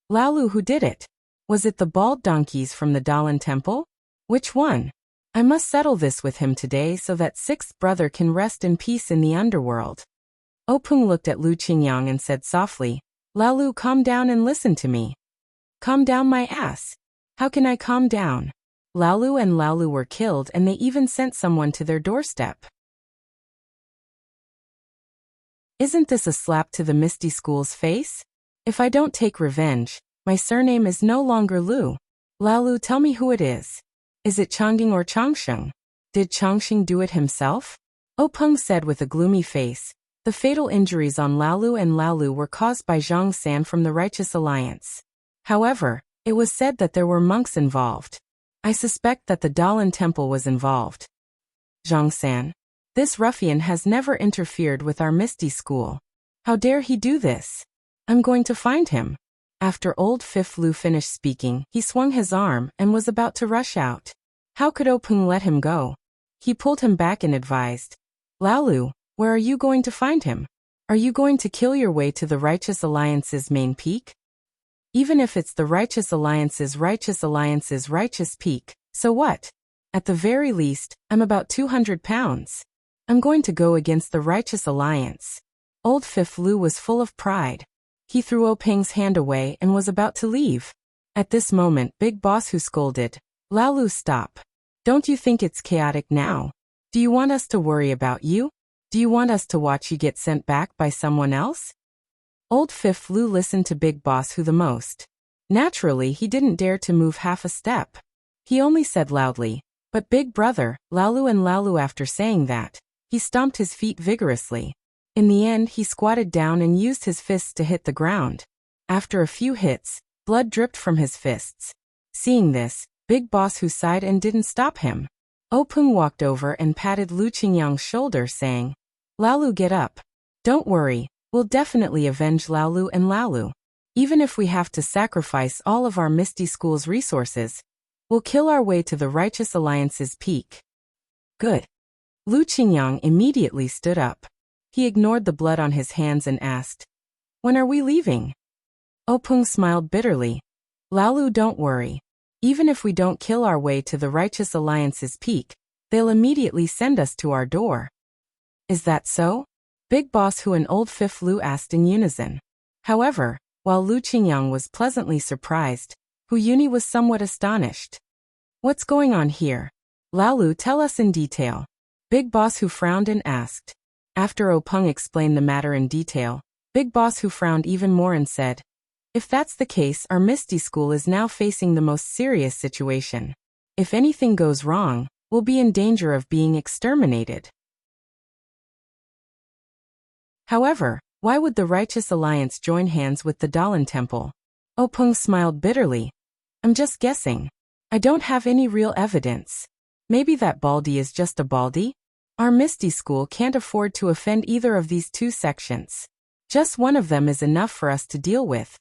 "Laolu, who did it? Was it the bald donkeys from the Dalan Temple? Which one? I must settle this with him today so that sixth brother can rest in peace in the underworld." Openg looked at Lu Qingyang and said softly, "Laolu, calm down and listen to me." "Calm down my ass. How can I calm down? Laolu and Laolu were killed and they even sent someone to their doorstep. Isn't this a slap to the Misty School's face? If I don't take revenge, my surname is no longer Lu. Laolu, tell me who it is. Is it Changding or Changsheng? Did Changsheng do it himself?" Openg said with a gloomy face. The fatal injuries on Laolu and Laolu were caused by Zhang San from the Righteous Alliance. However, it was said that there were monks involved. I suspect that the Dalan Temple was involved. Zhang San. This ruffian has never interfered with our Misty School. How dare he do this? I'm going to find him. After Old Fifth Lu finished speaking, he swung his arm and was about to rush out. How could Openg let him go? He pulled him back and advised, "Laolu, where are you going to find him? Are you going to kill your way to the Righteous Alliance's main peak? Even if it's the Righteous Alliance's righteous peak, so what? At the very least, I'm about 200 pounds. I'm going to go against the Righteous Alliance." Old Fifth Lu was full of pride. He threw Openg's hand away and was about to leave. At this moment Big Boss Hu scolded, "Laolu, stop. Don't you think it's chaotic now? Do you want us to worry about you? Do you want us to watch you get sent back by someone else? Old Fifth Lu listened to Big Boss Who the most. Naturally, he didn't dare to move half a step. He only said loudly, "But Big Brother, Lalu," and Lalu after saying that, he stomped his feet vigorously. In the end, he squatted down and used his fists to hit the ground. After a few hits, blood dripped from his fists. Seeing this, Big Boss Who sighed and didn't stop him. Openg walked over and patted Lu Qingyang's shoulder saying, "Lalu, get up. Don't worry, we'll definitely avenge Lalu and Lalu. Even if we have to sacrifice all of our Misty School's resources, we'll kill our way to the Righteous Alliance's peak." Good. Lu Qingyang immediately stood up. He ignored the blood on his hands and asked, "When are we leaving?" Openg smiled bitterly. "Lalu, don't worry. Even if we don't kill our way to the Righteous Alliance's peak, they'll immediately send us to our door." "Is that so?" Big Boss Who and Old Fifth Lu asked in unison. However, while Lu Qingyang was pleasantly surprised, Hu Yuni was somewhat astonished. "What's going on here? Lalu, tell us in detail." Big Boss Who frowned and asked. After Openg explained the matter in detail, Big Boss Who frowned even more and said, "If that's the case, our Misty School is now facing the most serious situation. If anything goes wrong, we'll be in danger of being exterminated." However, why would the Righteous Alliance join hands with the Dalan Temple? Openg smiled bitterly. "I'm just guessing. I don't have any real evidence. Maybe that baldy is just a baldy? Our Misty School can't afford to offend either of these two sections. Just one of them is enough for us to deal with.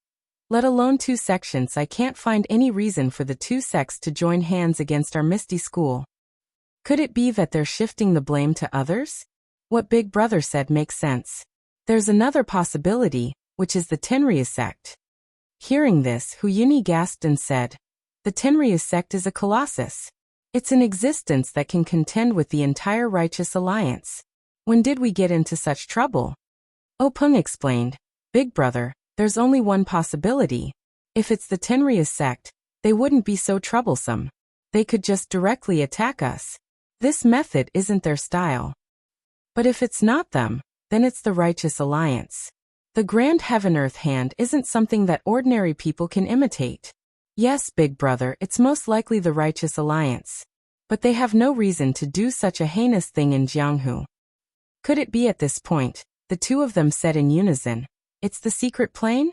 Let alone two sections. I can't find any reason for the two sects to join hands against our Misty School. Could it be that they're shifting the blame to others? What Big Brother said makes sense. There's another possibility, which is the Tenryu sect." Hearing this, Hu Yuni gasped and said, "The Tenryu sect is a colossus. It's an existence that can contend with the entire Righteous Alliance. When did we get into such trouble?" Openg explained, "Big Brother, there's only one possibility. If it's the Tenryu sect, they wouldn't be so troublesome. They could just directly attack us. This method isn't their style. But if it's not them, then it's the Righteous Alliance. The Grand Heaven-Earth hand isn't something that ordinary people can imitate. Yes, Big Brother, it's most likely the Righteous Alliance. But they have no reason to do such a heinous thing in Jianghu." Could it be at this point, the two of them said in unison, "It's the secret plane?"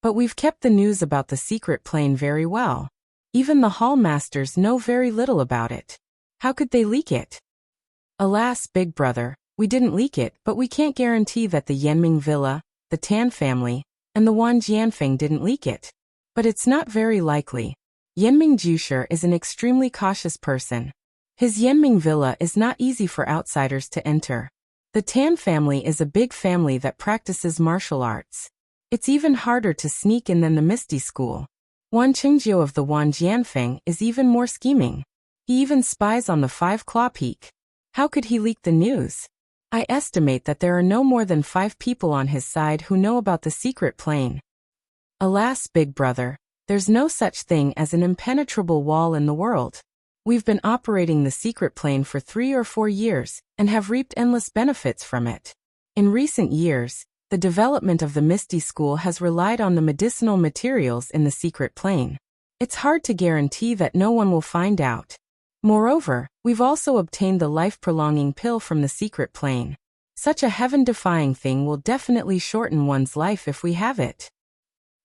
But we've kept the news about the secret plane very well. Even the Hall Masters know very little about it. How could they leak it? Alas, Big Brother, we didn't leak it, but we can't guarantee that the Yanming Villa, the Tan family, and the Wan Jianfeng didn't leak it. But it's not very likely. Yanming Jusher is an extremely cautious person. His Yanming Villa is not easy for outsiders to enter. The Tan family is a big family that practices martial arts. It's even harder to sneak in than the Misty School. Wan Qingjiu of the Wan Jianfeng is even more scheming. He even spies on the Five Claw Peak. How could he leak the news? I estimate that there are no more than 5 people on his side who know about the secret plane. Alas, Big Brother, there's no such thing as an impenetrable wall in the world. We've been operating the secret plane for 3 or 4 years, and have reaped endless benefits from it. In recent years, the development of the Misty School has relied on the medicinal materials in the secret plane. It's hard to guarantee that no one will find out. Moreover, we've also obtained the life-prolonging pill from the secret plane. Such a heaven-defying thing will definitely shorten one's life if we have it.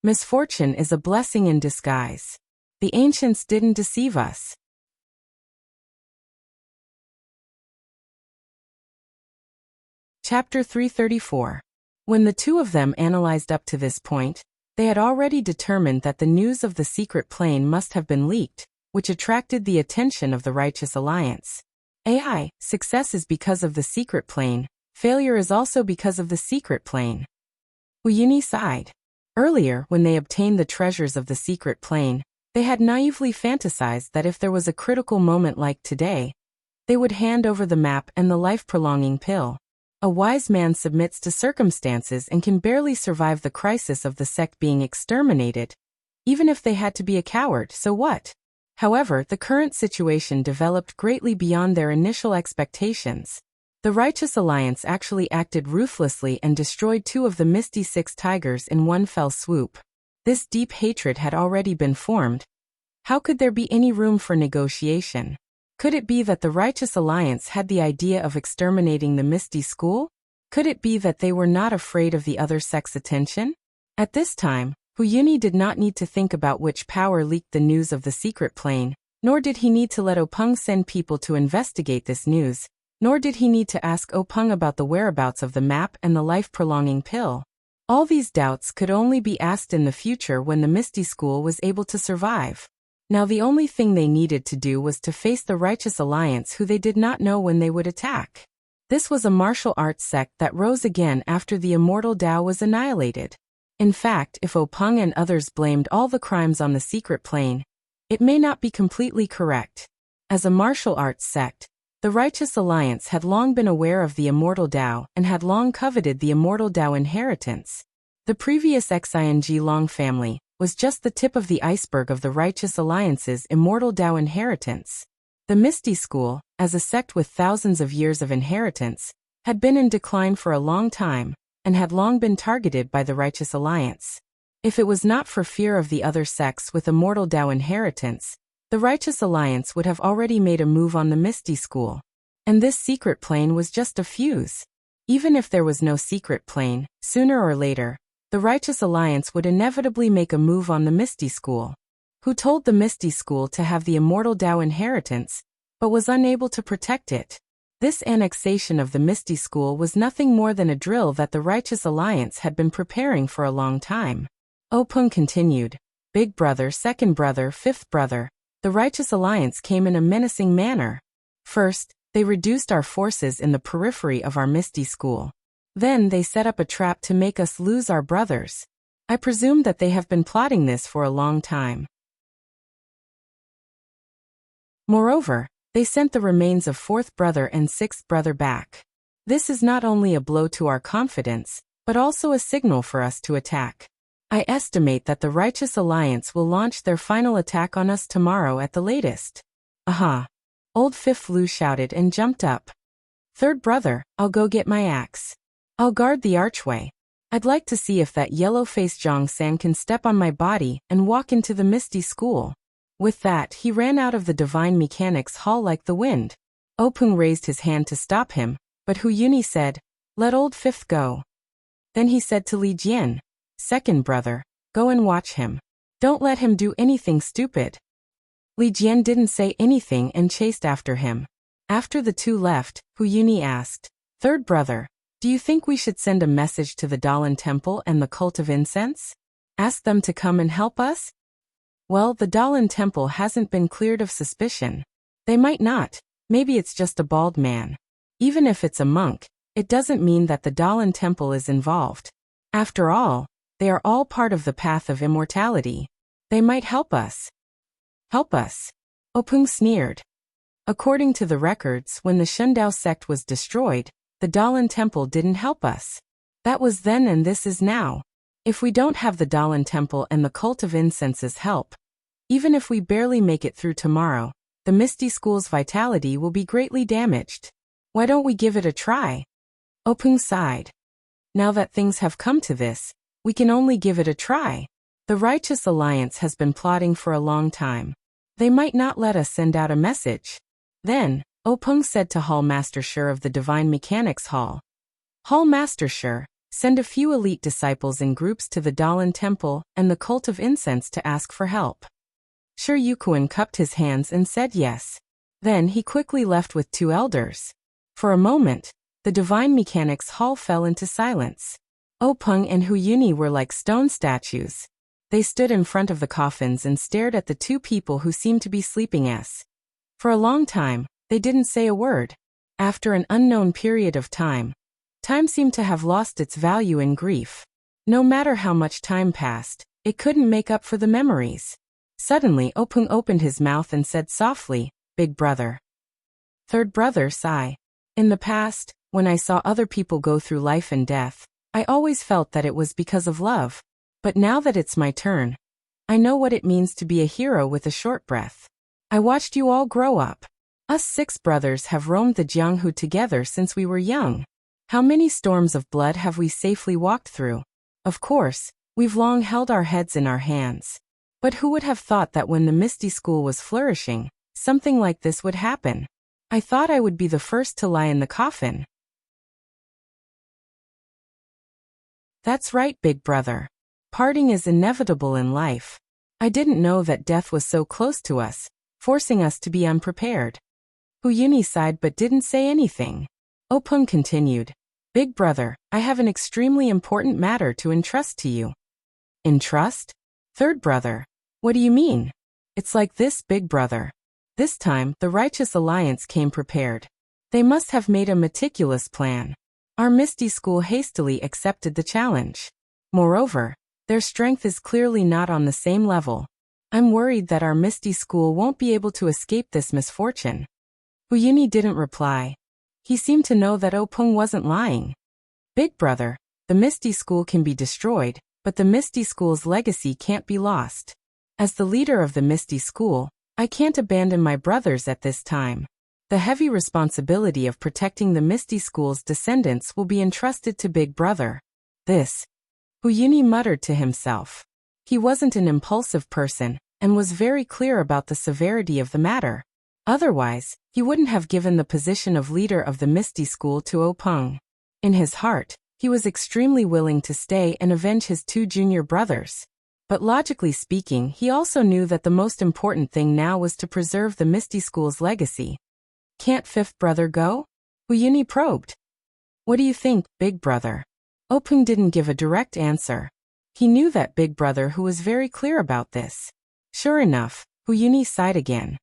Misfortune is a blessing in disguise. The ancients didn't deceive us. Chapter 334. When the two of them analyzed up to this point, they had already determined that the news of the secret plane must have been leaked, which attracted the attention of the Righteous Alliance. AI, success is because of the secret plane, failure is also because of the secret plane. Uyuni sighed. Earlier, when they obtained the treasures of the secret plane, they had naively fantasized that if there was a critical moment like today, they would hand over the map and the life-prolonging pill. A wise man submits to circumstances and can barely survive the crisis of the sect being exterminated. Even if they had to be a coward, so what? However, the current situation developed greatly beyond their initial expectations. The Righteous Alliance actually acted ruthlessly and destroyed 2 of the Misty Six Tigers in one fell swoop. This deep hatred had already been formed. How could there be any room for negotiation? Could it be that the Righteous Alliance had the idea of exterminating the Misty School? Could it be that they were not afraid of the other sect's attention? At this time, Huyuni did not need to think about which power leaked the news of the secret plane, nor did he need to let Openg send people to investigate this news, nor did he need to ask Openg about the whereabouts of the map and the life-prolonging pill. All these doubts could only be asked in the future when the Misty School was able to survive. Now the only thing they needed to do was to face the Righteous Alliance, who they did not know when they would attack. This was a martial arts sect that rose again after the immortal Tao was annihilated. In fact, if Openg and others blamed all the crimes on the secret plane, it may not be completely correct. As a martial arts sect, the Righteous Alliance had long been aware of the immortal Tao and had long coveted the immortal Tao inheritance. The previous Xing Long family was just the tip of the iceberg of the Righteous Alliance's immortal Tao inheritance. The Misty School, as a sect with thousands of years of inheritance, had been in decline for a long time, and had long been targeted by the Righteous Alliance. If it was not for fear of the other sects with immortal Tao inheritance, the Righteous Alliance would have already made a move on the Misty School. And this secret plane was just a fuse. Even if there was no secret plane, sooner or later, the Righteous Alliance would inevitably make a move on the Misty School. Who told the Misty School to have the immortal Tao inheritance, but was unable to protect it? This annexation of the Misty School was nothing more than a drill that the Righteous Alliance had been preparing for a long time. Openg continued, "Big brother, second brother, fifth brother, the Righteous Alliance came in a menacing manner. First, they reduced our forces in the periphery of our Misty School. Then they set up a trap to make us lose our brothers. I presume that they have been plotting this for a long time. Moreover, they sent the remains of fourth brother and sixth brother back. This is not only a blow to our confidence, but also a signal for us to attack. I estimate that the Righteous Alliance will launch their final attack on us tomorrow at the latest." "Aha!" Old Fifth Lu shouted and jumped up. "Third brother, I'll go get my axe. I'll guard the archway. I'd like to see if that yellow-faced Zhang-san can step on my body and walk into the Misty School." With that, he ran out of the Divine Mechanics Hall like the wind. Openg raised his hand to stop him, but Huyuni said, "Let old Fifth go." Then he said to Li Jian, "Second brother, go and watch him. Don't let him do anything stupid." Li Jian didn't say anything and chased after him. After the two left, Huyuni asked, "Third brother, do you think we should send a message to the Dalan Temple and the Cult of Incense? Ask them to come and help us?" "Well, the Dalan Temple hasn't been cleared of suspicion. They might not. Maybe it's just a bald man. Even if it's a monk, it doesn't mean that the Dalan Temple is involved. After all, they are all part of the path of immortality. They might help us." "Help us?" Openg sneered. "According to the records, when the Shundao sect was destroyed, the Dalan Temple didn't help us. That was then and this is now. If we don't have the Dalan Temple and the Cult of Incense's help, even if we barely make it through tomorrow, the Misty School's vitality will be greatly damaged. Why don't we give it a try?" Openg sighed. "Now that things have come to this, we can only give it a try. The Righteous Alliance has been plotting for a long time. They might not let us send out a message." Then, Openg said to Hall Master Shur of the Divine Mechanics Hall, "Hall Master Shur, send a few elite disciples in groups to the Dalan Temple and the Cult of Incense to ask for help." Shur Yukuan cupped his hands and said yes. Then he quickly left with two elders. For a moment, the Divine Mechanics Hall fell into silence. Openg and Huyuni were like stone statues. They stood in front of the coffins and stared at the two people who seemed to be sleeping as. For a long time, they didn't say a word. After an unknown period of time seemed to have lost its value in grief. No matter how much time passed, it couldn't make up for the memories. Suddenly Openg opened his mouth and said softly, "Big brother." Third brother sigh. "In the past, when I saw other people go through life and death, I always felt that it was because of love. But now that it's my turn, I know what it means to be a hero with a short breath. I watched you all grow up. Us 6 brothers have roamed the Jianghu together since we were young. How many storms of blood have we safely walked through? Of course, we've long held our heads in our hands. But who would have thought that when the Misty School was flourishing, something like this would happen? I thought I would be the first to lie in the coffin. That's right, big brother. Parting is inevitable in life. I didn't know that death was so close to us, forcing us to be unprepared. Hu Yuni sighed but didn't say anything. Openg continued. Big brother, I have an extremely important matter to entrust to you. Entrust? Third brother. What do you mean? It's like this, big brother. This time, the Righteous Alliance came prepared. They must have made a meticulous plan. Our Misty School hastily accepted the challenge. Moreover, their strength is clearly not on the same level. I'm worried that our Misty School won't be able to escape this misfortune. Hu Yuni didn't reply. He seemed to know that Openg wasn't lying. Big brother, the Misty School can be destroyed, but the Misty School's legacy can't be lost. As the leader of the Misty School, I can't abandon my brothers at this time. The heavy responsibility of protecting the Misty School's descendants will be entrusted to Big Brother. This, Hu Yuni muttered to himself. He wasn't an impulsive person, and was very clear about the severity of the matter. Otherwise, he wouldn't have given the position of leader of the Misty School to Openg. In his heart, he was extremely willing to stay and avenge his 2 junior brothers. But logically speaking, he also knew that the most important thing now was to preserve the Misty School's legacy. Can't 5th brother go? Hu Yuni probed. What do you think, big brother? Openg didn't give a direct answer. He knew that big brother who was very clear about this. Sure enough, Hu Yuni sighed again.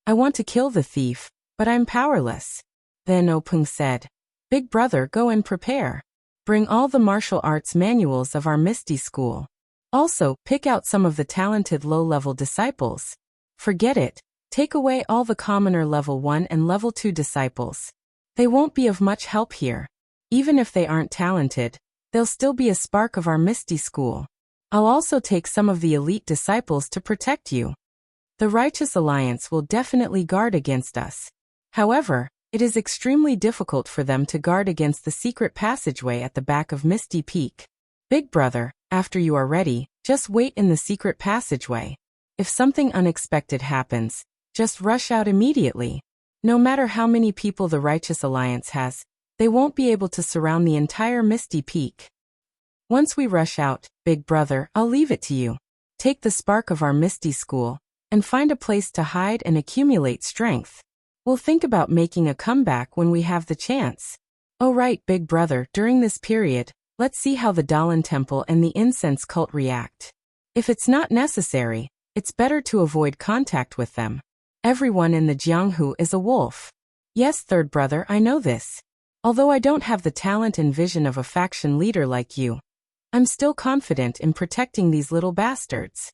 I want to kill the thief, but I'm powerless. Then Openg said, Big brother, go and prepare. Bring all the martial arts manuals of our Misty School. Also, pick out some of the talented low-level disciples. Forget it. Take away all the commoner level 1 and level 2 disciples. They won't be of much help here. Even if they aren't talented, they'll still be a spark of our Misty School. I'll also take some of the elite disciples to protect you. The Righteous Alliance will definitely guard against us. However, it is extremely difficult for them to guard against the secret passageway at the back of Misty Peak. Big brother, after you are ready, just wait in the secret passageway. If something unexpected happens, just rush out immediately. No matter how many people the Righteous Alliance has, they won't be able to surround the entire Misty Peak. Once we rush out, big brother, I'll leave it to you. Take the spark of our Misty School, and find a place to hide and accumulate strength. We'll think about making a comeback when we have the chance. Oh right, big brother, during this period, let's see how the Dalan Temple and the incense cult react. If it's not necessary, it's better to avoid contact with them. Everyone in the Jianghu is a wolf. Yes, third brother, I know this. Although I don't have the talent and vision of a faction leader like you, I'm still confident in protecting these little bastards.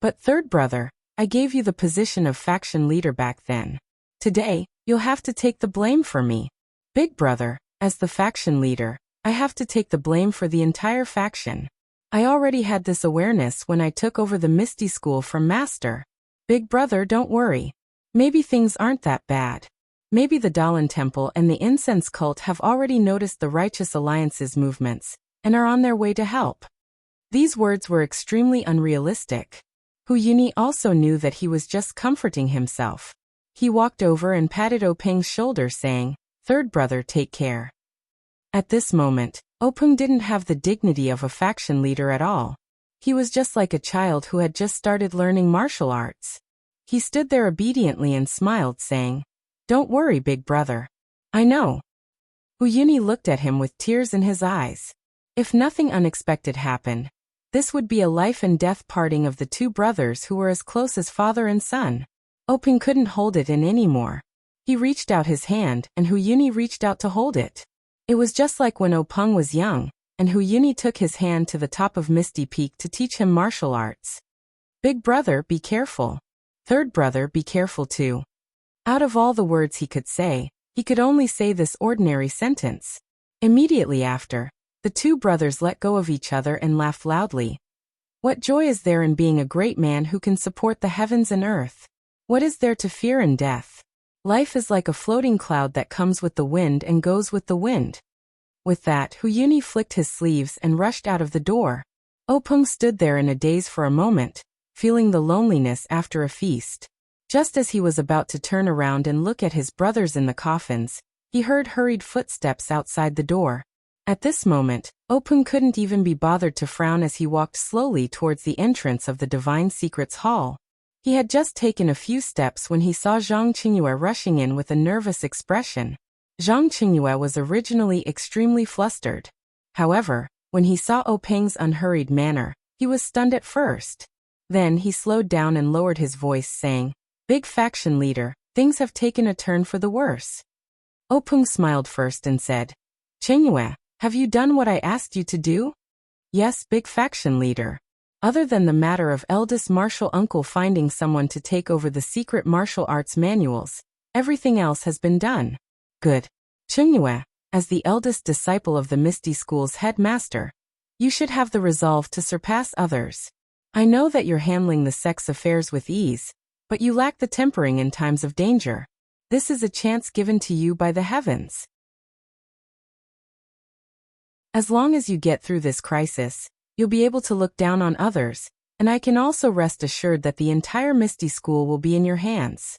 But third brother, I gave you the position of faction leader back then. Today, you'll have to take the blame for me. Big brother, as the faction leader, I have to take the blame for the entire faction. I already had this awareness when I took over the Misty School from Master. Big brother, don't worry. Maybe things aren't that bad. Maybe the Dalan Temple and the incense cult have already noticed the Righteous Alliance's movements, and are on their way to help. These words were extremely unrealistic. Hu Yuni also knew that he was just comforting himself. He walked over and patted Openg's shoulder saying, Third brother, take care. At this moment, Openg didn't have the dignity of a faction leader at all. He was just like a child who had just started learning martial arts. He stood there obediently and smiled, saying, Don't worry, big brother. I know. Hu Yuni looked at him with tears in his eyes. If nothing unexpected happened, this would be a life and death parting of the 2 brothers who were as close as father and son. Openg couldn't hold it in anymore. He reached out his hand, and Hu Yuni reached out to hold it. It was just like when Openg was young, and Hu Yuni took his hand to the top of Misty Peak to teach him martial arts. Big brother, be careful. Third brother, be careful too. Out of all the words he could say, he could only say this ordinary sentence. Immediately after, the 2 brothers let go of each other and laughed loudly. What joy is there in being a great man who can support the heavens and earth? What is there to fear in death? Life is like a floating cloud that comes with the wind and goes with the wind. With that, Huyuni flicked his sleeves and rushed out of the door. Openg stood there in a daze for a moment, feeling the loneliness after a feast. Just as he was about to turn around and look at his brothers in the coffins, he heard hurried footsteps outside the door. At this moment, Openg couldn't even be bothered to frown as he walked slowly towards the entrance of the Divine Secrets Hall. He had just taken a few steps when he saw Zhang Qingyue rushing in with a nervous expression. Zhang Qingyue was originally extremely flustered. However, when he saw Openg's unhurried manner, he was stunned at first. Then he slowed down and lowered his voice, saying, "Big faction leader, things have taken a turn for the worse." Openg smiled first and said, "Qingyue, have you done what I asked you to do?" "Yes, big faction leader. Other than the matter of eldest martial uncle finding someone to take over the secret martial arts manuals, everything else has been done." "Good. Qingyue, as the eldest disciple of the Misty School's headmaster, you should have the resolve to surpass others. I know that you're handling the sex affairs with ease, but you lack the tempering in times of danger. This is a chance given to you by the heavens. As long as you get through this crisis, you'll be able to look down on others, and I can also rest assured that the entire Misty School will be in your hands."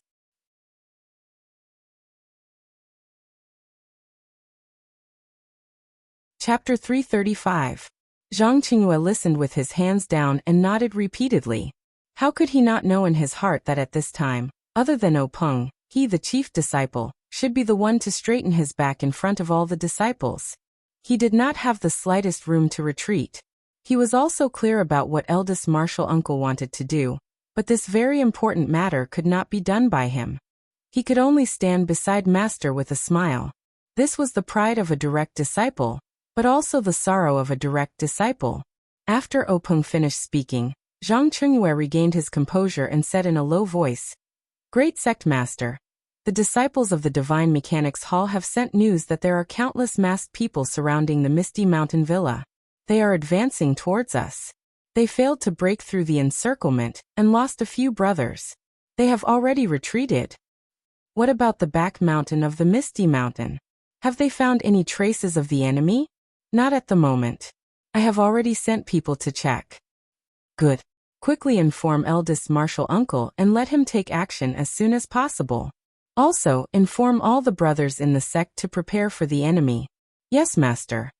Chapter 335. Zhang Qingyue listened with his hands down and nodded repeatedly. How could he not know in his heart that at this time, other than Openg, he, the chief disciple, should be the one to straighten his back in front of all the disciples? He did not have the slightest room to retreat. He was also clear about what eldest martial uncle wanted to do, but this very important matter could not be done by him. He could only stand beside master with a smile. This was the pride of a direct disciple, but also the sorrow of a direct disciple. After Openg finished speaking, Zhang Qingyue regained his composure and said in a low voice, "Great sect master, the disciples of the Divine Mechanics Hall have sent news that there are countless masked people surrounding the Misty Mountain Villa. They are advancing towards us. They failed to break through the encirclement and lost a few brothers. They have already retreated. What about the back mountain of the Misty Mountain? Have they found any traces of the enemy?" "Not at the moment. I have already sent people to check." "Good. Quickly inform eldest martial uncle and let him take action as soon as possible. Also, inform all the brothers in the sect to prepare for the enemy." "Yes, master."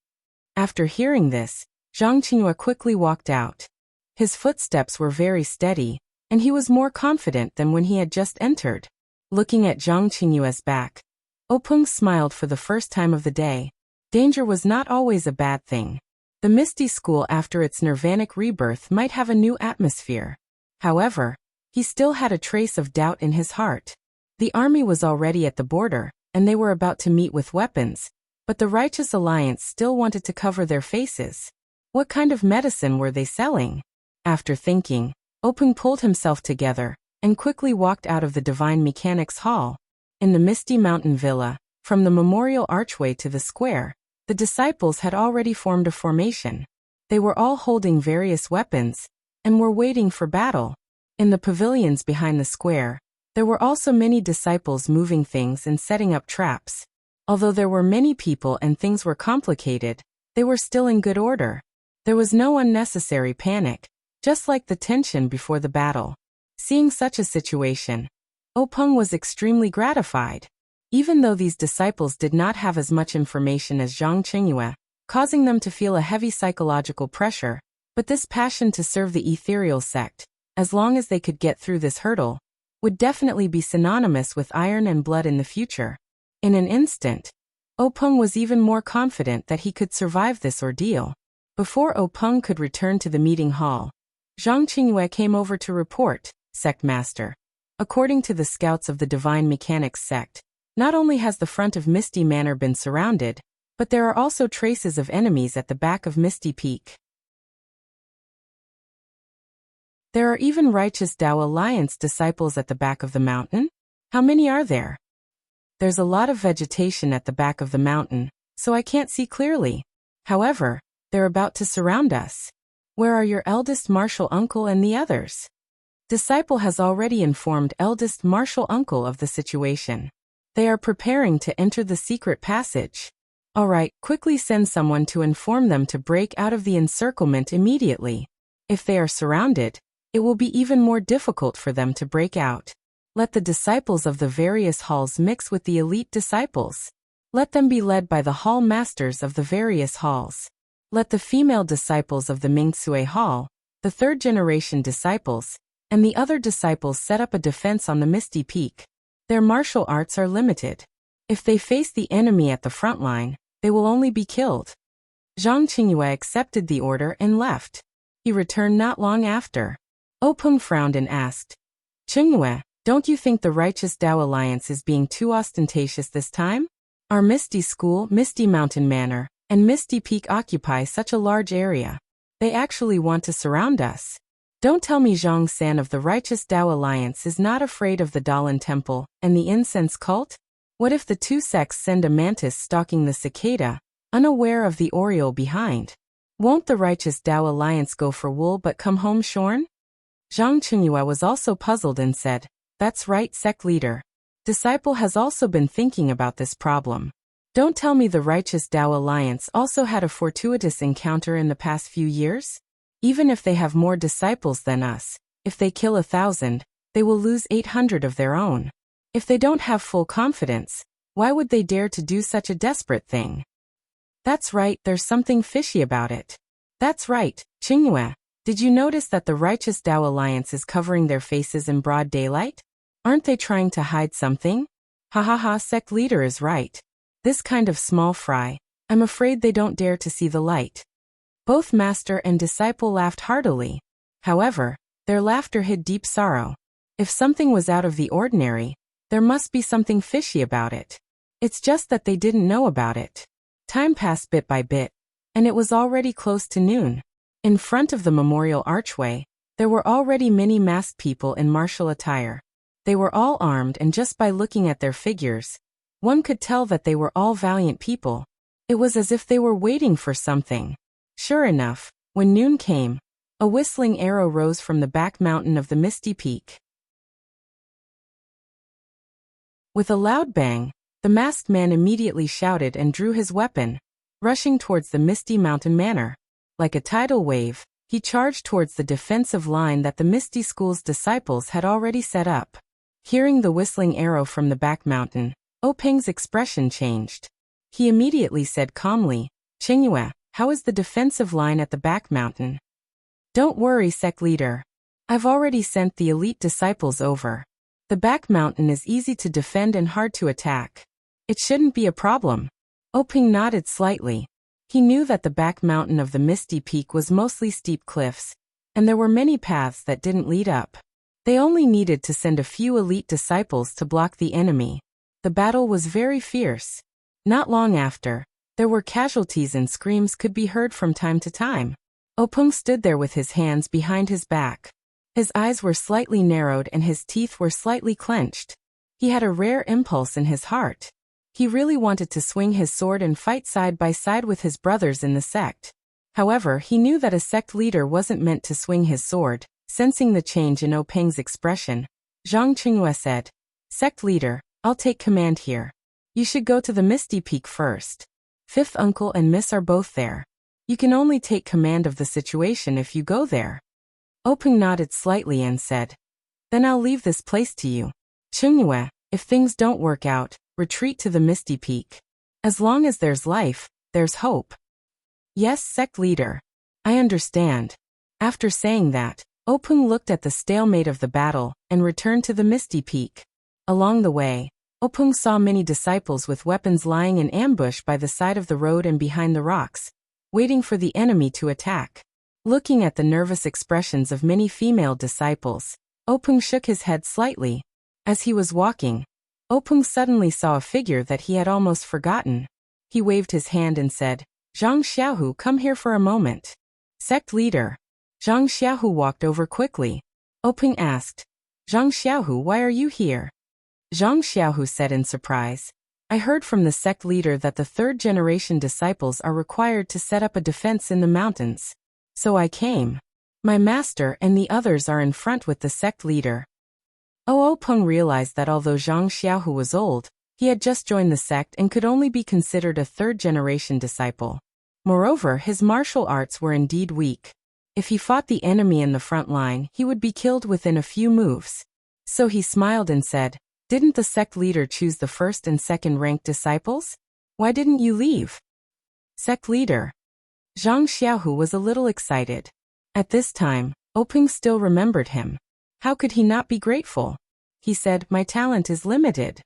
After hearing this, Zhang Qingyue quickly walked out. His footsteps were very steady, and he was more confident than when he had just entered. Looking at Zhang Qingyue's back, Openg smiled for the first time of the day. Danger was not always a bad thing. The Misty School after its nirvanic rebirth might have a new atmosphere. However, he still had a trace of doubt in his heart. The army was already at the border, and they were about to meet with weapons, but the Righteous Alliance still wanted to cover their faces. What kind of medicine were they selling? After thinking, Openg pulled himself together and quickly walked out of the Divine Mechanics Hall. In the Misty Mountain Villa, from the memorial archway to the square, the disciples had already formed a formation. They were all holding various weapons and were waiting for battle. In the pavilions behind the square, there were also many disciples moving things and setting up traps. Although there were many people and things were complicated, they were still in good order. There was no unnecessary panic, just like the tension before the battle. Seeing such a situation, Openg was extremely gratified. Even though these disciples did not have as much information as Zhang Qingyue, causing them to feel a heavy psychological pressure, but this passion to serve the ethereal sect, as long as they could get through this hurdle, would definitely be synonymous with iron and blood in the future. In an instant, Openg was even more confident that he could survive this ordeal. Before Openg could return to the meeting hall, Zhang Qingyue came over to report, "Sect Master, according to the scouts of the Divine Mechanics sect, not only has the front of Misty Manor been surrounded, but there are also traces of enemies at the back of Misty Peak. There are even Righteous Tao Alliance disciples at the back of the mountain? How many are there?" "There's a lot of vegetation at the back of the mountain, so I can't see clearly. However, they're about to surround us." Where are your eldest martial uncle and the others? Disciple has already informed eldest martial uncle of the situation. They are preparing to enter the secret passage. All right, quickly send someone to inform them to break out of the encirclement immediately. If they are surrounded, it will be even more difficult for them to break out. Let the disciples of the various halls mix with the elite disciples. Let them be led by the hall masters of the various halls. Let the female disciples of the Mingxue Hall, the third-generation disciples, and the other disciples set up a defense on the Misty Peak. Their martial arts are limited. If they face the enemy at the front line, they will only be killed. Zhang Qingyue accepted the order and left. He returned not long after. Openg frowned and asked, Qingyue, don't you think the Righteous Tao Alliance is being too ostentatious this time? Our Misty School, Misty Mountain Manor, and Misty Peak occupy such a large area. They actually want to surround us. Don't tell me Zhang San of the Righteous Tao Alliance is not afraid of the Dalan Temple and the incense cult? What if the two sects send a mantis stalking the cicada, unaware of the oriole behind? Won't the Righteous Tao Alliance go for wool but come home shorn? Zhang Qingyue was also puzzled and said, That's right, sect leader. Disciple has also been thinking about this problem. Don't tell me the Righteous Tao Alliance also had a fortuitous encounter in the past few years? Even if they have more disciples than us, if they kill 1,000, they will lose 800 of their own. If they don't have full confidence, why would they dare to do such a desperate thing? That's right, there's something fishy about it. That's right, Qingyue. Did you notice that the Righteous Tao Alliance is covering their faces in broad daylight? Aren't they trying to hide something? Ha ha ha, sect leader is right. This kind of small fry, I'm afraid they don't dare to see the light. Both master and disciple laughed heartily. However, their laughter hid deep sorrow. If something was out of the ordinary, there must be something fishy about it. It's just that they didn't know about it. Time passed bit by bit, and it was already close to noon. In front of the memorial archway, there were already many masked people in martial attire. They were all armed, and just by looking at their figures, one could tell that they were all valiant people. It was as if they were waiting for something. Sure enough, when noon came, a whistling arrow rose from the back mountain of the Misty Peak. With a loud bang, the masked man immediately shouted and drew his weapon, rushing towards the Misty Mountain Manor. Like a tidal wave, he charged towards the defensive line that the Misty School's disciples had already set up. Hearing the whistling arrow from the back mountain, Openg's expression changed. He immediately said calmly, Qingyue, how is the defensive line at the back mountain? Don't worry, sect leader. I've already sent the elite disciples over. The back mountain is easy to defend and hard to attack. It shouldn't be a problem. Openg nodded slightly. He knew that the back mountain of the Misty Peak was mostly steep cliffs, and there were many paths that didn't lead up. They only needed to send a few elite disciples to block the enemy. The battle was very fierce. Not long after, there were casualties and screams could be heard from time to time. Openg stood there with his hands behind his back. His eyes were slightly narrowed and his teeth were slightly clenched. He had a rare impulse in his heart. He really wanted to swing his sword and fight side by side with his brothers in the sect. However, he knew that a sect leader wasn't meant to swing his sword. Sensing the change in Openg's expression, Zhang Qingyue said, Sect leader, I'll take command here. You should go to the Misty Peak first. Fifth uncle and miss are both there. You can only take command of the situation if you go there. Openg nodded slightly and said, Then I'll leave this place to you. Qingyue, if things don't work out, retreat to the Misty Peak. As long as there's life, there's hope. Yes, sect leader. I understand. After saying that, Openg looked at the stalemate of the battle and returned to the Misty Peak. Along the way, Openg saw many disciples with weapons lying in ambush by the side of the road and behind the rocks, waiting for the enemy to attack. Looking at the nervous expressions of many female disciples, Openg shook his head slightly. As he was walking, Openg suddenly saw a figure that he had almost forgotten. He waved his hand and said, Zhang Xiaohu, come here for a moment. Sect leader. Zhang Xiaohu walked over quickly. Openg asked, Zhang Xiaohu, why are you here? Zhang Xiaohu said in surprise, I heard from the sect leader that the third-generation disciples are required to set up a defense in the mountains. So I came. My master and the others are in front with the sect leader. Peng realized that although Zhang Xiaohu was old, he had just joined the sect and could only be considered a third-generation disciple. Moreover, his martial arts were indeed weak. If he fought the enemy in the front line, he would be killed within a few moves. So he smiled and said, "Didn't the sect leader choose the first and second-ranked disciples? Why didn't you leave?" Sect leader. Zhang Xiaohu was a little excited. At this time, Peng still remembered him. How could he not be grateful? He said, "My talent is limited.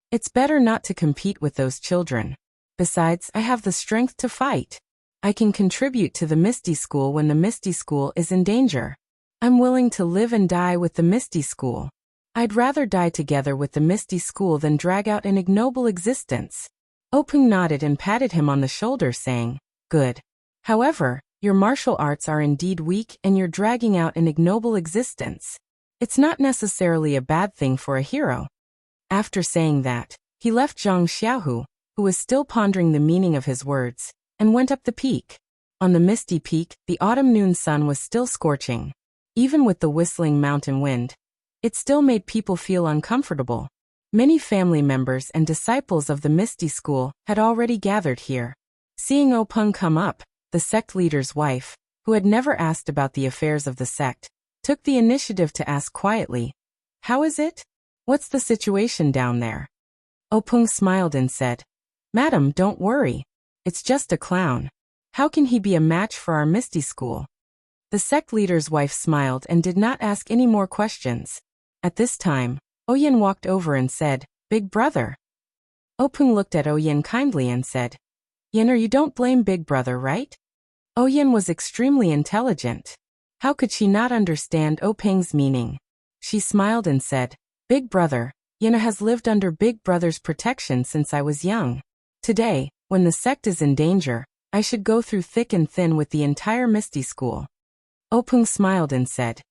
It's better not to compete with those children. Besides, I have the strength to fight. I can contribute to the Misty School when the Misty School is in danger. I'm willing to live and die with the Misty School. I'd rather die together with the Misty School than drag out an ignoble existence." Peng nodded and patted him on the shoulder, saying, "Good. However, your martial arts are indeed weak and you're dragging out an ignoble existence. It's not necessarily a bad thing for a hero." After saying that, he left Zhang Xiaohu, who was still pondering the meaning of his words, and went up the peak. On the misty peak, the autumn noon sun was still scorching. Even with the whistling mountain wind, it still made people feel uncomfortable. Many family members and disciples of the Misty School had already gathered here. Seeing Peng come up, the sect leader's wife, who had never asked about the affairs of the sect, took the initiative to ask quietly, "How is it? What's the situation down there?" Peng smiled and said, "Madam, don't worry. It's just a clown. How can he be a match for our Misty School?" The sect leader's wife smiled and did not ask any more questions. At this time, Oyen walked over and said, "Big brother." Peng looked at Oyen kindly and said, "Yener, you don't blame Big brother, right?" Oyen was extremely intelligent. How could she not understand Peng's meaning? She smiled and said, "Big brother, Yener has lived under Big brother's protection since I was young. Today, when the sect is in danger, I should go through thick and thin with the entire Misty School." Peng smiled and said,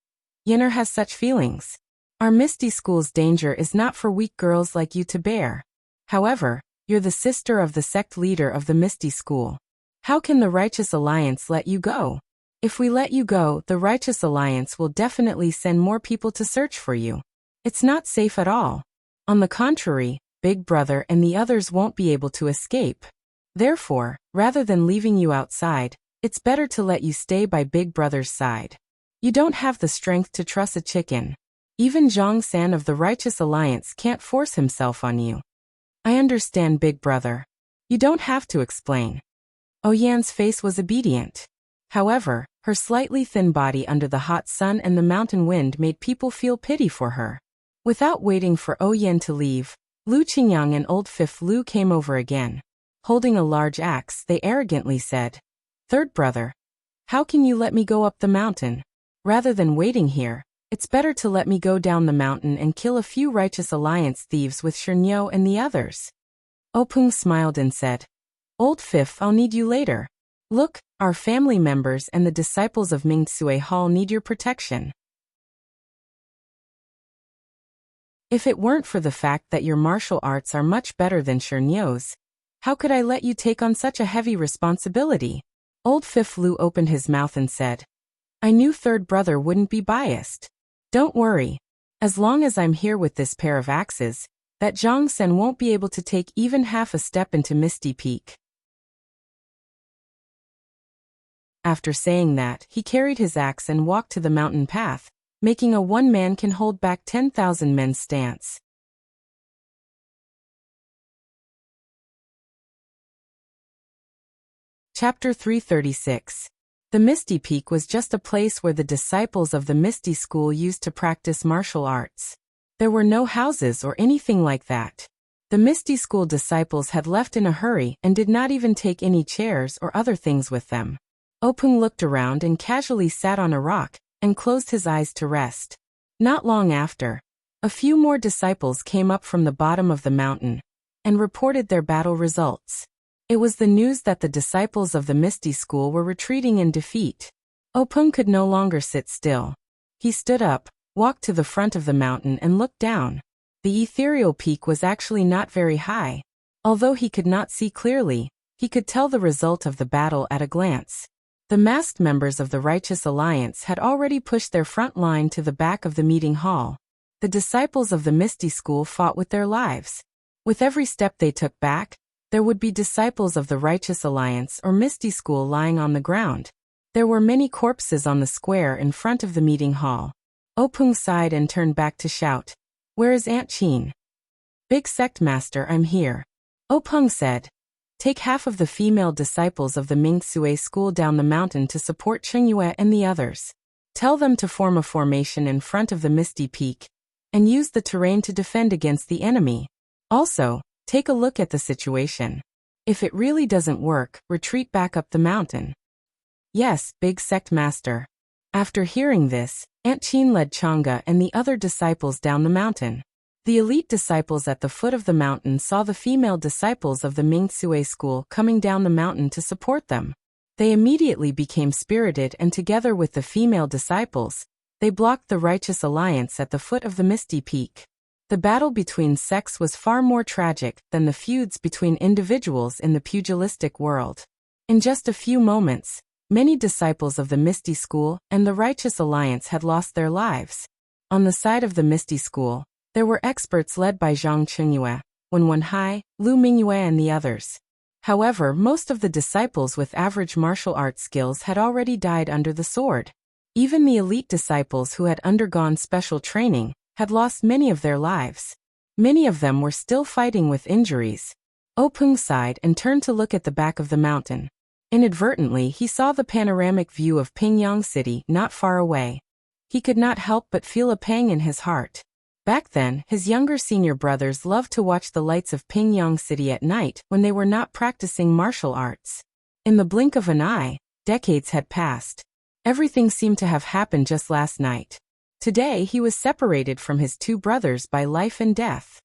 "Yener has such feelings. Our Misty School's danger is not for weak girls like you to bear. However, you're the sister of the sect leader of the Misty School. How can the Righteous Alliance let you go? If we let you go, the Righteous Alliance will definitely send more people to search for you. It's not safe at all. On the contrary, Big brother and the others won't be able to escape. Therefore, rather than leaving you outside, it's better to let you stay by Big brother's side. You don't have the strength to truss a chicken. Even Zhang San of the Righteous Alliance can't force himself on you." "I understand, Big brother. You don't have to explain." Oyen's face was obedient. However, her slightly thin body under the hot sun and the mountain wind made people feel pity for her. Without waiting for Oyen to leave, Lu Qingyang and old Fifth Lu came over again. Holding a large axe, they arrogantly said, "Third brother, how can you let me go up the mountain? Rather than waiting here, it's better to let me go down the mountain and kill a few Righteous Alliance thieves with Shernyo and the others." Peng smiled and said, "Old Fifth, I'll need you later. Look, our family members and the disciples of Mingtsue Hall need your protection. If it weren't for the fact that your martial arts are much better than Shernyo's, how could I let you take on such a heavy responsibility?" Old Fifth Lu opened his mouth and said, "I knew third brother wouldn't be biased. Don't worry. As long as I'm here with this pair of axes, that Zhang Sen won't be able to take even half a step into Misty Peak." After saying that, he carried his axe and walked to the mountain path, making a one-man can hold back 10,000 men stance. Chapter 336. The Misty Peak was just a place where the disciples of the Misty School used to practice martial arts. There were no houses or anything like that. The Misty School disciples had left in a hurry and did not even take any chairs or other things with them. Peng looked around and casually sat on a rock and closed his eyes to rest. Not long after, a few more disciples came up from the bottom of the mountain and reported their battle results. It was the news that the disciples of the Misty School were retreating in defeat. Peng could no longer sit still. He stood up, walked to the front of the mountain and looked down. The ethereal peak was actually not very high. Although he could not see clearly, He could tell the result of the battle at a glance. The masked members of the Righteous Alliance had already pushed their front line to the back of the meeting hall. The disciples of the Misty School fought with their lives. With every step they took back, there would be disciples of the Righteous Alliance or Misty School lying on the ground. There were many corpses on the square in front of the meeting hall. Openg sighed and turned back to shout, "Where is Aunt Qin?" "Big Sect Master, I'm here." Openg said. "Take half of the female disciples of the Mingsue School down the mountain to support Chengyue and the others. Tell them to form a formation in front of the Misty Peak, and use the terrain to defend against the enemy. Also, take a look at the situation. If it really doesn't work, retreat back up the mountain." "Yes, Big Sect Master." After hearing this, Aunt Qin led Chang'e and the other disciples down the mountain. The elite disciples at the foot of the mountain saw the female disciples of the Mingsue School coming down the mountain to support them. They immediately became spirited and together with the female disciples, they blocked the Righteous Alliance at the foot of the Misty Peak. The battle between sects was far more tragic than the feuds between individuals in the pugilistic world. In just a few moments, many disciples of the Misty School and the Righteous Alliance had lost their lives. On the side of the Misty School, there were experts led by Zhang Chengyue, Wen Wenhai, Lu Mingyue and the others. However, most of the disciples with average martial arts skills had already died under the sword. Even the elite disciples who had undergone special training had lost many of their lives. Many of them were still fighting with injuries. Openg sighed and turned to look at the back of the mountain. Inadvertently, he saw the panoramic view of Pingyang City not far away. He could not help but feel a pang in his heart. Back then, his younger senior brothers loved to watch the lights of Pingyang City at night when they were not practicing martial arts. In the blink of an eye, decades had passed. Everything seemed to have happened just last night. Today he was separated from his two brothers by life and death.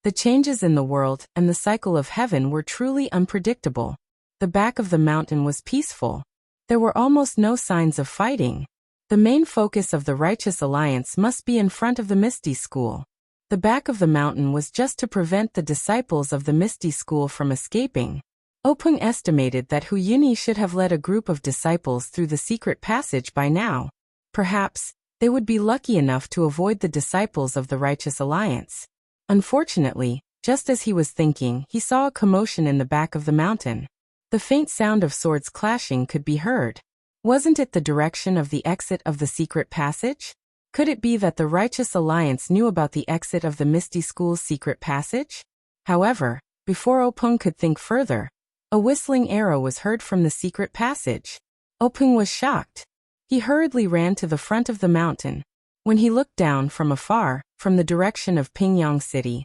The changes in the world and the cycle of heaven were truly unpredictable. The back of the mountain was peaceful. There were almost no signs of fighting. The main focus of the Righteous Alliance must be in front of the Misty School. The back of the mountain was just to prevent the disciples of the Misty School from escaping. Openg estimated that Hu Yunyi should have led a group of disciples through the secret passage by now. Perhaps, they would be lucky enough to avoid the disciples of the Righteous Alliance. Unfortunately, just as he was thinking, he saw a commotion in the back of the mountain. The faint sound of swords clashing could be heard. Wasn't it the direction of the exit of the secret passage? Could it be that the Righteous Alliance knew about the exit of the Misty School's secret passage? However, before Openg could think further, a whistling arrow was heard from the secret passage. Openg was shocked. He hurriedly ran to the front of the mountain. When he looked down from afar, from the direction of Pingyang City,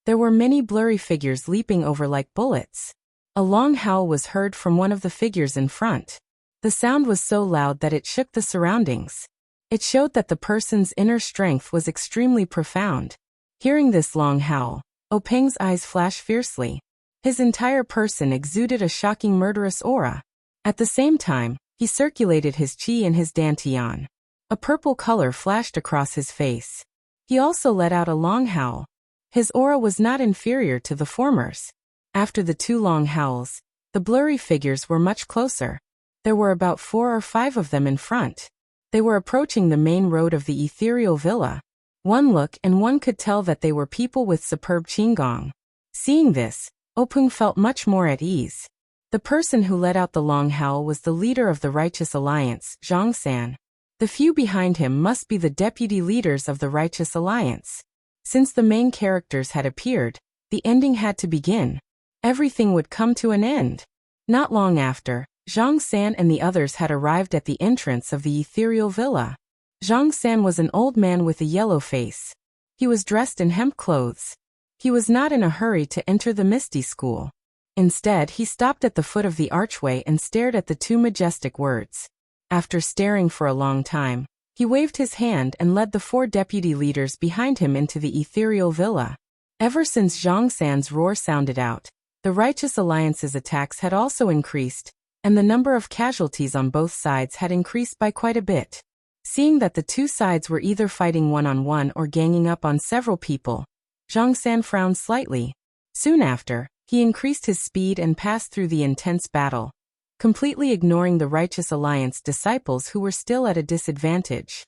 there were many blurry figures leaping over like bullets. A long howl was heard from one of the figures in front. The sound was so loud that it shook the surroundings. It showed that the person's inner strength was extremely profound. Hearing this long howl, Openg's eyes flashed fiercely. His entire person exuded a shocking murderous aura. At the same time, he circulated his qi in his dantian. A purple color flashed across his face. He also let out a long howl. His aura was not inferior to the former's. After the two long howls, the blurry figures were much closer. There were about 4 or 5 of them in front. They were approaching the main road of the ethereal villa. One look and one could tell that they were people with superb qigong. Seeing this, Openg felt much more at ease. The person who let out the long howl was the leader of the Righteous Alliance, Zhang San. The few behind him must be the deputy leaders of the Righteous Alliance. Since the main characters had appeared, the ending had to begin. Everything would come to an end. Not long after, Zhang San and the others had arrived at the entrance of the ethereal villa. Zhang San was an old man with a yellow face. He was dressed in hemp clothes. He was not in a hurry to enter the Misty School. Instead, he stopped at the foot of the archway and stared at the two majestic words. After staring for a long time, he waved his hand and led the 4 deputy leaders behind him into the ethereal villa. Ever since Zhang San's roar sounded out, the Righteous Alliance's attacks had also increased, and the number of casualties on both sides had increased by quite a bit. Seeing that the two sides were either fighting one-on-one or ganging up on several people, Zhang San frowned slightly. Soon after, he increased his speed and passed through the intense battle, completely ignoring the Righteous Alliance disciples who were still at a disadvantage.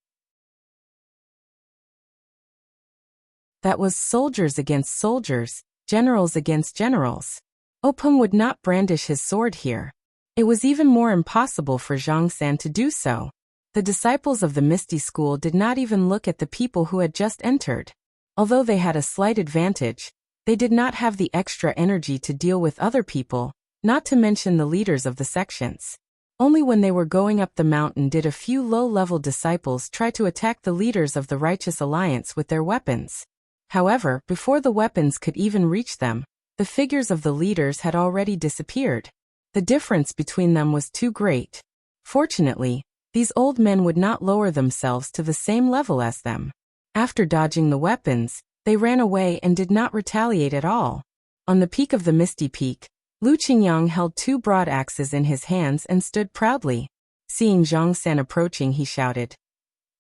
That was soldiers against soldiers, generals against generals. Openg would not brandish his sword here. It was even more impossible for Zhang San to do so. The disciples of the Misty School did not even look at the people who had just entered. Although they had a slight advantage, they did not have the extra energy to deal with other people, not to mention the leaders of the sections. Only when they were going up the mountain did a few low-level disciples try to attack the leaders of the Righteous Alliance with their weapons. However, before the weapons could even reach them, the figures of the leaders had already disappeared. The difference between them was too great. Fortunately, these old men would not lower themselves to the same level as them. After dodging the weapons, they ran away and did not retaliate at all. On the peak of the Misty Peak, Lu Qingyang held 2 broad axes in his hands and stood proudly. Seeing Zhang San approaching, he shouted,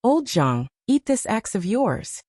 "Old Zhang, eat this axe of yours."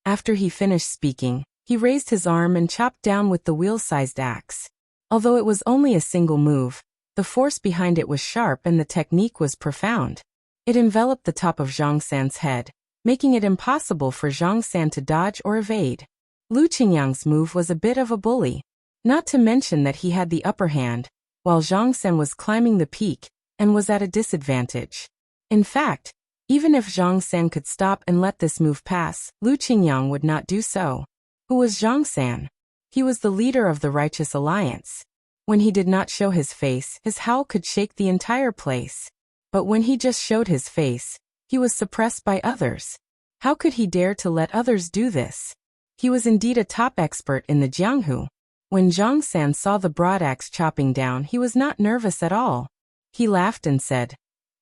After he finished speaking, he raised his arm and chopped down with the wheel-sized axe. Although it was only a single move, the force behind it was sharp and the technique was profound. It enveloped the top of Zhang San's head, making it impossible for Zhang San to dodge or evade. Lu Qingyang's move was a bit of a bully, not to mention that he had the upper hand, while Zhang San was climbing the peak and was at a disadvantage. In fact, even if Zhang San could stop and let this move pass, Lu Qingyang would not do so. Who was Zhang San? He was the leader of the Righteous Alliance. When he did not show his face, his howl could shake the entire place. But when he just showed his face, he was suppressed by others. How could he dare to let others do this? He was indeed a top expert in the Jianghu. When Zhang San saw the broad axe chopping down, he was not nervous at all. He laughed and said,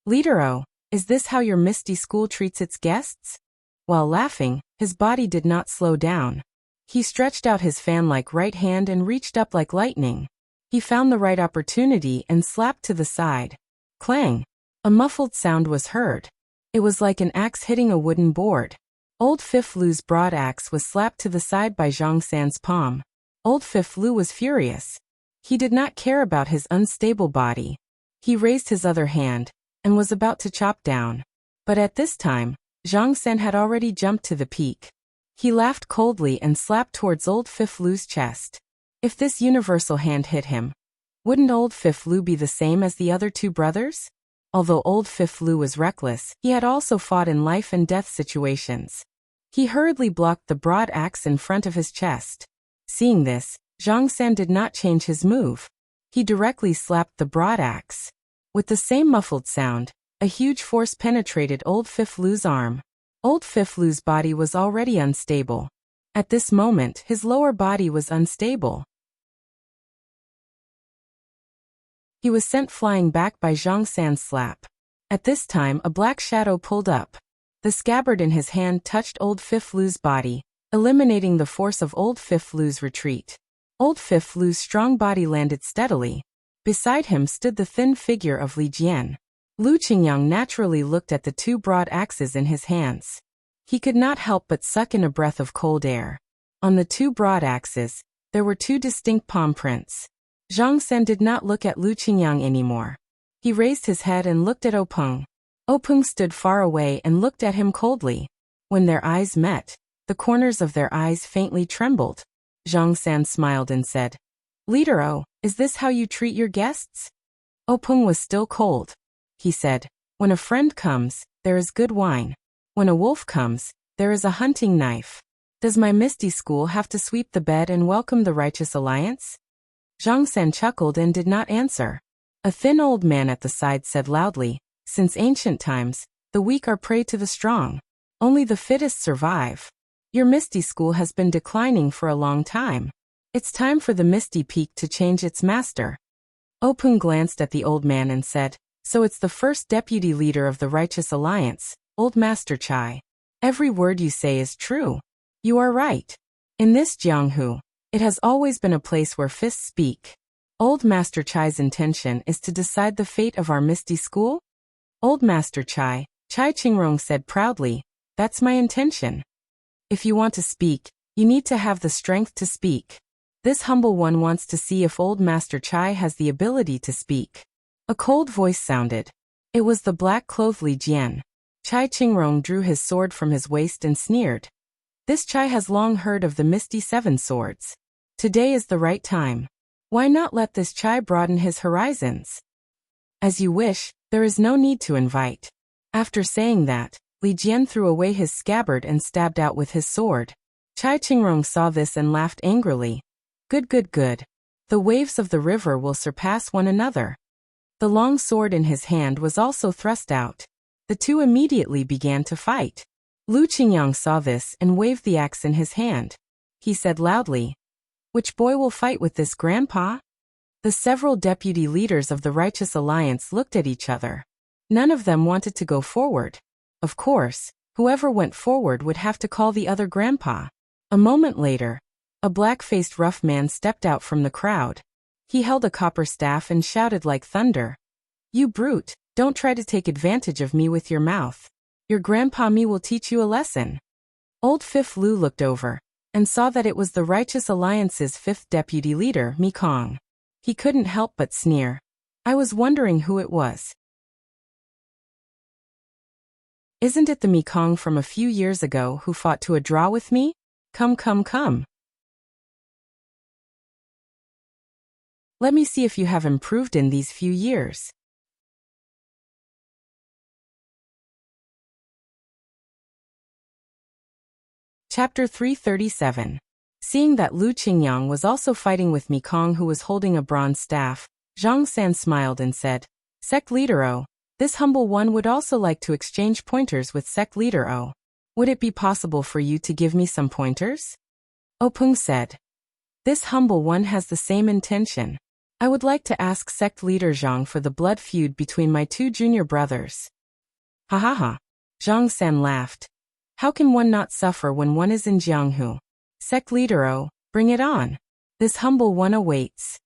"Leader-o, is this how your Misty School treats its guests?" While laughing, his body did not slow down. He stretched out his fan-like right hand and reached up like lightning. He found the right opportunity and slapped to the side. Clang! A muffled sound was heard. It was like an axe hitting a wooden board. Old Fifth Lu's broad axe was slapped to the side by Zhang San's palm. Old Fifth Lu was furious. He did not care about his unstable body. He raised his other hand and was about to chop down. But at this time, Zhang San had already jumped to the peak. He laughed coldly and slapped towards Old Fifth Lu's chest. If this universal hand hit him, wouldn't Old Fifth Lu be the same as the other 2 brothers? Although Old Fifth Lu was reckless, he had also fought in life and death situations. He hurriedly blocked the broad axe in front of his chest. Seeing this, Zhang San did not change his move. He directly slapped the broad axe. With the same muffled sound, a huge force penetrated Old Fifth Lu's arm. Old Fifth Lu's body was already unstable. At this moment, his lower body was unstable. He was sent flying back by Zhang San's slap. At this time, a black shadow pulled up. The scabbard in his hand touched Old Fifth Lu's body, eliminating the force of Old Fifth Lu's retreat. Old Fifth Lu's strong body landed steadily. Beside him stood the thin figure of Li Jian. Lu Qingyang naturally looked at the 2 broad axes in his hands. He could not help but suck in a breath of cold air. On the 2 broad axes, there were 2 distinct palm prints. Zhang San did not look at Lu Qingyang anymore. He raised his head and looked at Openg. Openg stood far away and looked at him coldly. When their eyes met, the corners of their eyes faintly trembled. Zhang San smiled and said, "Leader-o, is this how you treat your guests?" Openg was still cold. He said, "When a friend comes, there is good wine. When a wolf comes, there is a hunting knife. Does my Misty School have to sweep the bed and welcome the Righteous Alliance?" Zhang San chuckled and did not answer. A thin old man at the side said loudly, "Since ancient times, the weak are prey to the strong. Only the fittest survive. Your Misty School has been declining for a long time. It's time for the Misty Peak to change its master." Openg glanced at the old man and said, "So it's the first deputy leader of the Righteous Alliance, Old Master Chai. Every word you say is true. You are right. In this Jianghu, it has always been a place where fists speak. Old Master Chai's intention is to decide the fate of our Misty School?" "Old Master Chai," Chai Qingrong said proudly, "that's my intention. If you want to speak, you need to have the strength to speak. This humble one wants to see if old Master Chai has the ability to speak. A cold voice sounded. It was the black-clothed Li Jian. Chai Qingrong drew his sword from his waist and sneered. This Chai has long heard of the Misty Seven Swords. Today is the right time. Why not let this Chai broaden his horizons? As you wish, there is no need to invite. After saying that, Li Jian threw away his scabbard and stabbed out with his sword. Chai Qingrong saw this and laughed angrily. Good, good, good. The waves of the river will surpass one another. The long sword in his hand was also thrust out. The two immediately began to fight. Lu Qingyang saw this and waved the axe in his hand. He said loudly, "Which boy will fight with this grandpa?" The several deputy leaders of the Righteous Alliance looked at each other. None of them wanted to go forward. Of course, whoever went forward would have to call the other grandpa. A moment later, a black-faced rough man stepped out from the crowd. He held a copper staff and shouted like thunder. "You brute, don't try to take advantage of me with your mouth. Your grandpa me will teach you a lesson." Old Fifth Lu looked over and saw that it was the Righteous Alliance's fifth deputy leader, Mi Kong. He couldn't help but sneer. "I was wondering who it was. Isn't it the Mi Kong from a few years ago who fought to a draw with me? Come, come, come. Let me see if you have improved in these few years." Chapter 337. Seeing that Lu Qingyang was also fighting with Mi Kong who was holding a bronze staff, Zhang San smiled and said, "Sect Leader O, this humble one would also like to exchange pointers with Sect Leader O. Would it be possible for you to give me some pointers?" Openg said. "This humble one has the same intention. I would like to ask Sect Leader Zhang for the blood feud between my two junior brothers." "Ha ha ha." Zhang San laughed. "How can one not suffer when one is in Jianghu? Sect Leader O, bring it on. This humble one awaits."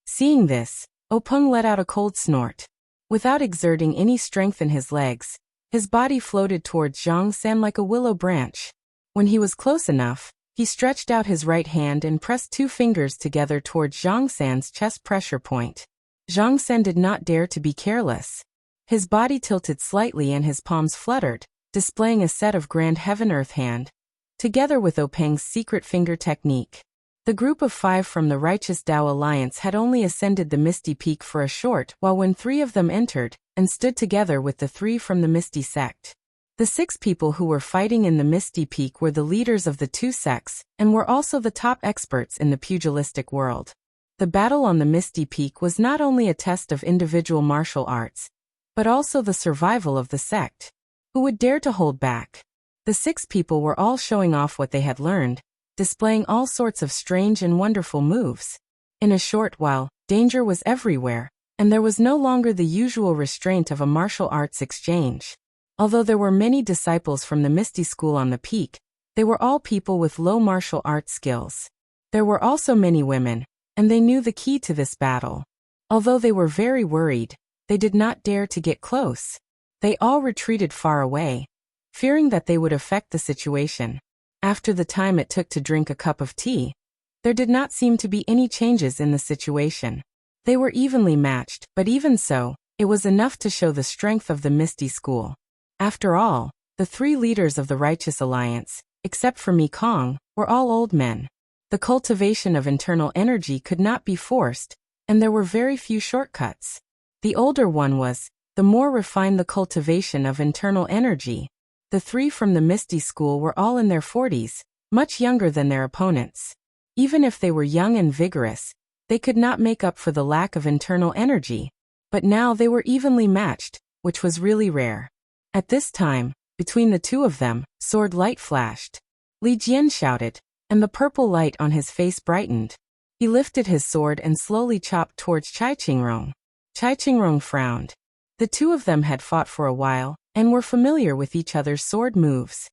Seeing this, Openg let out a cold snort. Without exerting any strength in his legs, his body floated towards Zhang San like a willow branch. When he was close enough, he stretched out his right hand and pressed two fingers together towards Zhang San's chest pressure point. Zhang San did not dare to be careless. His body tilted slightly and his palms fluttered, displaying a set of grand heaven-earth hand, together with Openg's secret finger technique. The group of 5 from the Righteous Tao Alliance had only ascended the Misty Peak for a short while when 3 of them entered and stood together with the 3 from the Misty Sect. The 6 people who were fighting in the Misty Peak were the leaders of the 2 sects and were also the top experts in the pugilistic world. The battle on the Misty Peak was not only a test of individual martial arts, but also the survival of the sect. Who would dare to hold back? The 6 people were all showing off what they had learned, displaying all sorts of strange and wonderful moves. In a short while, danger was everywhere, and there was no longer the usual restraint of a martial arts exchange. Although there were many disciples from the Misty School on the peak, they were all people with low martial arts skills. There were also many women, and they knew the key to this battle. Although they were very worried, they did not dare to get close. They all retreated far away, fearing that they would affect the situation. After the time it took to drink a cup of tea, there did not seem to be any changes in the situation. They were evenly matched, but even so, it was enough to show the strength of the Misty School. After all, the 3 leaders of the Righteous Alliance, except for Mi Kong, were all old men. The cultivation of internal energy could not be forced, and there were very few shortcuts. The older one was, the more refined the cultivation of internal energy. The 3 from the Misty School were all in their 40s, much younger than their opponents. Even if they were young and vigorous, they could not make up for the lack of internal energy. But now they were evenly matched, which was really rare. At this time, between the 2 of them, sword light flashed. Li Jian shouted, and the purple light on his face brightened. He lifted his sword and slowly chopped towards Chai Qingrong. Chai Qingrong frowned. The 2 of them had fought for a while, and were familiar with each other's sword moves.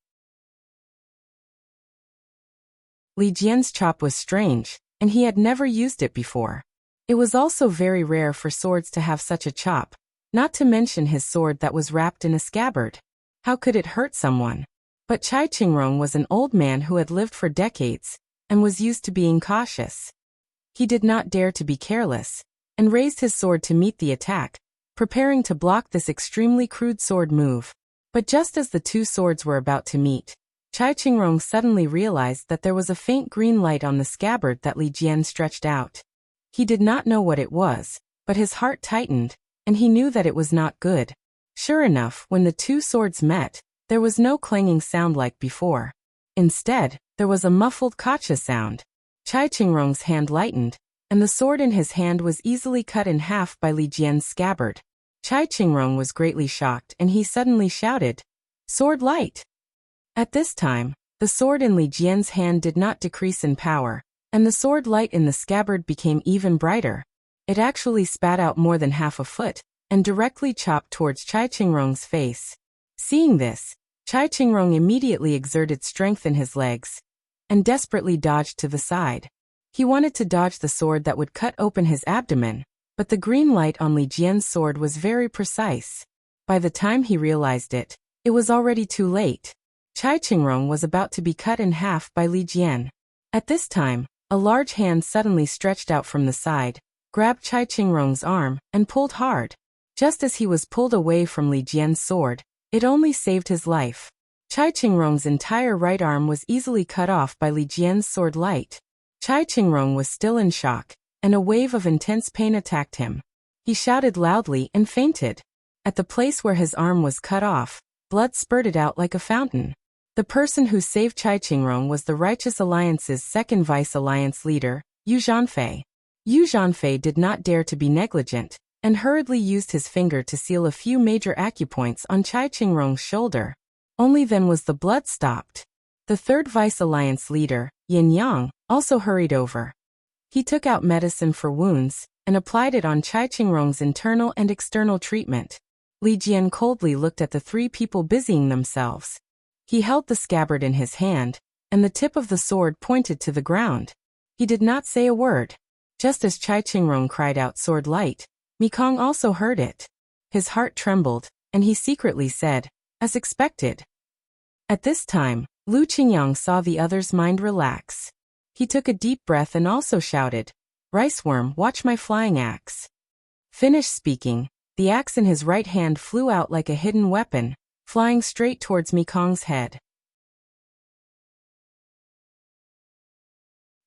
Li Jian's chop was strange, and he had never used it before. It was also very rare for swords to have such a chop, not to mention his sword that was wrapped in a scabbard. How could it hurt someone? But Chai Qingrong was an old man who had lived for decades, and was used to being cautious. He did not dare to be careless, and raised his sword to meet the attack, preparing to block this extremely crude sword move. But just as the two swords were about to meet, Chai Qingrong suddenly realized that there was a faint green light on the scabbard that Li Jian stretched out. He did not know what it was, but his heart tightened, and he knew that it was not good. Sure enough, when the two swords met, there was no clanging sound like before. Instead, there was a muffled kacha sound. Chai Qingrong's hand lightened, and the sword in his hand was easily cut in half by Li Jian's scabbard. Chai Qingrong was greatly shocked, and he suddenly shouted, "Sword light!" At this time, the sword in Li Jian's hand did not decrease in power, and the sword light in the scabbard became even brighter. It actually spat out more than half a foot, and directly chopped towards Chai Qingrong's face. Seeing this, Chai Qingrong immediately exerted strength in his legs, and desperately dodged to the side. He wanted to dodge the sword that would cut open his abdomen, but the green light on Li Jian's sword was very precise. By the time he realized it, it was already too late. Chai Qingrong was about to be cut in half by Li Jian. At this time, a large hand suddenly stretched out from the side, grabbed Chai Qingrong's arm, and pulled hard. Just as he was pulled away from Li Jian's sword, it only saved his life. Chai Qingrong's entire right arm was easily cut off by Li Jian's sword light. Chai Qingrong was still in shock, and a wave of intense pain attacked him. He shouted loudly and fainted. At the place where his arm was cut off, blood spurted out like a fountain. The person who saved Chai Qingrong was the Righteous Alliance's second vice alliance leader, Yu Zhanfei. Yu Zhanfei did not dare to be negligent, and hurriedly used his finger to seal a few major acupoints on Chai Qingrong's shoulder. Only then was the blood stopped. The third vice alliance leader, Yin Yang, also hurried over. He took out medicine for wounds, and applied it on Chai Qingrong's internal and external treatment. Li Jian coldly looked at the three people busying themselves. He held the scabbard in his hand, and the tip of the sword pointed to the ground. He did not say a word. Just as Chai Qingrong cried out "sword light," Mikong also heard it. His heart trembled, and he secretly said, "As expected." At this time, Lu Qingyang saw the other's mind relax. He took a deep breath and also shouted, "Riceworm, watch my flying axe." Finished speaking, the axe in his right hand flew out like a hidden weapon, flying straight towards Mikong's head.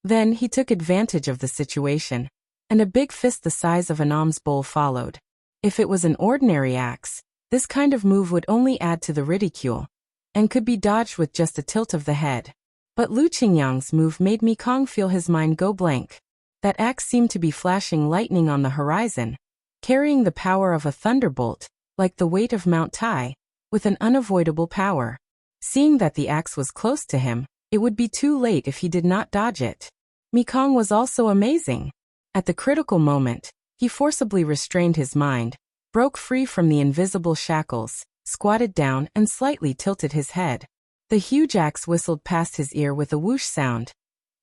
Then he took advantage of the situation, and a big fist the size of an alms bowl followed. If it was an ordinary axe, this kind of move would only add to the ridicule, and could be dodged with just a tilt of the head. But Lu Qingyang's move made Mikong feel his mind go blank. That axe seemed to be flashing lightning on the horizon, carrying the power of a thunderbolt, like the weight of Mount Tai, with an unavoidable power. Seeing that the axe was close to him, it would be too late if he did not dodge it. Mikong was also amazing. At the critical moment, he forcibly restrained his mind, broke free from the invisible shackles, squatted down and slightly tilted his head. The huge axe whistled past his ear with a whoosh sound,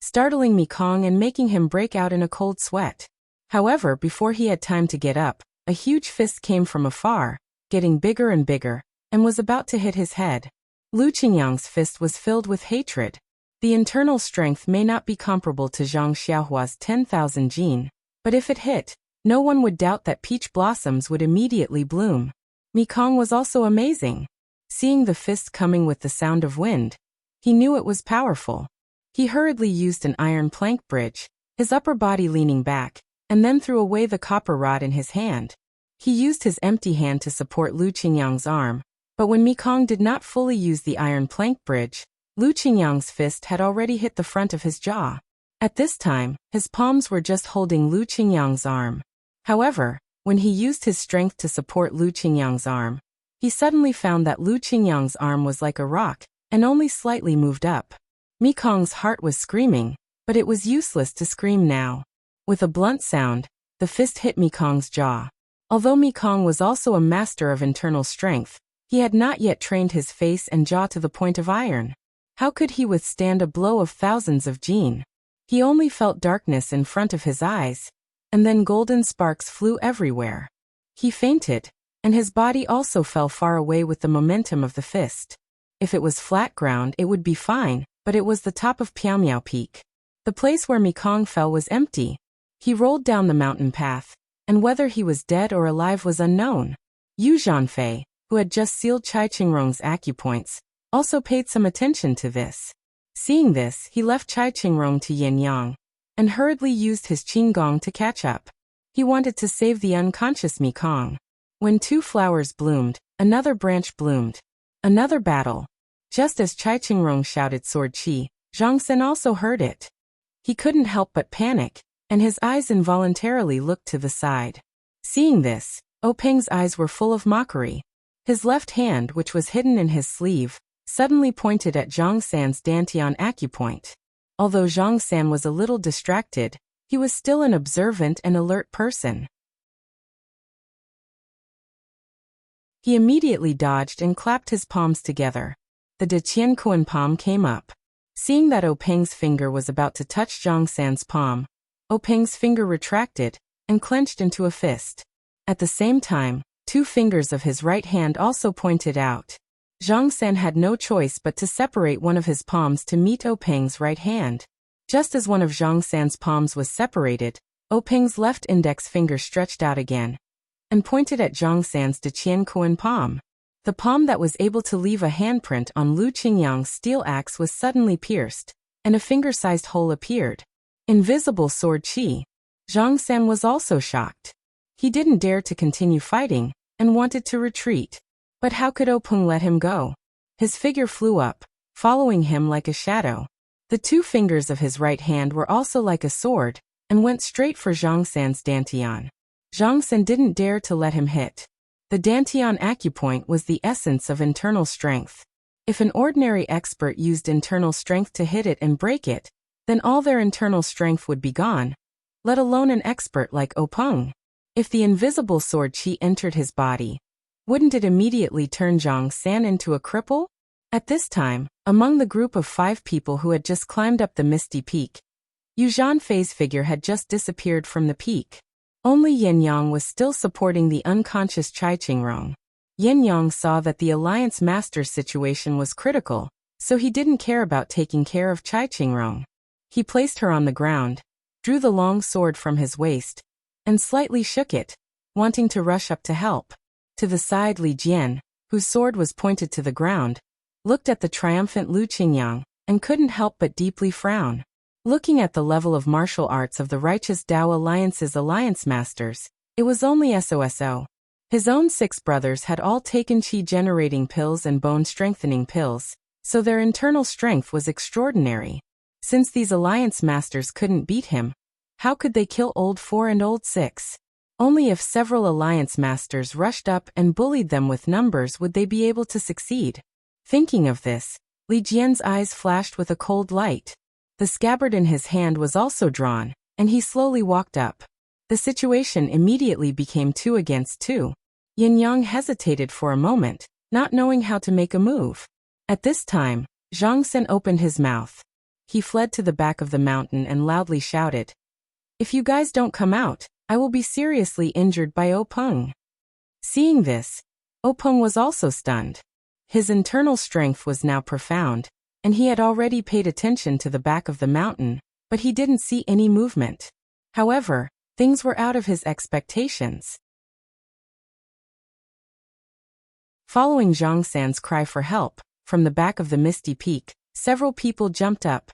startling Mikong and making him break out in a cold sweat. However, before he had time to get up, a huge fist came from afar, getting bigger and bigger, and was about to hit his head. Lu Qingyang's fist was filled with hatred. The internal strength may not be comparable to Zhang Xiaohua's 10,000 jin, but if it hit, no one would doubt that peach blossoms would immediately bloom. Mikong was also amazing. Seeing the fist coming with the sound of wind, he knew it was powerful. He hurriedly used an iron plank bridge, his upper body leaning back, and then threw away the copper rod in his hand. He used his empty hand to support Lu Qingyang's arm, but when Mikong did not fully use the iron plank bridge, Lu Qingyang's fist had already hit the front of his jaw. At this time, his palms were just holding Lu Qingyang's arm. However, when he used his strength to support Lu Qingyang's arm, he suddenly found that Lu Qingyang's arm was like a rock, and only slightly moved up. Mikong's heart was screaming, but it was useless to scream now. With a blunt sound, the fist hit Mikong's jaw. Although Mikong was also a master of internal strength, he had not yet trained his face and jaw to the point of iron. How could he withstand a blow of thousands of jin? He only felt darkness in front of his eyes, and then golden sparks flew everywhere. He fainted, and his body also fell far away with the momentum of the fist. If it was flat ground it would be fine, but it was the top of Piaomiao Peak. The place where Mikong fell was empty. He rolled down the mountain path, and whether he was dead or alive was unknown. Yu Zhanfei, who had just sealed Chai Qingrong's acupoints, also paid some attention to this. Seeing this, he left Chai Qingrong to Yin Yang, and hurriedly used his Qinggong to catch up. He wanted to save the unconscious Mi Kong. When 2 flowers bloomed, another branch bloomed. Another battle. Just as Chai Qingrong shouted sword chi, Zhang Sen also heard it. He couldn't help but panic, and his eyes involuntarily looked to the side. Seeing this, Peng's eyes were full of mockery. His left hand, which was hidden in his sleeve, suddenly pointed at Zhang San's Dantian acupoint. Although Zhang San was a little distracted, he was still an observant and alert person. He immediately dodged and clapped his palms together. The De Qian Kuan palm came up. Seeing that Peng's finger was about to touch Zhang San's palm, Peng's finger retracted and clenched into a fist. At the same time, 2 fingers of his right hand also pointed out. Zhang San had no choice but to separate one of his palms to meet Peng's right hand. Just as one of Zhang San's palms was separated, Peng's left index finger stretched out again and pointed at Zhang San's De Qian Kuan palm. The palm that was able to leave a handprint on Lu Qingyang's steel axe was suddenly pierced, and a finger-sized hole appeared. Invisible sword chi. Zhang San was also shocked. He didn't dare to continue fighting, and wanted to retreat. But how could Peng let him go? His figure flew up, following him like a shadow. The 2 fingers of his right hand were also like a sword, and went straight for Zhang San's Dantian. Zhang San didn't dare to let him hit. The Dantian acupoint was the essence of internal strength. If an ordinary expert used internal strength to hit it and break it, then all their internal strength would be gone, let alone an expert like Peng. If the invisible sword chi entered his body, wouldn't it immediately turn Zhang San into a cripple? At this time, among the group of 5 people who had just climbed up the misty peak, Yu Zhanfei's figure had just disappeared from the peak. Only Yin Yang was still supporting the unconscious Chai Qingrong. Yin Yang saw that the Alliance Master's situation was critical, so he didn't care about taking care of Chai Qingrong. He placed her on the ground, drew the long sword from his waist, and slightly shook it, wanting to rush up to help. To the side, Li Jian, whose sword was pointed to the ground, looked at the triumphant Lu Qingyang, and couldn't help but deeply frown. Looking at the level of martial arts of the righteous Tao Alliance's Alliance Masters, it was only SOSO. His own 6 brothers had all taken chi-generating pills and bone-strengthening pills, so their internal strength was extraordinary. Since these Alliance Masters couldn't beat him, how could they kill Old 4 and Old 6? Only if several Alliance Masters rushed up and bullied them with numbers would they be able to succeed. Thinking of this, Li Jian's eyes flashed with a cold light. The scabbard in his hand was also drawn, and he slowly walked up. The situation immediately became 2 against 2. Yin Yang hesitated for a moment, not knowing how to make a move. At this time, Zhang Sen opened his mouth. He fled to the back of the mountain and loudly shouted, "If you guys don't come out, I will be seriously injured by Peng." Seeing this, Peng was also stunned. His internal strength was now profound, and he had already paid attention to the back of the mountain, but he didn't see any movement. However, things were out of his expectations. Following Zhang San's cry for help, from the back of the misty peak, several people jumped up.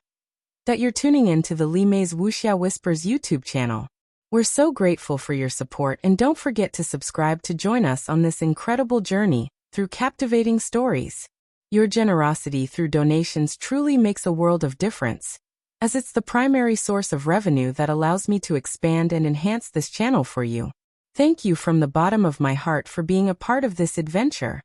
That you're tuning in to the Li Mei's Wuxia Whispers YouTube channel. We're so grateful for your support, and don't forget to subscribe to join us on this incredible journey through captivating stories. Your generosity through donations truly makes a world of difference, as it's the primary source of revenue that allows me to expand and enhance this channel for you. Thank you from the bottom of my heart for being a part of this adventure.